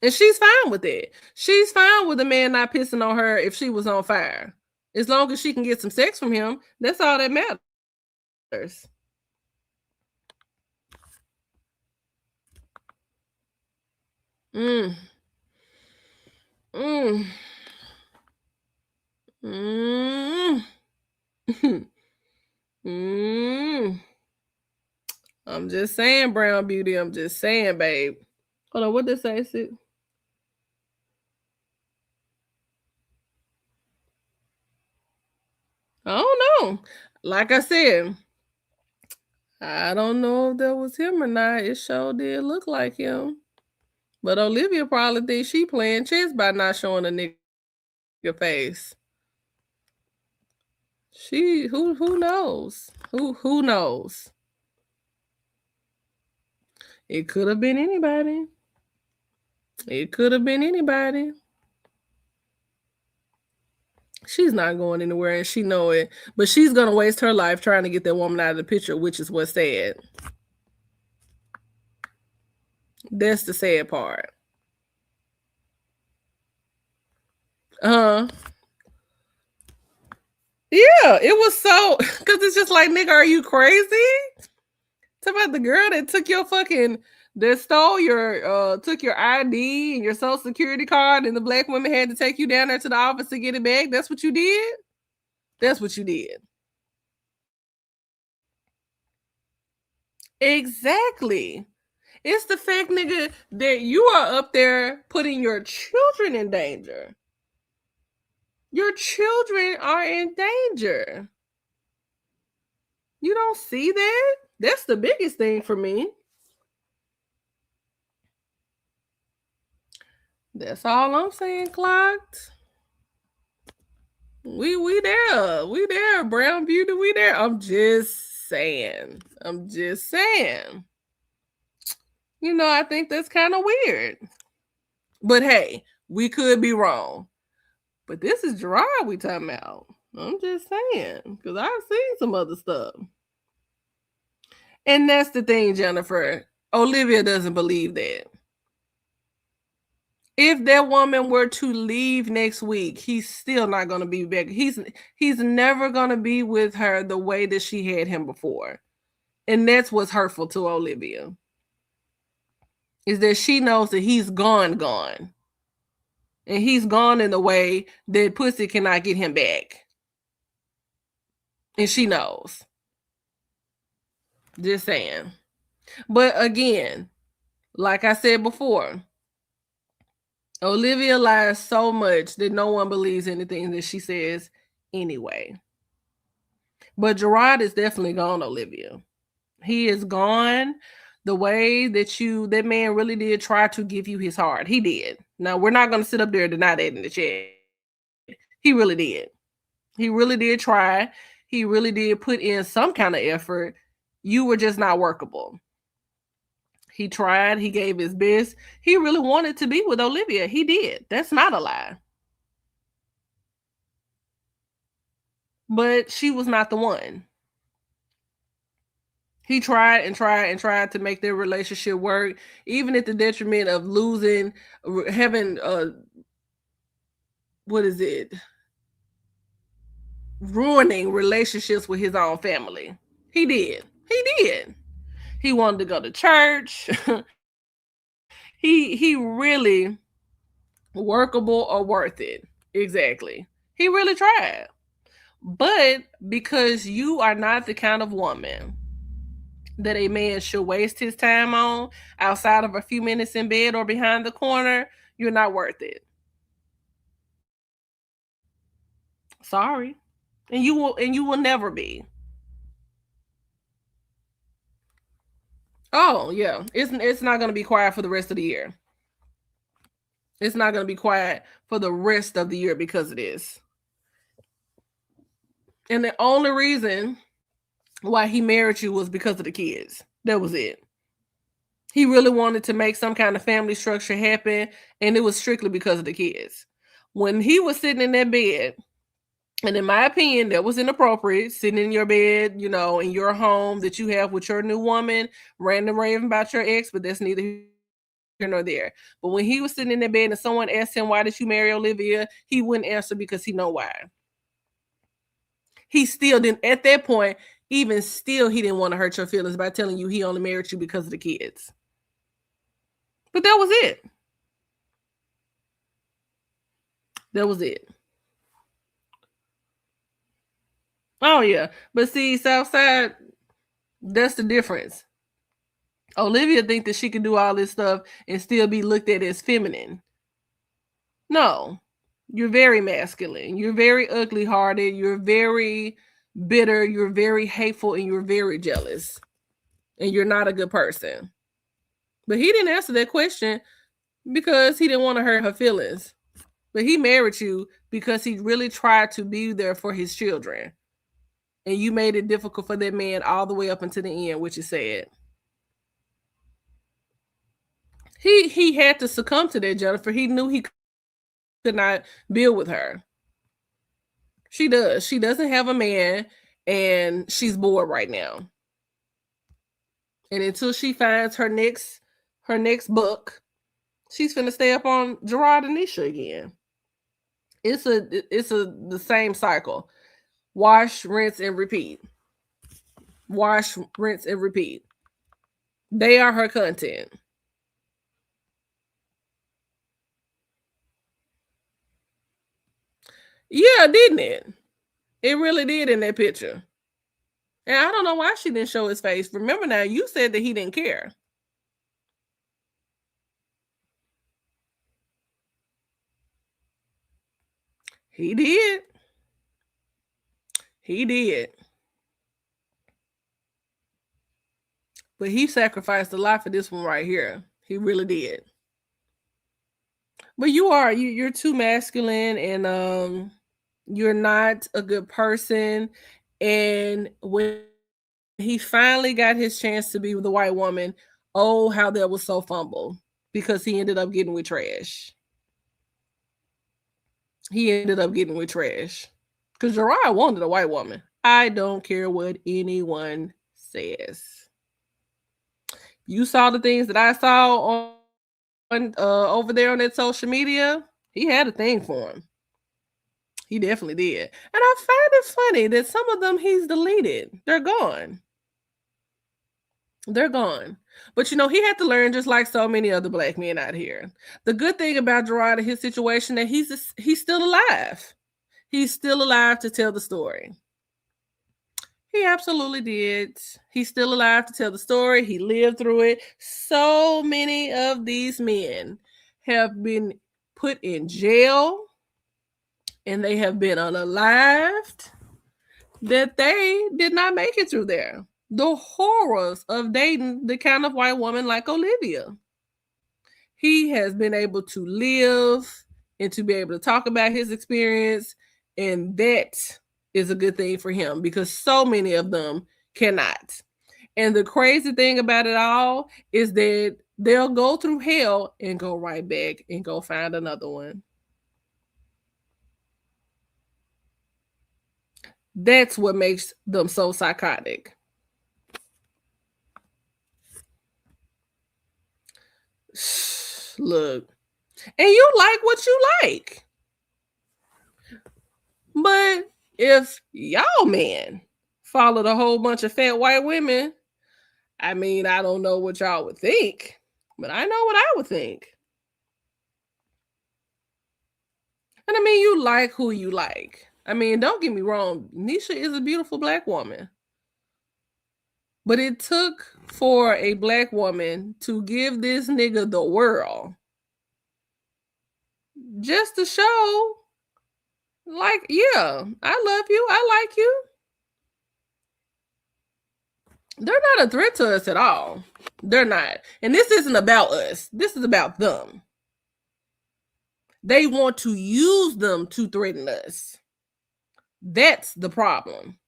A: And she's fine with it. She's fine with a man not pissing on her if she was on fire. As long as she can get some sex from him, that's all that matters. Mm. Mm. Mm. Mm. I'm just saying, Brown Beauty. I'm just saying, babe. Hold on, what did they say? I don't know. Like I said, I don't know if that was him or not. It sure did look like him. But Olivia probably thinks she playing chess by not showing a nigga face. Who knows? Who knows? It could have been anybody. She's not going anywhere and she know it. But she's gonna waste her life trying to get that woman out of the picture, which is what's sad. That's the sad part. Yeah, it was so, because it's just like, nigga, are you crazy? Talk about the girl that took your that stole took your ID and your social security card, and the black women had to take you down there to the office to get it back. That's what you did? That's what you did. Exactly. It's the fact, nigga, that you are up there putting your children in danger. Your children are in danger. You don't see that? That's the biggest thing for me. That's all I'm saying, clocked. We there, Brown Beauty, we there. I'm just saying. You know, I think that's kind of weird. But hey, we could be wrong. But this is Gerard we talking about. I'm just saying, because I've seen some other stuff. And that's the thing, Jennifer. Olivia doesn't believe that. If that woman were to leave next week, he's still not going to be back. He's never going to be with her the way that she had him before. And that's what's hurtful to Olivia. Is that she knows that he's gone. And he's gone in the way that pussy cannot get him back. And she knows. Just saying. But again, like I said before, Olivia lies so much that no one believes anything that she says anyway. But Gerard is definitely gone, Olivia. He is gone the way that man really did try to give you his heart. He did. Now, we're not going to sit up there and deny that in the chat. He really did. He really did try. He really did put in some kind of effort. You were just not workable. He tried. He gave his best. He really wanted to be with Olivia. He did. That's not a lie. But she was not the one. He tried and tried and tried to make their relationship work, even at the detriment of losing, having, what is it? Ruining relationships with his own family. He did. He did. He wanted to go to church. he really workable or worth it. Exactly. He really tried. But because you are not the kind of woman that a man should waste his time on outside of a few minutes in bed or behind the corner, you're not worth it. Sorry. And you will never be. Oh, yeah. It's not going to be quiet for the rest of the year. It's not going to be quiet for the rest of the year because of this. And the only reason why he married you was because of the kids. That was it. He really wanted to make some kind of family structure happen, and it was strictly because of the kids. When he was sitting in that bed, and in my opinion, that was inappropriate, sitting in your bed, in your home that you have with your new woman, random raving about your ex, but that's neither here nor there. But when he was sitting in that bed and someone asked him, why did you marry Olivia? He wouldn't answer because he know why. He still didn't, at that point, even still, he didn't want to hurt your feelings by telling you he only married you because of the kids. But that was it. That was it. Oh, yeah. But see, Southside, that's the difference. Olivia thinks that she can do all this stuff and still be looked at as feminine. No. You're very masculine. You're very ugly-hearted. You're very bitter. You're very hateful. And you're very jealous. And you're not a good person. But he didn't answer that question because he didn't want to hurt her feelings. But he married you because he really tried to be there for his children. And you made it difficult for that man all the way up until the end, which is sad. He had to succumb to that, Jennifer. He knew he could not build with her. She does. She doesn't have a man, and she's bored right now. And until she finds her next book, she's finna stay up on Gerard and Nisha again. It's the same cycle. Wash, rinse, and repeat. Wash, rinse, and repeat. They are her content. Yeah, didn't it? It really did in that picture. And I don't know why she didn't show his face. Remember now, you said that he didn't care. He did. He did. But he sacrificed a lot for this one right here. He really did. But you're too masculine, and you're not a good person. And when he finally got his chance to be with a white woman, oh, how that was so fumble, because he ended up getting with trash. He ended up getting with trash. Because Gerard wanted a white woman. I don't care what anyone says. You saw the things that I saw on over there on that social media. He had a thing for him. He definitely did. And I find it funny that some of them he's deleted. They're gone. They're gone. But he had to learn, just like so many other black men out here. The good thing about Gerard and his situation, that he's still alive. He's still alive to tell the story. He absolutely did. He's still alive to tell the story. He lived through it. So many of these men have been put in jail and they have been unalived, that they did not make it through there. The horrors of dating the kind of white woman like Olivia. He has been able to live and to be able to talk about his experience, and that is a good thing for him because so many of them cannot. And the crazy thing about it all is that they'll go through hell and go right back and go find another one. That's what makes them so psychotic. Look, and you like what you like. But if y'all men followed a whole bunch of fat white women, I mean, I don't know what y'all would think, but I know what I would think. And I mean, you like who you like. I mean, don't get me wrong, Nisha is a beautiful black woman. But it took for a black woman to give this nigga the world just to show, like, yeah, I love you, I like you. They're not a threat to us at all. They're not. And this isn't about us. This is about them. They want to use them to threaten us. That's the problem.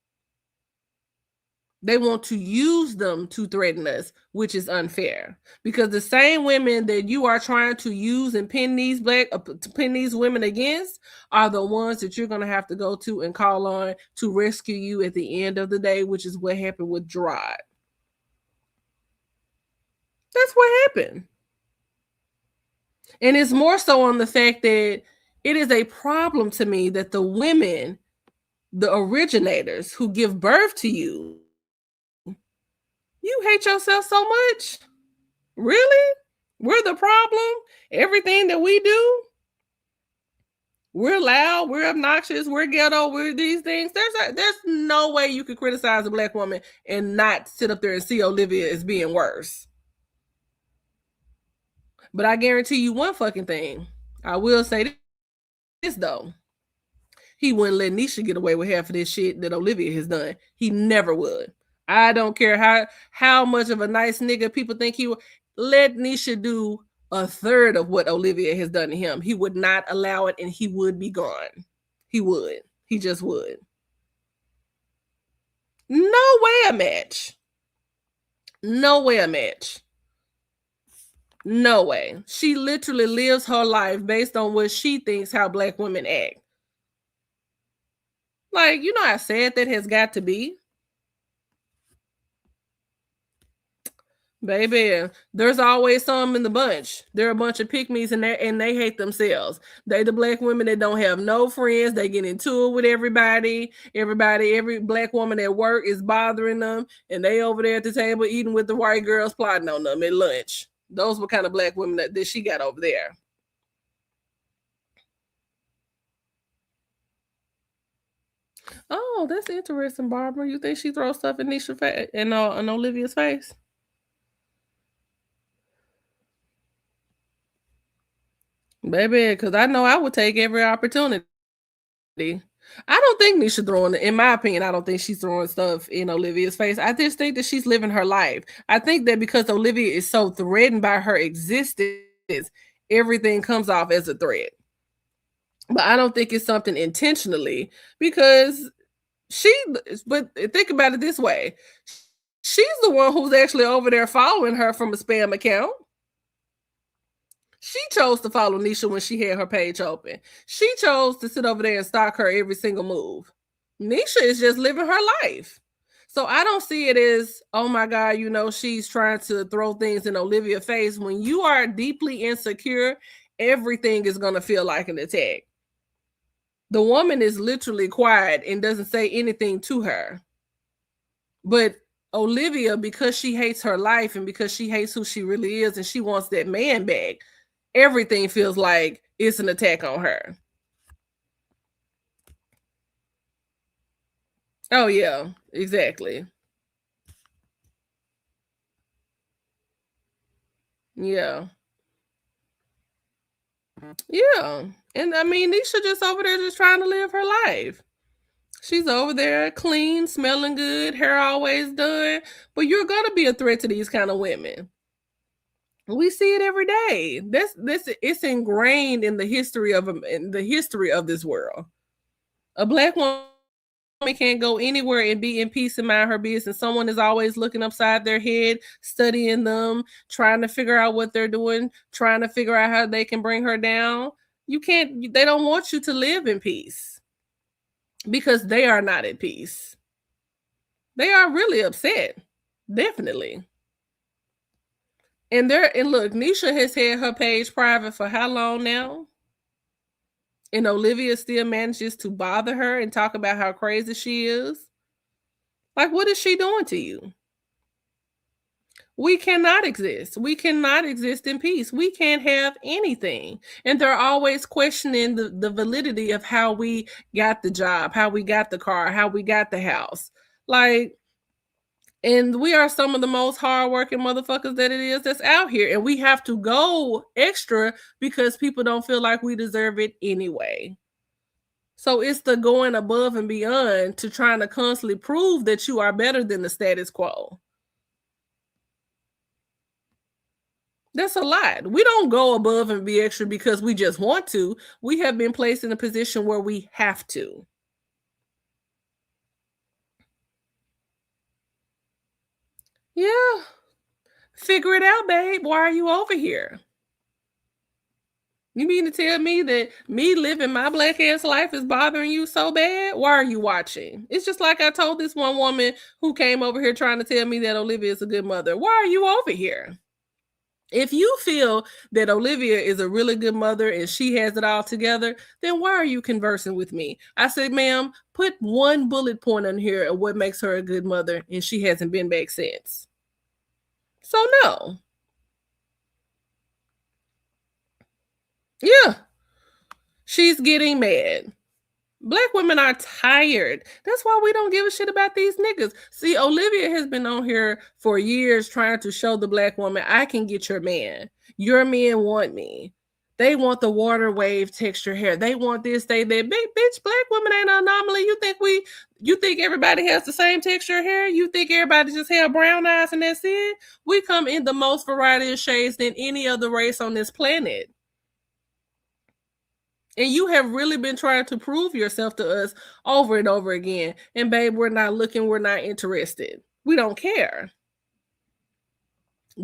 A: They want to use them to threaten us, which is unfair. Because the same women that you are trying to use and pin these women against are the ones that you're going to have to go to and call on to rescue you at the end of the day, which is what happened with Gerard. That's what happened. And it's more so on the fact that it is a problem to me that the women, the originators who give birth to you, you hate yourself so much? Really? We're the problem? Everything that we do? We're loud, we're obnoxious, we're ghetto, we're these things. There's no way you could criticize a black woman and not sit up there and see Olivia as being worse. But I guarantee you one fucking thing. I will say this though. He wouldn't let Nisha get away with half of this shit that Olivia has done. He never would. I don't care how much of a nice nigga people think he would. Let Nisha do a third of what Olivia has done to him. He would not allow it and he would be gone. He would. He just would. No way a match. No way a match. No way. She literally lives her life based on what she thinks how black women act. Like, you know how sad that has got to be? Baby, there's always some in the bunch. They're a bunch of pick-me's and they hate themselves. They the black women that don't have no friends. They get into it with everybody. Every black woman at work is bothering them. And they over there at the table eating with the white girls plotting on them at lunch. Those were kind of black women that she got over there. Oh, that's interesting, Barbara. You think she throws stuff in Nisha's face and in Olivia's face? Baby, because I know I would take every opportunity. I don't think Nisha throwing, in my opinion, I don't think she's throwing stuff in Olivia's face. I just think that she's living her life. I think that because Olivia is so threatened by her existence, everything comes off as a threat. But I don't think it's something intentionally because but think about it this way. She's the one who's actually over there following her from a spam account. She chose to follow Nisha when she had her page open. She chose to sit over there and stalk her every single move. Nisha is just living her life. So I don't see it as, oh my God, she's trying to throw things in Olivia's face. When you are deeply insecure, everything is going to feel like an attack. The woman is literally quiet and doesn't say anything to her. But Olivia, because she hates her life and because she hates who she really is and she wants that man back, everything feels like it's an attack on her. Oh, yeah, exactly. Yeah. Yeah. And I mean, Nisha just over there just trying to live her life. She's over there clean, smelling good, hair always done. But you're gonna be a threat to these kind of women. We see it every day. This it's ingrained in the history of this world. A black woman can't go anywhere and be in peace and mind her business. Someone is always looking upside their head, studying them, trying to figure out what they're doing, trying to figure out how they can bring her down. You can't. They don't want you to live in peace because they are not at peace. They are really upset. Definitely. And look, Nisha has had her page private for how long now? And Olivia still manages to bother her and talk about how crazy she is. Like, what is she doing to you? We cannot exist. We cannot exist in peace. We can't have anything. And they're always questioning the validity of how we got the job, how we got the car, how we got the house. Like, and we are some of the most hardworking motherfuckers that it is that's out here. And we have to go extra because people don't feel like we deserve it anyway. So it's the going above and beyond to trying to constantly prove that you are better than the status quo. That's a lot. We don't go above and be extra because we just want to. We have been placed in a position where we have to. Yeah. Figure it out, babe. Why are you over here? You mean to tell me that me living my black ass life is bothering you so bad? Why are you watching? It's just like I told this one woman who came over here trying to tell me that Olivia is a good mother. Why are you over here? If you feel that Olivia is a really good mother and she has it all together, then why are you conversing with me? I said, ma'am, put one bullet point on here of what makes her a good mother, and she hasn't been back since. So no. Yeah. She's getting mad. Black women are tired. That's why we don't give a shit about these niggas. See, Olivia has been on here for years trying to show the black woman, I can get your man. Your men want me. They want the water wave texture hair. They want this, they that. Big bitch, black women ain't an anomaly. You think everybody has the same texture hair? You think everybody just have brown eyes and that's it? We come in the most variety of shades than any other race on this planet. And you have really been trying to prove yourself to us over and over again. And babe, we're not looking, we're not interested. We don't care.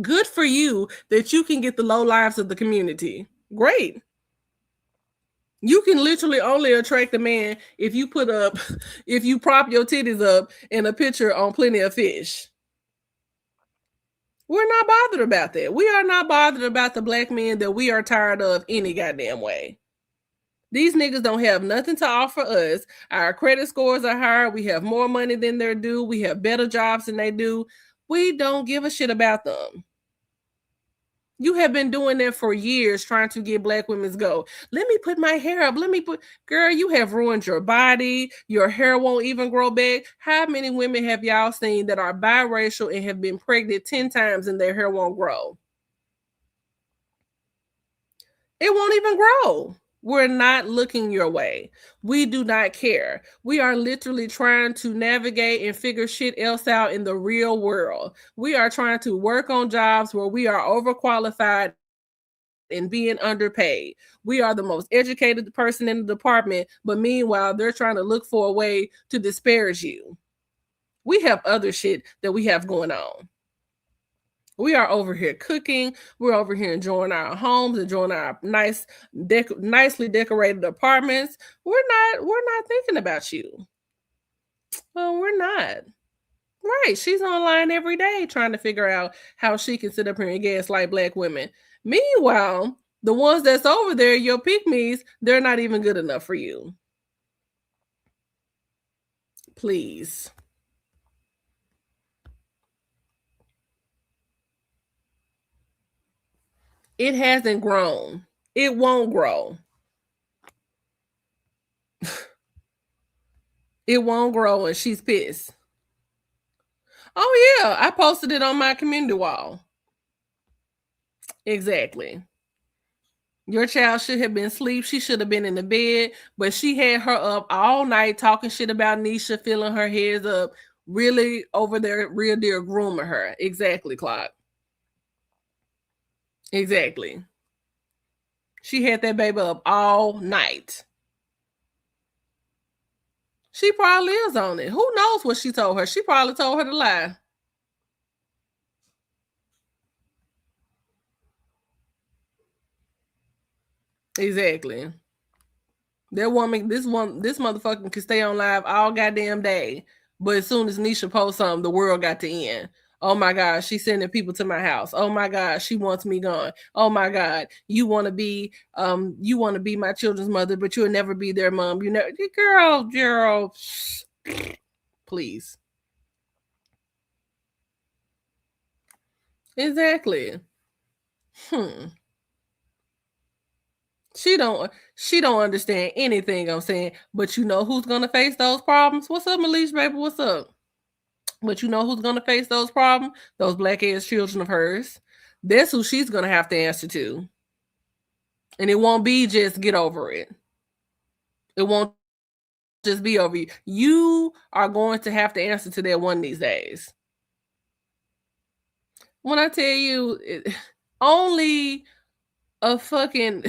A: Good for you that you can get the low lives of the community. Great. You can literally only attract a man if you prop your titties up in a picture on Plenty of Fish. We're not bothered about that. We are not bothered about the black men that we are tired of any goddamn way. These niggas don't have nothing to offer us. Our credit scores are higher. We have more money than they're due. We have better jobs than they do. We don't give a shit about them. You have been doing that for years, trying to get black women's go. Let me put my hair up. Girl, you have ruined your body. Your hair won't even grow back. How many women have y'all seen that are biracial and have been pregnant 10 times and their hair won't grow? It won't even grow. We're not looking your way. We do not care. We are literally trying to navigate and figure shit else out in the real world. We are trying to work on jobs where we are overqualified and being underpaid. We are the most educated person in the department, but meanwhile, they're trying to look for a way to disparage you. We have other shit that we have going on. We are over here cooking. We're over here enjoying our homes, enjoying our nicely decorated apartments. We're not thinking about you. Well, we're not. Right. She's online every day trying to figure out how she can sit up here and gaslight black women. Meanwhile, the ones that's over there, your pick-me's, they're not even good enough for you. Please. It hasn't grown. It won't grow. It won't grow, and she's pissed. Oh, yeah. I posted it on my community wall. Exactly. Your child should have been asleep. She should have been in the bed, but she had her up all night talking shit about Nisha, filling her heads up, really over there, real dear grooming her. Exactly, Clock. Exactly. She had that baby up all night. She probably is on it. Who knows what she told her? She probably told her to lie. Exactly. That woman, this motherfucker can stay on live all goddamn day. But as soon as Nisha posts something, the world got to end. Oh my God, she's sending people to my house. Oh my God, she wants me gone. Oh my God, you want to be my children's mother, but you'll never be their mom. You know, girl, please. Exactly. She don't understand anything I'm saying. But you know who's gonna face those problems? What's up, Malish, baby? What's up? But you know who's gonna face those problems? Those black ass children of hers. That's who she's gonna have to answer to. And it won't be just get over it. It won't just be over you. You are going to have to answer to that one of these days. When I tell you, only a fucking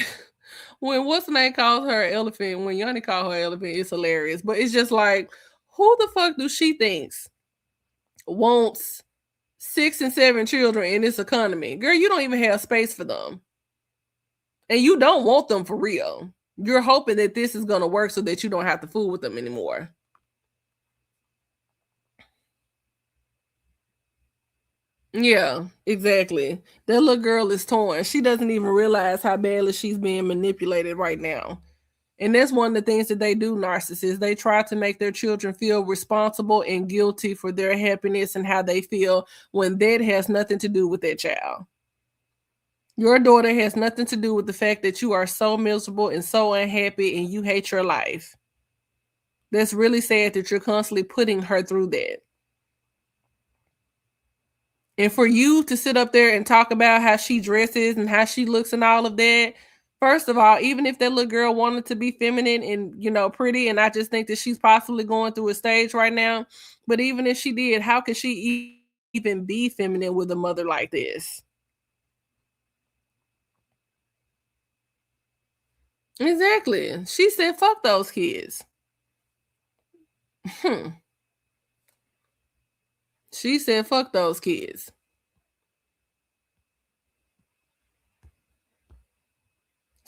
A: when what's the name calls her elephant, when Yanni called her elephant, it's hilarious. But it's just like, who the fuck do she thinks wants 6 and 7 children in this economy? Girl, you don't even have space for them. And you don't want them for real. You're hoping that this is going to work so that you don't have to fool with them anymore. Yeah, exactly. That little girl is torn. She doesn't even realize how badly she's being manipulated right now. And that's one of the things that they do, narcissists. They try to make their children feel responsible and guilty for their happiness and how they feel when that has nothing to do with their child. Your daughter has nothing to do with the fact that you are so miserable and so unhappy and you hate your life. That's really sad that you're constantly putting her through that. And for you to sit up there and talk about how she dresses and how she looks and all of that, first of all, even if that little girl wanted to be feminine and, you know, pretty, and I just think that she's possibly going through a stage right now, but even if she did, how could she even be feminine with a mother like this? Exactly. She said, fuck those kids. She said, fuck those kids.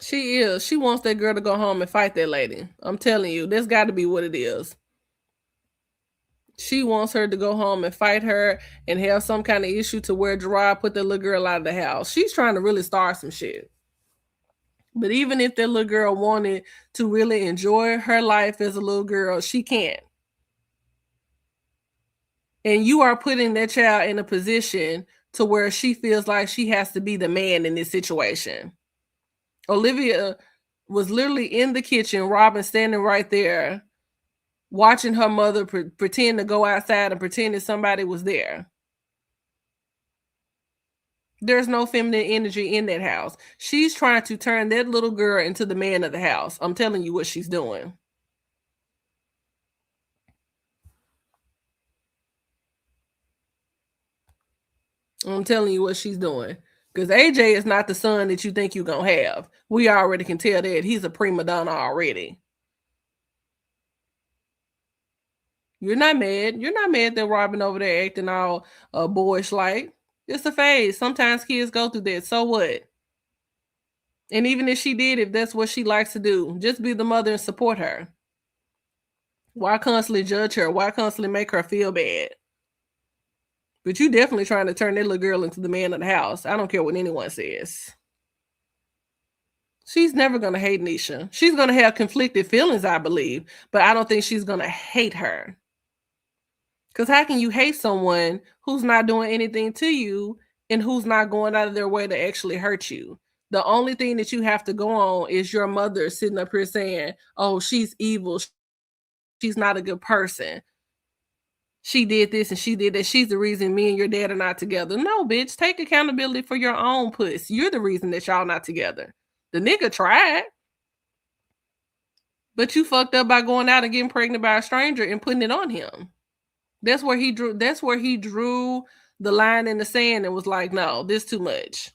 A: She is. She wants that girl to go home and fight that lady. I'm telling you, that's got to be what it is. She wants her to go home and fight her and have some kind of issue to where Gerard put that little girl out of the house. She's trying to really start some shit. But even if that little girl wanted to really enjoy her life as a little girl, she can't. And you are putting that child in a position to where she feels like she has to be the man in this situation. Olivia was literally in the kitchen, Robin standing right there, watching her mother pretend to go outside and pretend that somebody was there. There's no feminine energy in that house. She's trying to turn that little girl into the man of the house. I'm telling you what she's doing. I'm telling you what she's doing. Because AJ is not the son that you think you're going to have. We already can tell that. He's a prima donna already. You're not mad. You're not mad that Robin over there acting all boyish like. It's a phase. Sometimes kids go through that. So what? And even if she did, if that's what she likes to do, just be the mother and support her. Why constantly judge her? Why constantly make her feel bad? But you definitely trying to turn that little girl into the man of the house. I don't care what anyone says. She's never going to hate Nisha. She's going to have conflicted feelings, I believe. But I don't think she's going to hate her. Because how can you hate someone who's not doing anything to you and who's not going out of their way to actually hurt you? The only thing that you have to go on is your mother sitting up here saying, oh, she's evil. She's not a good person. She did this and she did that. She's the reason me and your dad are not together. No, bitch, take accountability for your own puss. You're the reason that y'all not together. The nigga tried. But you fucked up by going out and getting pregnant by a stranger and putting it on him. That's where he drew the line in the sand and was like, no, this too much.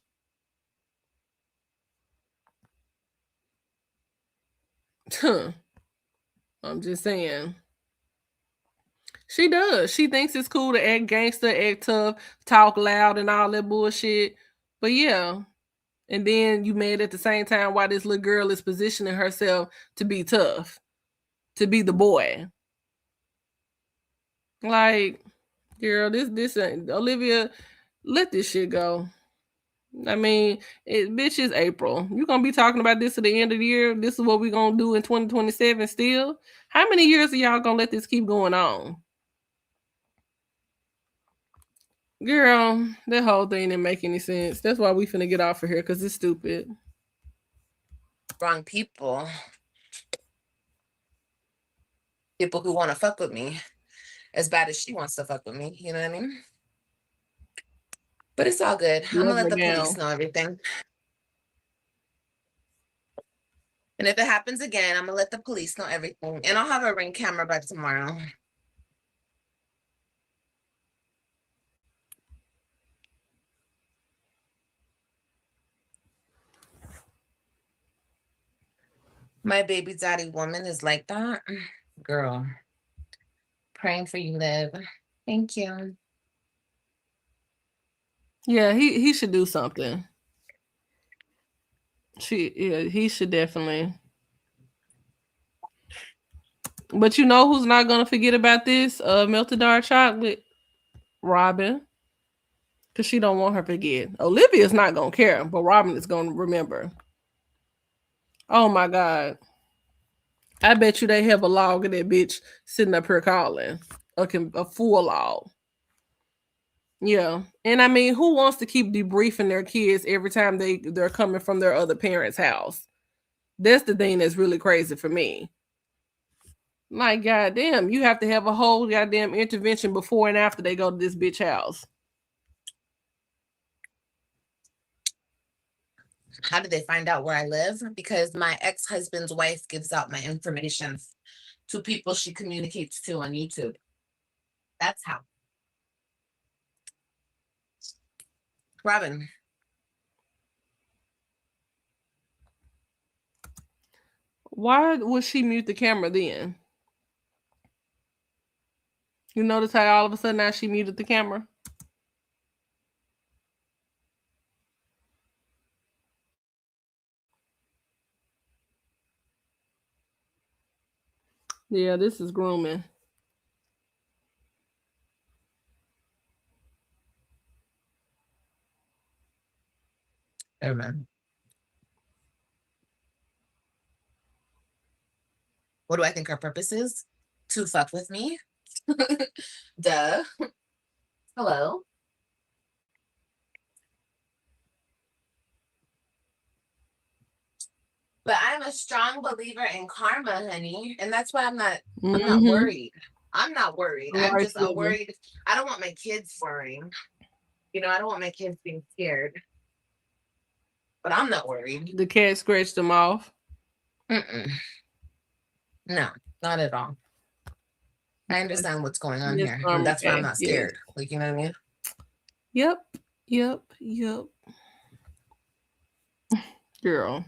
A: I'm just saying. She does. She thinks it's cool to act gangster, act tough, talk loud and all that bullshit. But yeah. And then you mad at the same time why this little girl is positioning herself to be tough, to be the boy. Like, girl, this ain't Olivia, let this shit go. I mean, bitch, is April. You gonna be talking about this at the end of the year? This is what we gonna do in 2027 still? How many years are y'all gonna let this keep going on? Girl, that whole thing didn't make any sense. That's why we finna get off of here, because it's stupid.
B: Wrong people. People who want to fuck with me as bad as she wants to fuck with me. You know what I mean? But it's all good. I'm gonna let the police know everything. And if it happens again, I'm gonna let the police know everything. And I'll have a Ring camera by tomorrow. My baby daddy woman is like that. Girl. Praying for you, Liv. Thank you.
A: Yeah, he should do something. He should definitely. But you know who's not gonna forget about this? Melted dark chocolate, Robin, because she don't want her to forget. Olivia's not gonna care, but Robin is gonna remember. Oh my god, I bet you they have a log of that bitch sitting up here calling a full log. Yeah, and I mean, who wants to keep debriefing their kids every time they're coming from their other parents' house? That's the thing that's really crazy for me. Like, goddamn, you have to have a whole goddamn intervention before and after they go to this bitch house.
B: How did they find out where I live? Because my ex-husband's wife gives out my information to people she communicates to on YouTube. That's how. Robin.
A: Why would she mute the camera then? You notice how all of a sudden now she muted the camera? Yeah, this is grooming.
B: Amen. What do I think our purpose is? To fuck with me? Duh. Hello. But I'm a strong believer in karma, honey. And that's why I'm not worried. I'm not worried. I'm worried. I don't want my kids worrying. You know, I don't want my kids being scared. But I'm not worried.
A: The cat scratched them off.
B: No, not at all. I understand what's going on here. And that's why I'm not scared. Yes. Like, you know what I mean?
A: Yep. Girl.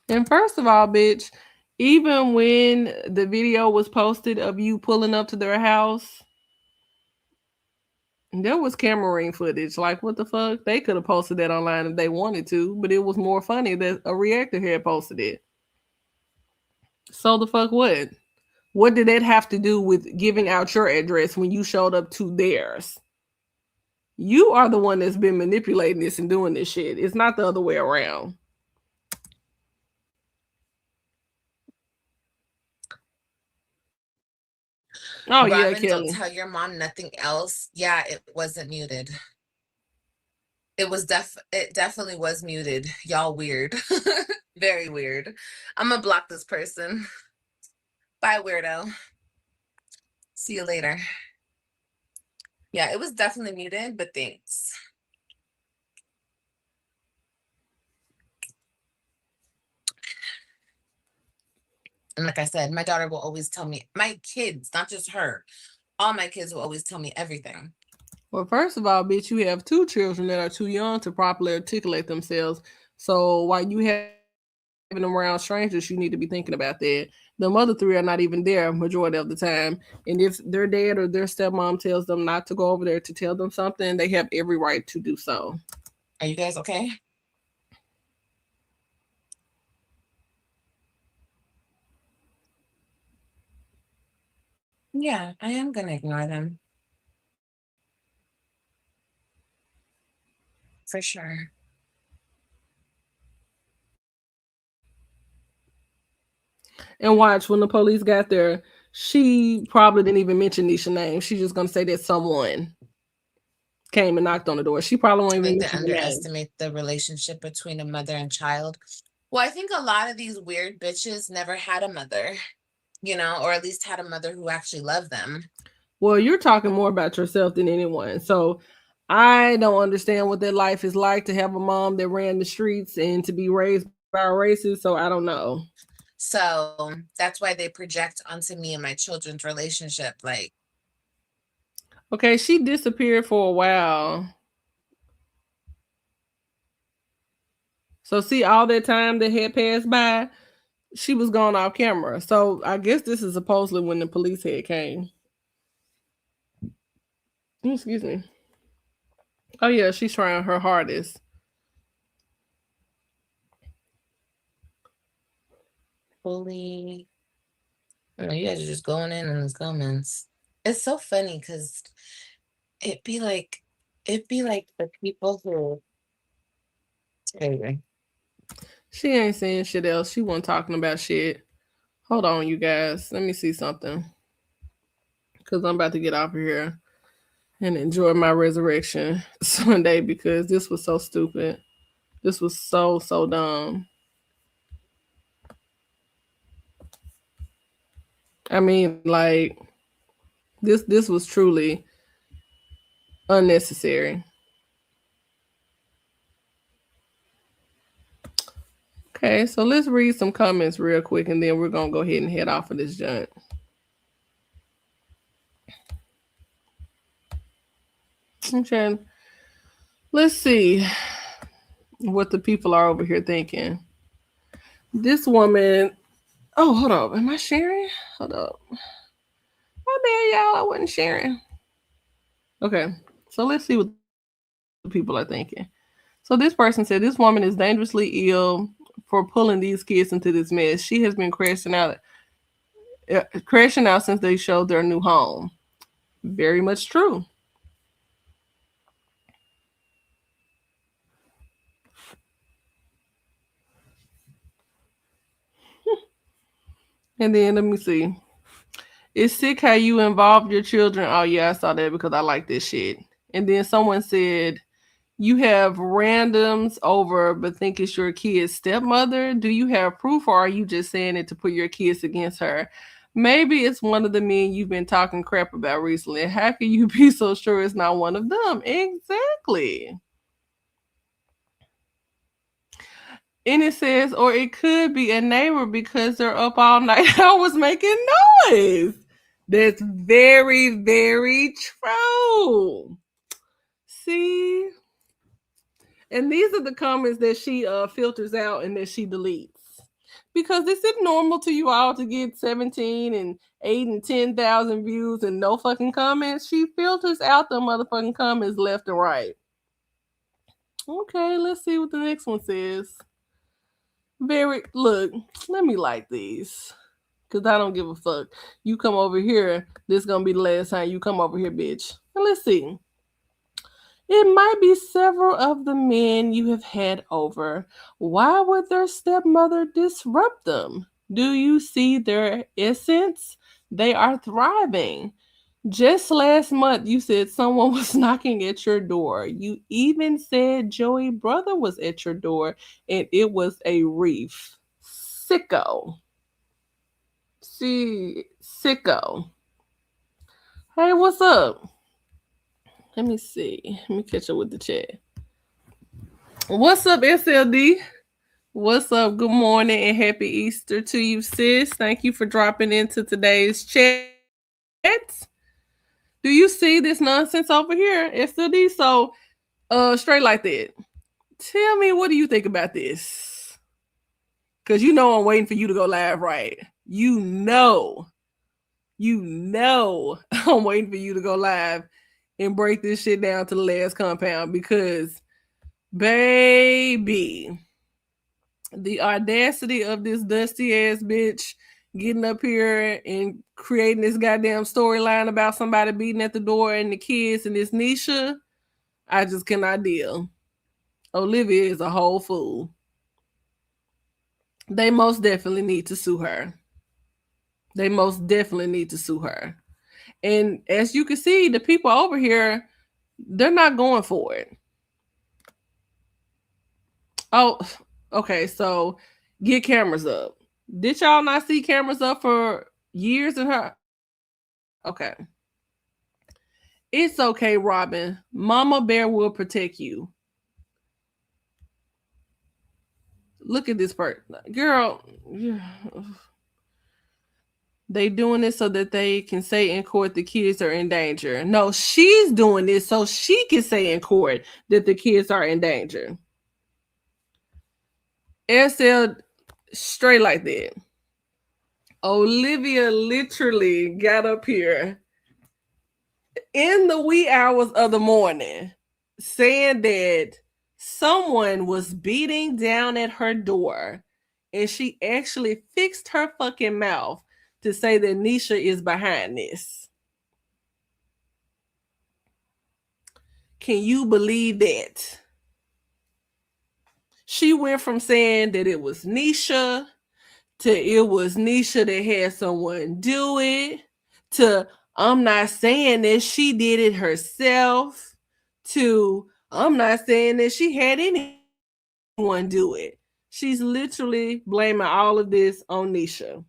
A: And first of all, bitch, even when the video was posted of you pulling up to their house, there was camera ring footage. Like, what the fuck? They could have posted that online if they wanted to, but it was more funny that a reactor had posted it. So the fuck what? What did that have to do with giving out your address when you showed up to theirs? You are the one that's been manipulating this and doing this shit. It's not the other way around. Oh,
B: Robin,
A: yeah, Kelly.
B: Don't tell your mom nothing else. Yeah, it wasn't muted. It definitely was muted. Y'all weird. Very weird. I'm gonna block this person. Bye, weirdo. See you later. Yeah, it was definitely muted, but thanks. And like I said, my daughter will always tell me, my kids, not just her, all my kids will always tell me everything.
A: Well, first of all, bitch, you have 2 children that are too young to properly articulate themselves. So while you having them around strangers, you need to be thinking about that. The other 3 are not even there majority of the time. And if their dad or their stepmom tells them not to go over there to tell them something, they have every right to do so.
B: Are you guys okay? Yeah, I am going to ignore them. For sure.
A: And watch, when the police got there, she probably didn't even mention Nisha's name. She's just gonna say that someone came and knocked on the door. She probably won't even
B: Like they
A: mention the name.
B: underestimate the relationship between a mother and child. Well, I think a lot of these weird bitches never had a mother, you know, or at least had a mother who actually loved them.
A: Well, you're talking more about yourself than anyone. So I don't understand what that life is like to have a mom that ran the streets and to be raised by a racist. So I don't know.
B: So that's why they project onto me and my children's relationship. Like,
A: okay, she disappeared for a while. So see, all that time that had passed by, she was gone off camera. So I guess this is supposedly when the police had came. Excuse me. Oh yeah, she's trying her hardest.
B: fully, you know, you guys are just going in those comments. It's so funny because it'd be like, the people who, anyway.
A: She ain't saying shit else. She wasn't talking about shit. Hold on, you guys. Let me see something. Because I'm about to get off of here and enjoy my resurrection Sunday because this was so stupid. This was so dumb. I mean, like this was truly unnecessary. Okay, so let's read some comments real quick and then we're gonna go ahead and head off of this junk. Okay. Let's see what the people are over here thinking. This woman, oh, hold up. Am I sharing? Hold up. My bad, y'all. I wasn't sharing. Okay. So let's see what the people are thinking. So this person said this woman is dangerously ill for pulling these kids into this mess. She has been crashing out since they showed their new home. Very much true. And then let me see. It's sick how you involved your children. Oh yeah, I saw that because I like this shit. And then someone said you have randoms over but think it's your kid's stepmother. Do you have proof or are you just saying it to put your kids against her? Maybe it's one of the men you've been talking crap about recently. How can you be so sure it's not one of them? Exactly. And it says, or it could be a neighbor because they're up all night hours making noise. That's very true. See? And these are the comments that she filters out and that she deletes. Because is it normal to you all to get 17 and 8 and 10,000 views and no fucking comments? She filters out the motherfucking comments left and right. Okay, let's see what the next one says. Look, let me like these. Cause I don't give a fuck. You come over here, this gonna be the last time you come over here, bitch. And let's see. It might be several of the men you have had over. Why would their stepmother disrupt them? Do you see their essence? They are thriving. Just last month, you said someone was knocking at your door. You even said Joey brother was at your door, and it was a reef. Sicko. See, sicko. Hey, what's up? Let me see. Let me catch up with the chat. What's up, SLD? What's up? Good morning and happy Easter to you, sis. Thank you for dropping into today's chat. Do you see this nonsense over here, SLD? So, straight like that. Tell me, what do you think about this? Because you know I'm waiting for you to go live, right? You know I'm waiting for you to go live and break this shit down to the last compound because, baby, the audacity of this dusty ass bitch getting up here and creating this goddamn storyline about somebody beating at the door and the kids and this Nisha, I just cannot deal. Olivia is a whole fool. They most definitely need to sue her. And as you can see, the people over here, they're not going for it. Oh, okay. So get cameras up. Did y'all not see cameras up for years in her? Okay. It's okay, Robin. Mama Bear will protect you. Look at this part. Girl, they doing this so that they can say in court the kids are in danger. No, she's doing this so she can say in court that the kids are in danger. SL straight like that. Olivia literally got up here in the wee hours of the morning saying that someone was beating down at her door and she actually fixed her fucking mouth to say that Nisha is behind this. Can you believe that? She went from saying that it was Nisha to it was Nisha that had someone do it to I'm not saying that she did it herself to I'm not saying that she had anyone do it. She's literally blaming all of this on Nisha.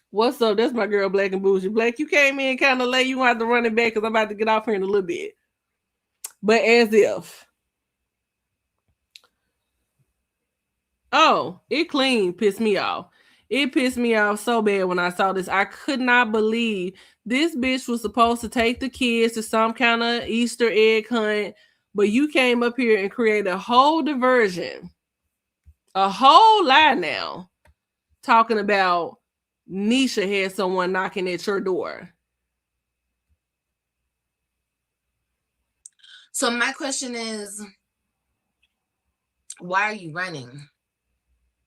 A: What's up? That's my girl, Black and Bougie. Black, you came in kind of late. You gonna have to run it back because I'm about to get off here in a little bit. But as if. Oh, it clean pissed me off. It pissed me off so bad when I saw this. I could not believe this bitch was supposed to take the kids to some kind of Easter egg hunt, but you came up here and created a whole diversion, a whole lie now, talking about Nisha had someone knocking at your door.
B: So my question is, why are you running?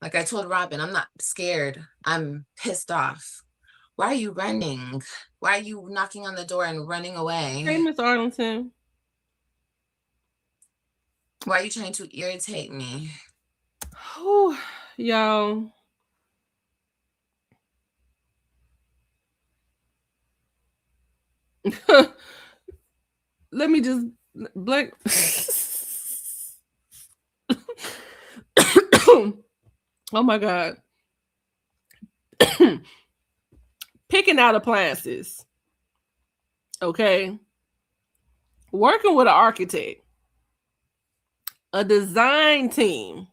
B: Like I told Robin, I'm not scared. I'm pissed off. Why are you running? Why are you knocking on the door and running away?
A: Hey, Miss Arlington.
B: Why are you trying to irritate me?
A: Oh, y'all. Let me just Black. Oh my God. Picking out appliances. Okay. Working with an architect, a design team.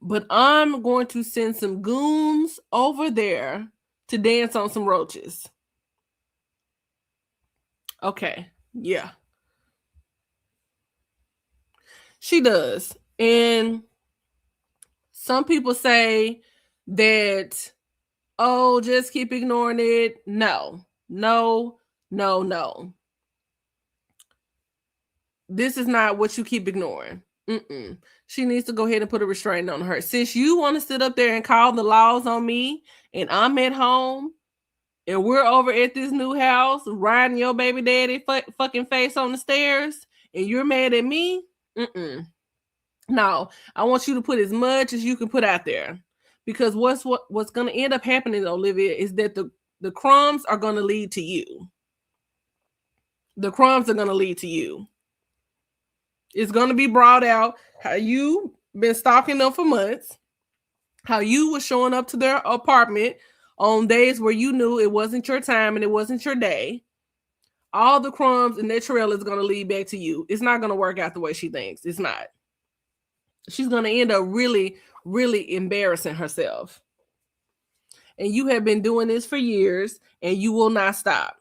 A: But I'm going to send some goons over there to dance on some roaches. Okay. Yeah. She does. And some people say that, oh, just keep ignoring it. No. This is not what you keep ignoring. She needs to go ahead and put a restraint on her. Since you want to sit up there and call the laws on me and I'm at home and we're over at this new house riding your baby daddy fucking face on the stairs and you're mad at me, no, I want you to put as much as you can put out there. Because what's going to end up happening, Olivia, is that the crumbs are going to lead to you. The crumbs are going to lead to you. It's going to be brought out how you been stalking them for months, how you were showing up to their apartment on days where you knew it wasn't your time and it wasn't your day. All the crumbs and that trail is going to lead back to you. It's not going to work out the way she thinks. It's not. She's going to end up really, really embarrassing herself. And you have been doing this for years, and you will not stop.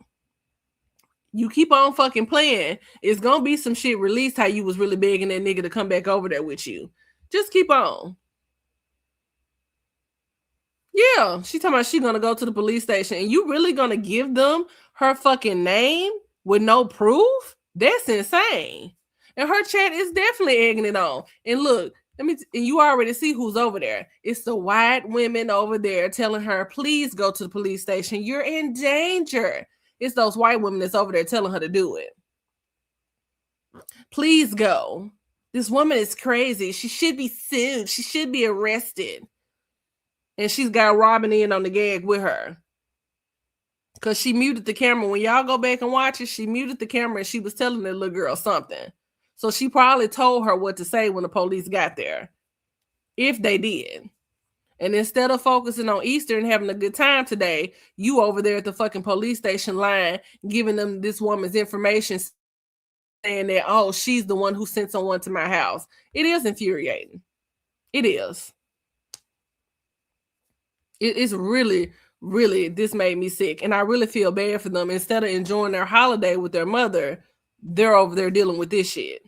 A: You keep on fucking playing, it's gonna be some shit released how you was really begging that nigga to come back over there with you. Just keep on. Yeah, she talking about she gonna go to the police station, and you really gonna give them her fucking name with no proof? That's insane. And her chat is definitely egging it on. And look, and you already see who's over there. It's the white women over there telling her, please go to the police station. You're in danger. It's those white women that's over there telling her to do it. Please go. This woman is crazy. She should be sued. She should be arrested. And she's got Robin in on the gag with her. Because she muted the camera. When y'all go back and watch it, she muted the camera and she was telling the little girl something. So she probably told her what to say when the police got there. If they did. And instead of focusing on Easter and having a good time today, you over there at the fucking police station line, giving them this woman's information, saying that, oh, she's the one who sent someone to my house. It is infuriating. It is. It's really, really, this made me sick. And I really feel bad for them. Instead of enjoying their holiday with their mother, they're over there dealing with this shit.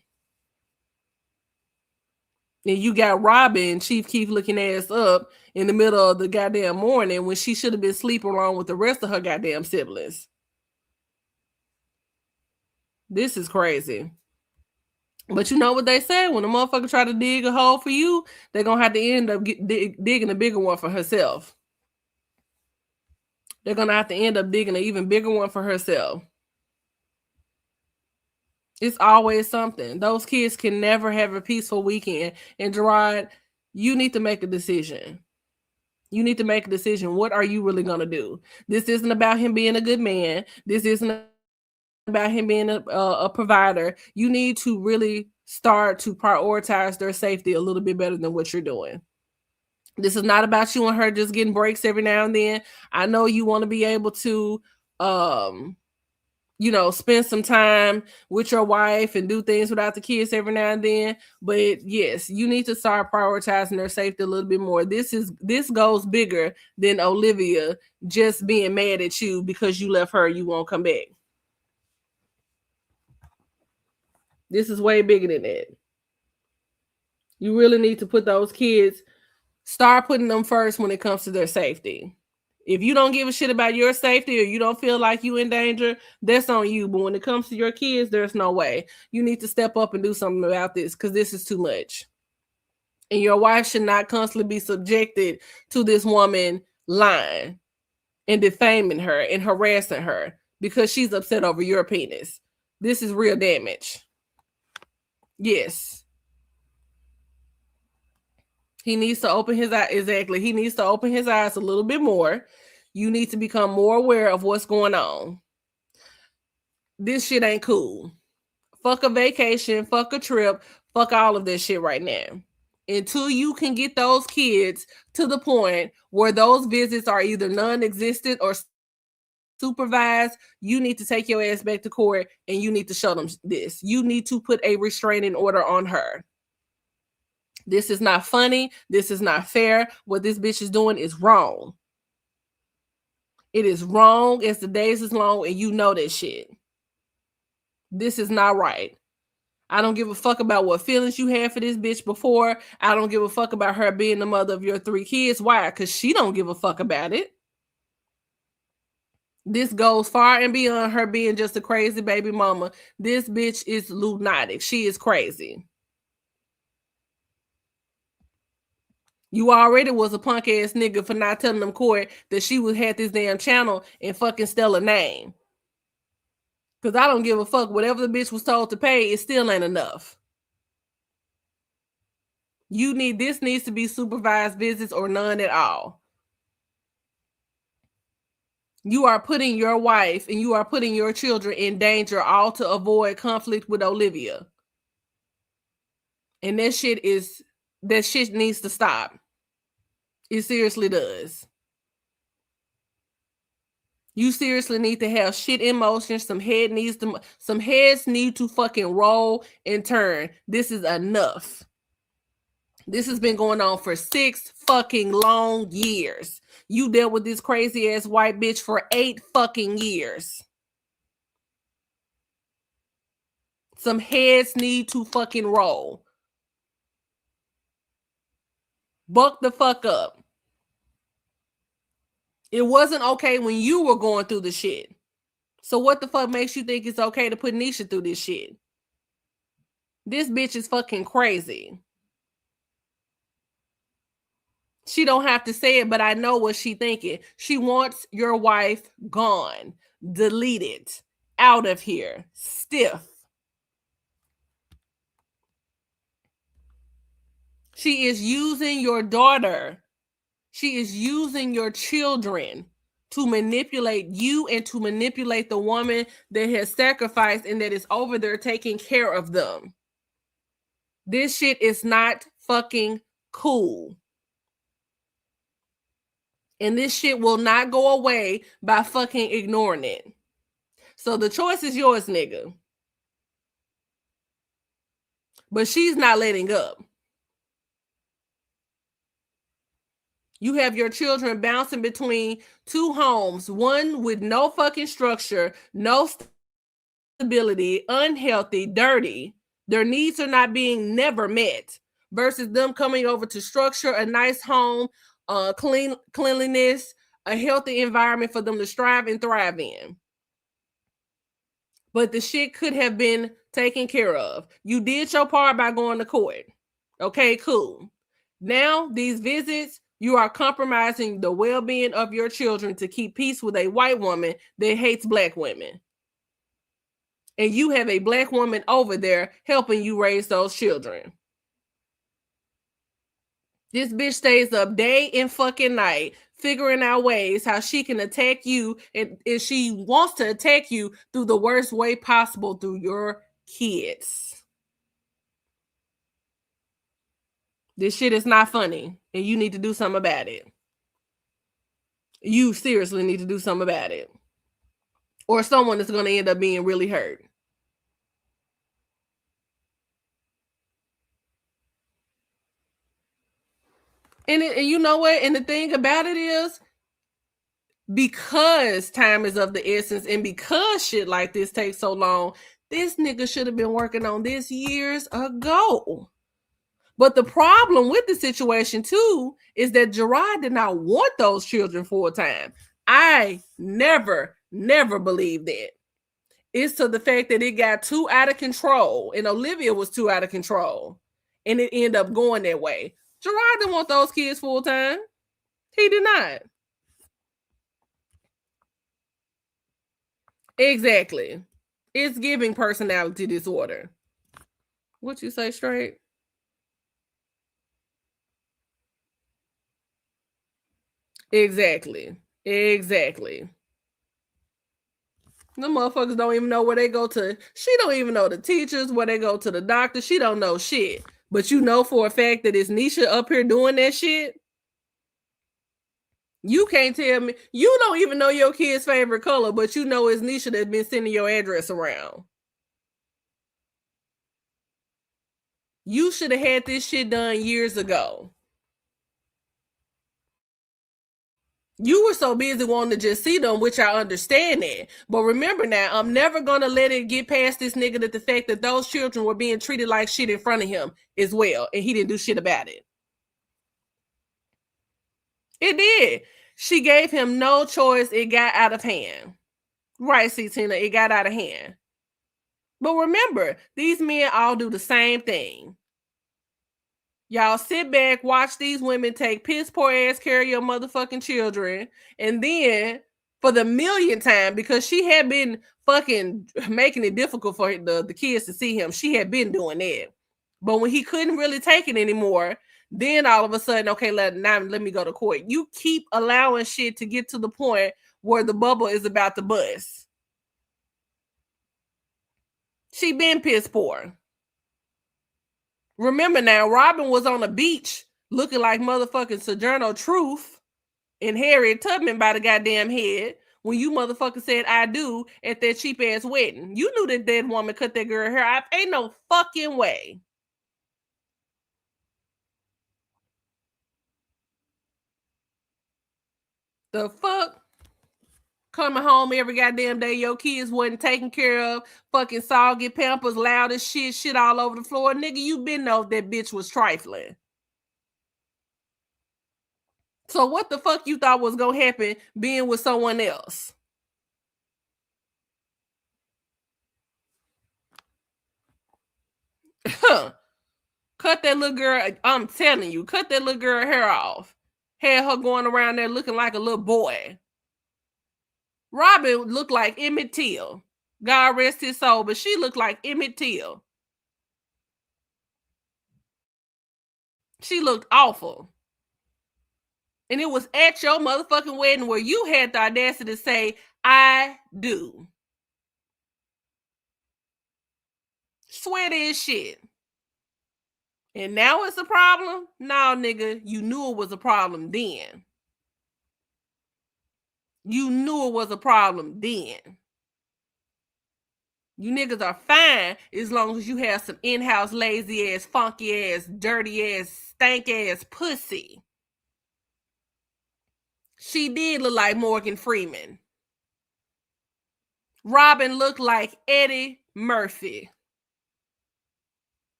A: And you got Robin, Chief Keef looking ass up in the middle of the goddamn morning when she should have been sleeping along with the rest of her goddamn siblings. This is crazy. But you know what they say? When a motherfucker try to dig a hole for you, they're going to have to end up digging a bigger one for herself. They're going to have to end up digging an even bigger one for herself. It's always something. Those kids can never have a peaceful weekend. And Gerard, you need to make a decision. You need to make a decision. What are you really going to do? This isn't about him being a good man. This isn't about him being a provider. You need to really start to prioritize their safety a little bit better than what you're doing. This is not about you and her just getting breaks every now and then. I know you want to be able to, spend some time with your wife and do things without the kids every now and then. But yes, you need to start prioritizing their safety a little bit more. This goes bigger than Olivia just being mad at you because you left her, you won't come back. This is way bigger than that. You really need to put those kids, start putting them first when it comes to their safety. If you don't give a shit about your safety or you don't feel like you in danger, that's on you. But when it comes to your kids, there's no way. You need to step up and do something about this because this is too much. And your wife should not constantly be subjected to this woman lying and defaming her and harassing her because she's upset over your penis. This is real damage. Yes. He needs to open his eyes. Exactly. He needs to open his eyes a little bit more. You need to become more aware of what's going on. This shit ain't cool. Fuck a vacation. Fuck a trip. Fuck all of this shit right now. Until you can get those kids to the point where those visits are either non-existent or supervised, you need to take your ass back to court and you need to show them this. You need to put a restraining order on her. This is not funny. This is not fair. What this bitch is doing is wrong. It is wrong as the days is long and you know that shit. This is not right. I don't give a fuck about what feelings you had for this bitch before. I don't give a fuck about her being the mother of your 3 kids. Why? Because she don't give a fuck about it. This goes far and beyond her being just a crazy baby mama. This bitch is lunatic. She is crazy. You already was a punk ass nigga for not telling them court that she had this damn channel and fucking Stella name. Because I don't give a fuck. Whatever the bitch was told to pay, it still ain't enough. This needs to be supervised visits or none at all. You are putting your wife and you are putting your children in danger all to avoid conflict with Olivia. And that shit needs to stop. It seriously does. You seriously need to have shit in motion. Some heads need to fucking roll and turn. This is enough. This has been going on for 6 fucking long years. You dealt with this crazy ass white bitch for 8 fucking years. Some heads need to fucking roll. Buck the fuck up. It wasn't okay when you were going through the shit. So what the fuck makes you think it's okay to put Nisha through this shit? This bitch is fucking crazy. She don't have to say it, but I know what she thinking. She wants your wife gone, deleted, out of here, stiff. She is using your daughter. She is using your children to manipulate you and to manipulate the woman that has sacrificed and that is over there taking care of them. This shit is not fucking cool. And this shit will not go away by fucking ignoring it. So the choice is yours, nigga. But she's not letting up. You have your children bouncing between 2 homes, one with no fucking structure, no stability, unhealthy, dirty. Their needs are not being never met, versus them coming over to structure a nice home, cleanliness, a healthy environment for them to strive and thrive in. But the shit could have been taken care of. You did your part by going to court. Okay, cool. Now, these visits, you are compromising the well-being of your children to keep peace with a white woman that hates black women. And you have a black woman over there helping you raise those children. This bitch stays up day and fucking night figuring out ways how she can attack you, and she wants to attack you through the worst way possible, through your kids. This shit is not funny, and you need to do something about it. You seriously need to do something about it. Or someone is going to end up being really hurt. And you know what? And the thing about it is, because time is of the essence and because shit like this takes so long, this nigga should have been working on this years ago. But the problem with the situation too is that Gerard did not want those children full time. I never believed that. It's to the fact that it got too out of control, and Olivia was too out of control, and it ended up going that way. Gerard didn't want those kids full time. He did not. Exactly. It's giving personality disorder. What you say, straight? Exactly. The motherfuckers don't even know where they go to. She don't even know the teachers, where they go to the doctor. She don't know shit. But you know for a fact that it's Nisha up here doing that shit. You can't tell me. You don't even know your kid's favorite color, but you know it's Nisha that's been sending your address around. You should have had this shit done years ago. You were so busy wanting to just see them, which I understand that. But remember now, I'm never going to let it get past this nigga that the fact that those children were being treated like shit in front of him as well. And he didn't do shit about it. It did. She gave him no choice. It got out of hand. Right, see, Tina, it got out of hand. But remember, these men all do the same thing. Y'all sit back, watch these women take piss poor ass care of your motherfucking children. And then for the millionth time, because she had been fucking making it difficult for the kids to see him. She had been doing that. But when he couldn't really take it anymore, then all of a sudden, okay, let me go to court. You keep allowing shit to get to the point where the bubble is about to bust. She been piss poor. Remember now, Robin was on the beach looking like motherfucking Sojourner Truth and Harriet Tubman by the goddamn head when you motherfucker said I do at that cheap ass wedding. You knew that dead woman cut that girl hair. Ain't no fucking way. The fuck? Coming home every goddamn day, your kids wasn't taken care of, fucking soggy Pampers, loud as shit all over the floor. Nigga, you been know that bitch was trifling. So what the fuck you thought was gonna happen being with someone else? Cut that little girl, I'm telling you, cut that little girl hair off. Had her going around there looking like a little boy. Robin looked like Emmett Till. God rest his soul, but she looked like Emmett Till. She looked awful. And it was at your motherfucking wedding where you had the audacity to say, I do. Swear to his shit. And now it's a problem? No, nigga, you knew it was a problem then. You knew it was a problem then. You niggas are fine as long as you have some in-house lazy ass, funky ass, dirty ass, stank ass pussy. She did look like Morgan Freeman. Robin looked like Eddie Murphy.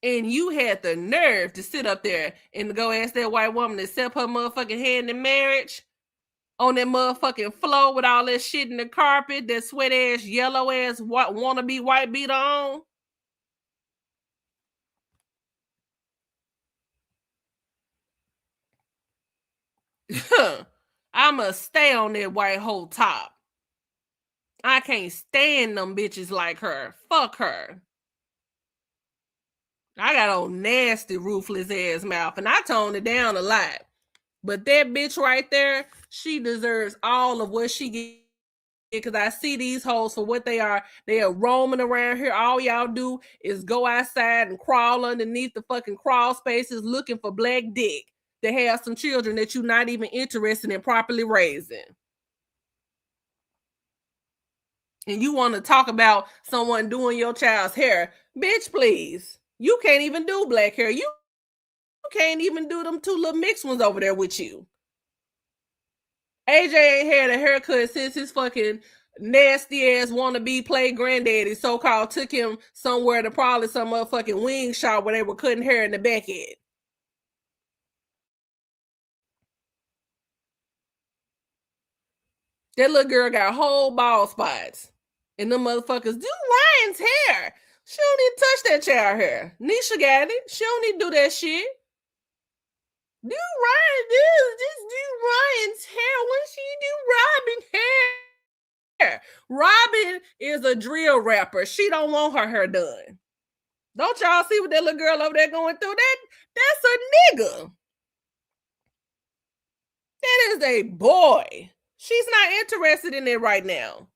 A: And you had the nerve to sit up there and go ask that white woman to accept her motherfucking hand in marriage on that motherfucking floor with all that shit in the carpet, that sweat ass, yellow ass, wannabe white beater on. I'ma stay on that white hole top. I can't stand them bitches like her. Fuck her. I got old nasty, ruthless ass mouth, and I toned it down a lot. But that bitch right there, she deserves all of what she gets. Because I see these hoes for what they are. They are roaming around here. All y'all do is go outside and crawl underneath the fucking crawl spaces looking for black dick to have some children that you're not even interested in properly raising. And you want to talk about someone doing your child's hair. Bitch, please. You can't even do black hair. You can't even do them two little mixed ones over there with you. AJ ain't had a haircut since his fucking nasty ass wannabe play granddaddy so-called took him somewhere to probably some motherfucking wing shop where they were cutting hair in the back end. That little girl got whole bald spots. And them motherfuckers do Ryan's hair. She don't need to touch that child hair. Nisha got it. She don't need to do that shit. Do Ryan's hair when she do Robin's hair. Robin is a drill rapper. She don't want her hair done. Don't y'all see what that little girl over there going through? That's a nigga. That is a boy. She's not interested in it right now.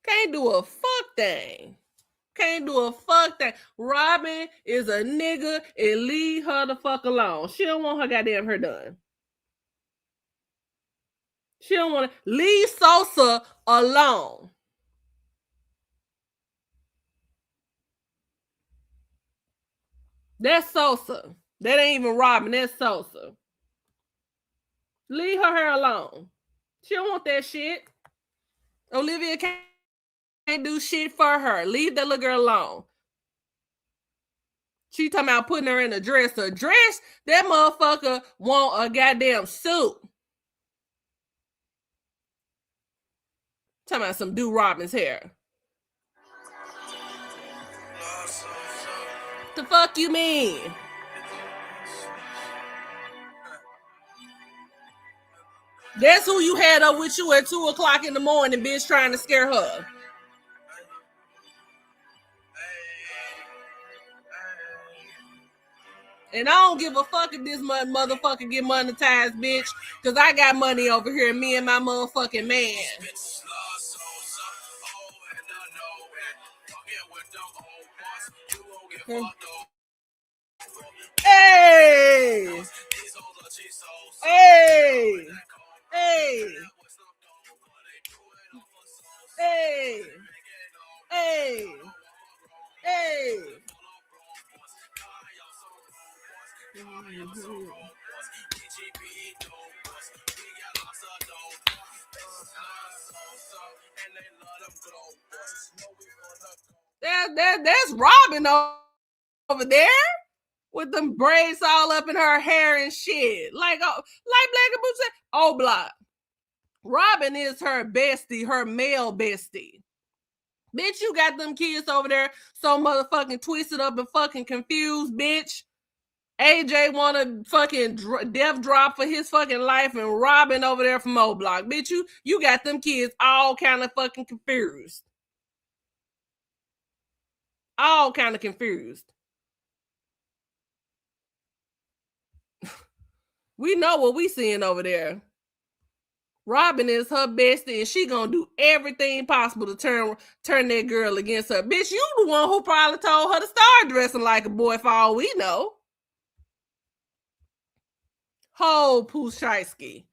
A: Can't do a fuck thing. Can't do a fuck thing. Robin is a nigga and leave her the fuck alone. She don't want her goddamn hair done. She don't want to leave Sosa alone. That's Sosa. That ain't even Robin. That's Sosa. Leave her hair alone. She don't want that shit. Olivia can't do shit for her. Leave that little girl alone. She talking about putting her in a dress. A dress, that motherfucker want a goddamn suit. Talking about some do Robin's hair. The fuck you mean? That's who you had up with you at 2 o'clock in the morning, bitch, trying to scare her. And I don't give a fuck if this motherfucker get monetized, bitch, because I got money over here, me and my motherfucking man. Hey! Hey! Hey! Hey! Hey! Hey! That's Robin over there with them braids all up in her hair and shit. Like Black and Boo said, oh, block. Robin is her bestie, her male bestie. Bitch, you got them kids over there so motherfucking twisted up and fucking confused, bitch. AJ want to fucking death drop for his fucking life, and Robin over there from O Block. Bitch, you got them kids all kind of fucking confused. All kind of confused. We know what we seeing over there. Robin is her bestie, and she gonna do everything possible to turn that girl against her. Bitch, you the one who probably told her to start dressing like a boy for all we know. Ho, Pushaisky.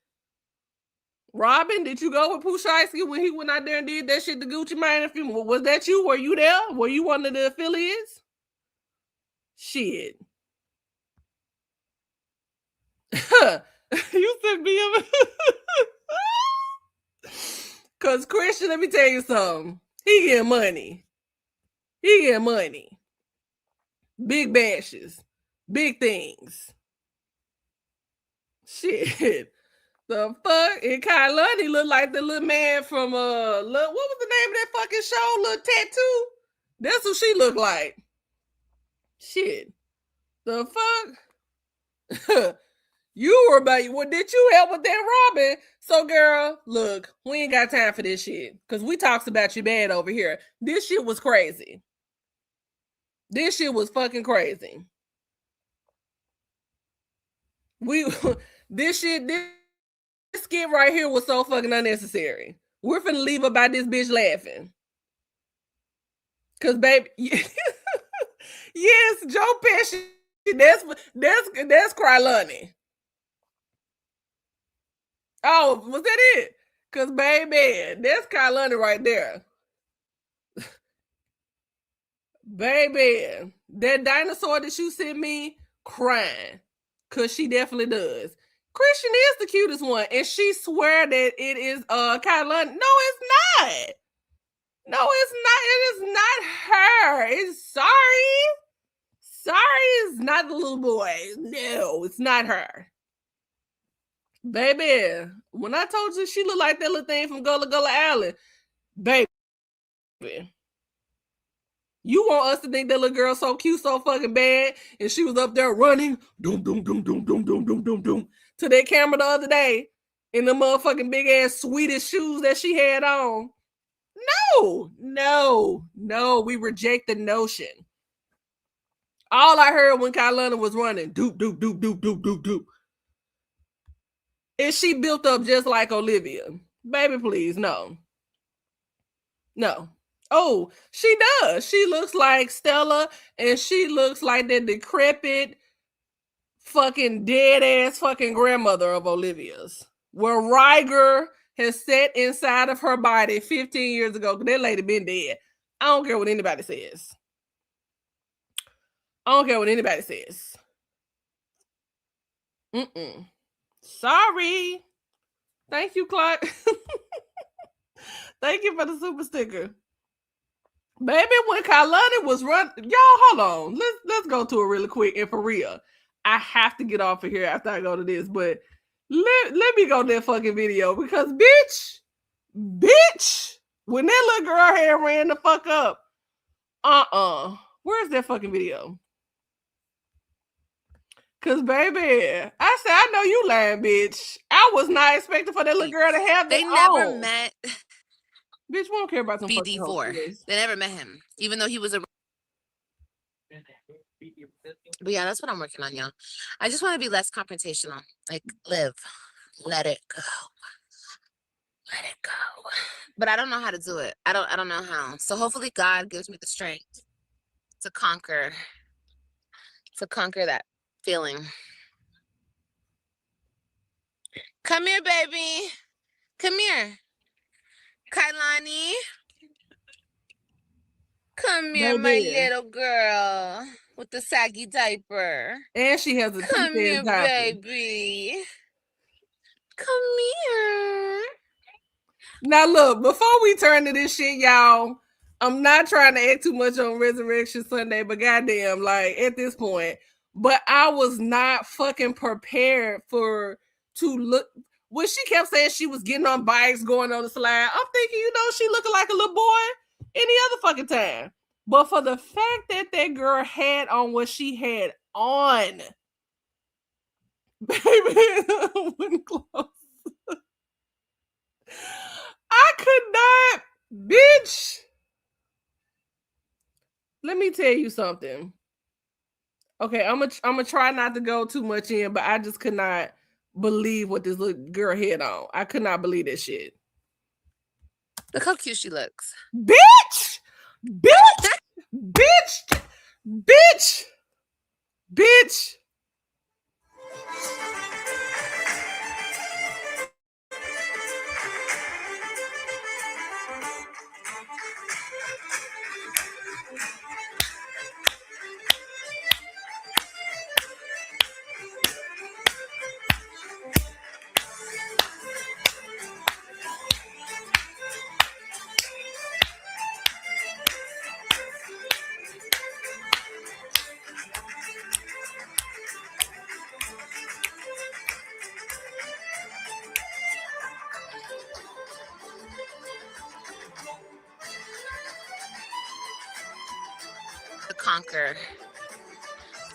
A: Robin, did you go with Pushaisky when he went out there and did that shit to Gucci Mane? Was that you? Were you there? Were you one of the affiliates? Shit. You sent me a... Because Christian, let me tell you something. He getting money. He getting money. Big bashes. Big things. Shit. The fuck? And Kailani looked like the little man from what was the name of that fucking show? Little Tattoo? That's what she looked like. Shit. The fuck? You were about, well, did you help with that, Robin? So, girl, look, we ain't got time for this shit. Because we talks about you bad over here. This shit was crazy. This shit was fucking crazy. This skit right here was so fucking unnecessary. We're finna leave about this bitch laughing. Because, baby, yes, Joe Pesci, that's Krylani. Oh, was that it? Because, baby, that's Kailani right there. Baby, that dinosaur that you sent me, crying. Because she definitely does. Christian is the cutest one. And she swear that it is Kailani. No, it's not. No, it's not. It is not her. It's sorry. Sorry is not the little boy. No, it's not her. Baby, when I told you she looked like that little thing from Gullah Gullah Alley, baby, you want us to think that little girl so cute, so fucking bad, and she was up there running, doom, doom, doom, doom, doom, doom, doom, doom, doom, to that camera the other day in the motherfucking big ass Swedish shoes that she had on. No, we reject the notion. All I heard when Kailani was running, doop, doop, doop, doop, doop, doop, doop. Is she built up just like Olivia? Baby, please, no. No. Oh, she does. She looks like Stella, and she looks like the decrepit, fucking dead-ass fucking grandmother of Olivia's. Where Riger has sat inside of her body 15 years ago. That lady been dead. I don't care what anybody says. I don't care what anybody says. Sorry. Thank you, Clark. Thank you for the super sticker. Baby, when Kailani was running, y'all, hold on. Let's go to it really quick. And for real, I have to get off of here after I go to this, but let me go to that fucking video because bitch, when that little girl hair ran the fuck up, where's that fucking video? Cause baby, I said, I know you lying, bitch. I was not expecting for that little girl to have that.
B: They never met.
A: Bitch, we don't care about some
B: BD4. They never met him, even though he was a. But yeah, that's what I'm working on, y'all. I just want to be less confrontational. Like, live, let it go, let it go. But I don't know how to do it. I don't know how. So hopefully, God gives me the strength to conquer that feeling. Come here, baby. Come here, Kailani. Come here, my little girl with the saggy diaper.
A: And she has a
B: Come here,
A: diaper.
B: baby. Come here.
A: Now look, before we turn to this shit, y'all, I'm not trying to act too much on Resurrection Sunday, but goddamn, like at this point, but I was not fucking prepared to look. When she kept saying she was getting on bikes, going on the slide, I'm thinking, she looking like a little boy any other fucking time. But for the fact that that girl had on what she had on, baby, I wouldn't close. I could not, bitch. Let me tell you something. Okay, I'm gonna try not to go too much in, but I just could not believe what this little girl had on. I could not believe that shit.
B: Look how cute she looks.
A: Bitch! Bitch! Bitch! Bitch! Bitch!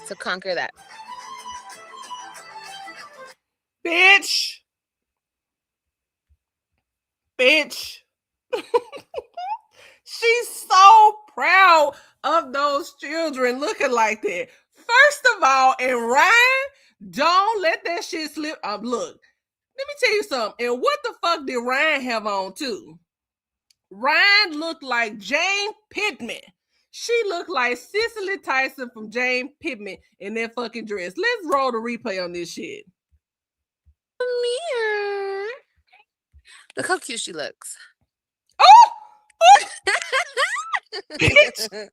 B: To conquer that.
A: Bitch! Bitch! She's so proud of those children looking like that. First of all, and Ryan, don't let that shit slip. Look, let me tell you something. And what the fuck did Ryan have on too? Ryan looked like Jane Pittman. She looked like Cicely Tyson from Jane Pittman in that fucking dress. Let's roll the replay on this shit.
B: Come here. Look how cute she looks.
A: Oh! Bitch!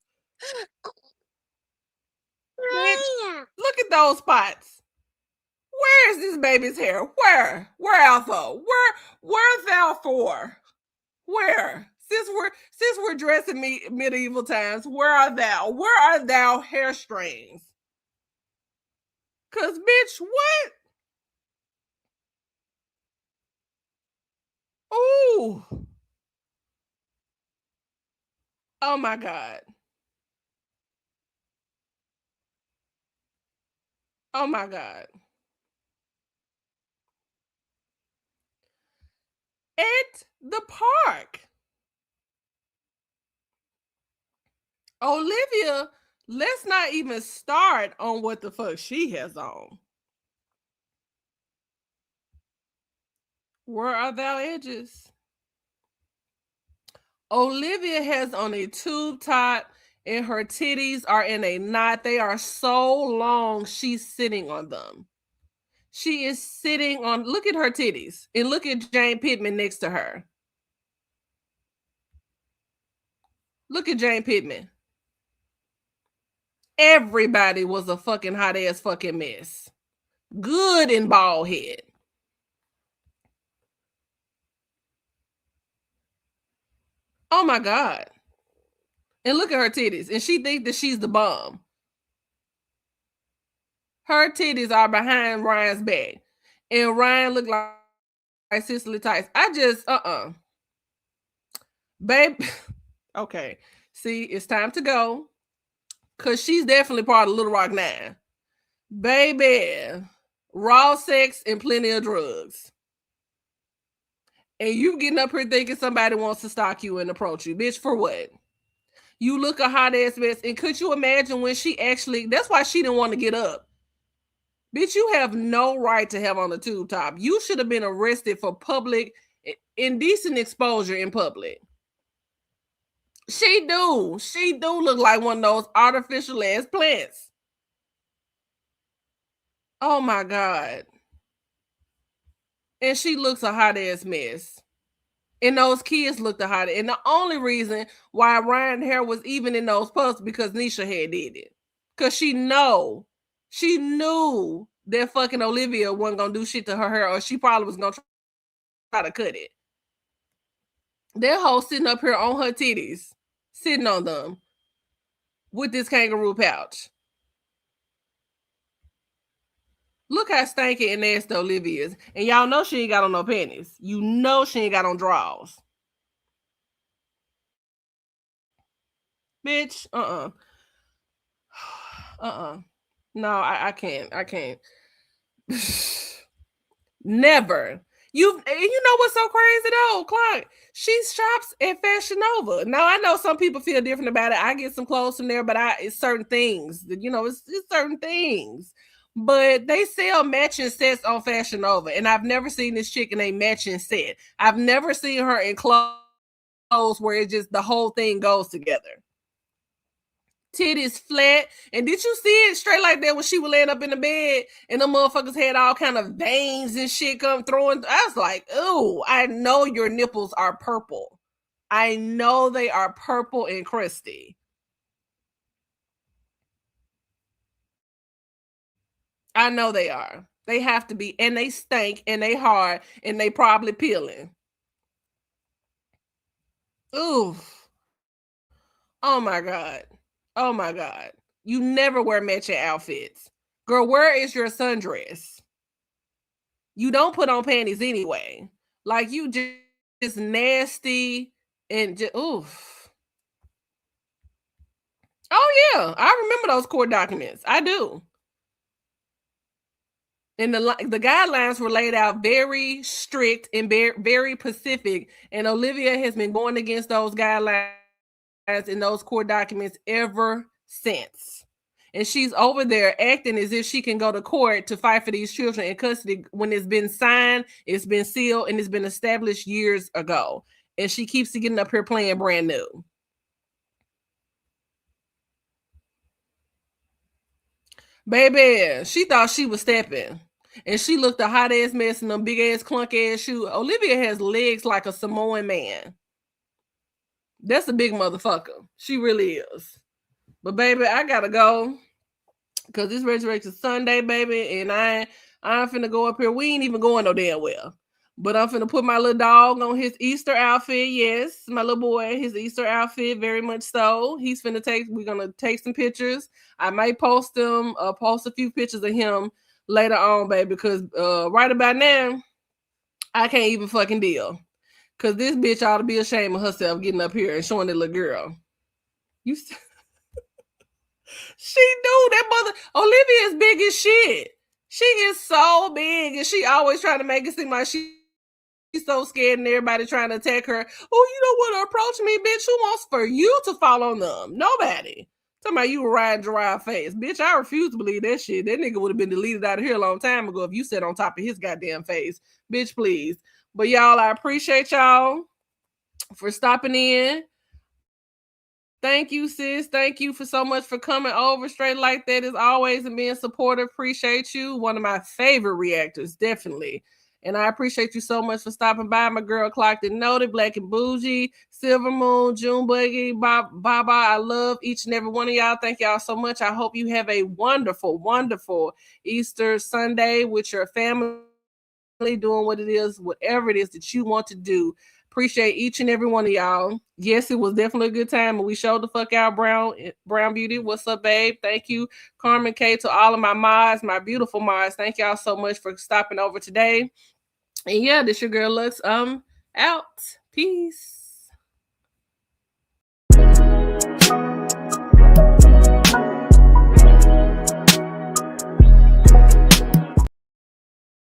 A: Bitch! Look at those spots. Where is this baby's hair? Where? Where Alpha? Where's thou for? Where? Since we're dressing medieval times, where are thou? Where are thou hair strings? Cause bitch, what? Ooh. Oh my God. Oh my God. At the park. Olivia, let's not even start on what the fuck she has on. Where are thou edges? Olivia has on a tube top and her titties are in a knot. They are so long, she's sitting on them. She is sitting on, look at her titties and look at Jane Pittman next to her. Look at Jane Pittman. Everybody was a fucking hot ass fucking mess. Good and bald head. Oh my God. And look at her titties. And she thinks that she's the bomb. Her titties are behind Ryan's back. And Ryan looked like Cicely Tyson. I just, Babe. Okay. See, it's time to go. Because she's definitely part of Little Rock 9. Baby. Raw sex and plenty of drugs. And you getting up here thinking somebody wants to stalk you and approach you. Bitch, for what? You look a hot ass mess. And could you imagine when she actually, that's why she didn't want to get up. Bitch, you have no right to have on a tube top. You should have been arrested for public indecent exposure in public. She do look like one of those artificial ass plants. Oh my God. And she looks a hot ass mess. And those kids looked the hottest. And the only reason why Ryan hair was even in those posts because Nisha had did it. Because she knew that fucking Olivia wasn't going to do shit to her hair, or she probably was going to try to cut it. That hoe sitting up here on her titties, sitting on them with this kangaroo pouch. Look how stanky and nasty Olivia is. And y'all know she ain't got on no panties. You know she ain't got on drawers. Bitch, No, I can't. Never. You know what's so crazy though, Clark? She shops at Fashion Nova. Now I know some people feel different about it. I get some clothes from there, but it's certain things. It's certain things. But they sell matching sets on Fashion Nova, and I've never seen this chick in a matching set. I've never seen her in clothes where it just the whole thing goes together. Titties flat. And did you see it straight like that when she was laying up in the bed and the motherfuckers had all kind of veins and shit come throwing? I was like, ooh, I know your nipples are purple. I know they are purple and crusty. I know they are. They have to be. And they stink and they hard and they probably peeling. Ooh. Oh my God. Oh my God. You never wear matching outfits. Girl, where is your sundress? You don't put on panties anyway. Like you just nasty and just oof. Oh yeah, I remember those court documents. I do. And the guidelines were laid out very strict and very specific. And Olivia has been going against those guidelines in those court documents ever since. And she's over there acting as if she can go to court to fight for these children in custody when it's been signed, it's been sealed, and it's been established years ago. And she keeps getting up here playing brand new. Baby, she thought she was stepping. And she looked a hot ass mess in them big ass clunk ass shoes. Olivia has legs like a Samoan man. That's a big motherfucker. She really is. But baby, I gotta go. Cause it's Resurrection Sunday, baby. And I'm finna go up here. We ain't even going no damn well. But I'm finna put my little dog on his Easter outfit. Yes, my little boy, his Easter outfit, very much so. We're gonna take some pictures. I might post them, post a few pictures of him later on, baby, because right about now, I can't even fucking deal. Cause this bitch ought to be ashamed of herself getting up here and showing that little girl. She knew that mother. Olivia is big as shit. She is so big, and she always trying to make it seem like she's so scared and everybody trying to attack her. Oh, you don't want to approach me, bitch. Who wants for you to fall on them? Nobody. Talking about you riding Gerard face. Bitch, I refuse to believe that shit. That nigga would have been deleted out of here a long time ago if you sat on top of his goddamn face. Bitch, please. But y'all, I appreciate y'all for stopping in. Thank you, sis. Thank you for so much for coming over straight like that as always and being supportive. Appreciate you. One of my favorite reactors, definitely. And I appreciate you so much for stopping by. My girl Clocked and Noted, Black and Bougie, Silver Moon, June Buggy, Baba. I love each and every one of y'all. Thank y'all so much. I hope you have a wonderful, wonderful Easter Sunday with your family, doing what it is, whatever it is that you want to do. Appreciate each and every one of y'all. Yes, it was definitely a good time, and we showed the fuck out. Brown Beauty. What's up, babe? Thank you, Carmen K, to all of my mods, my beautiful mods. Thank y'all so much for stopping over today. And yeah, this your girl Lux out. Peace.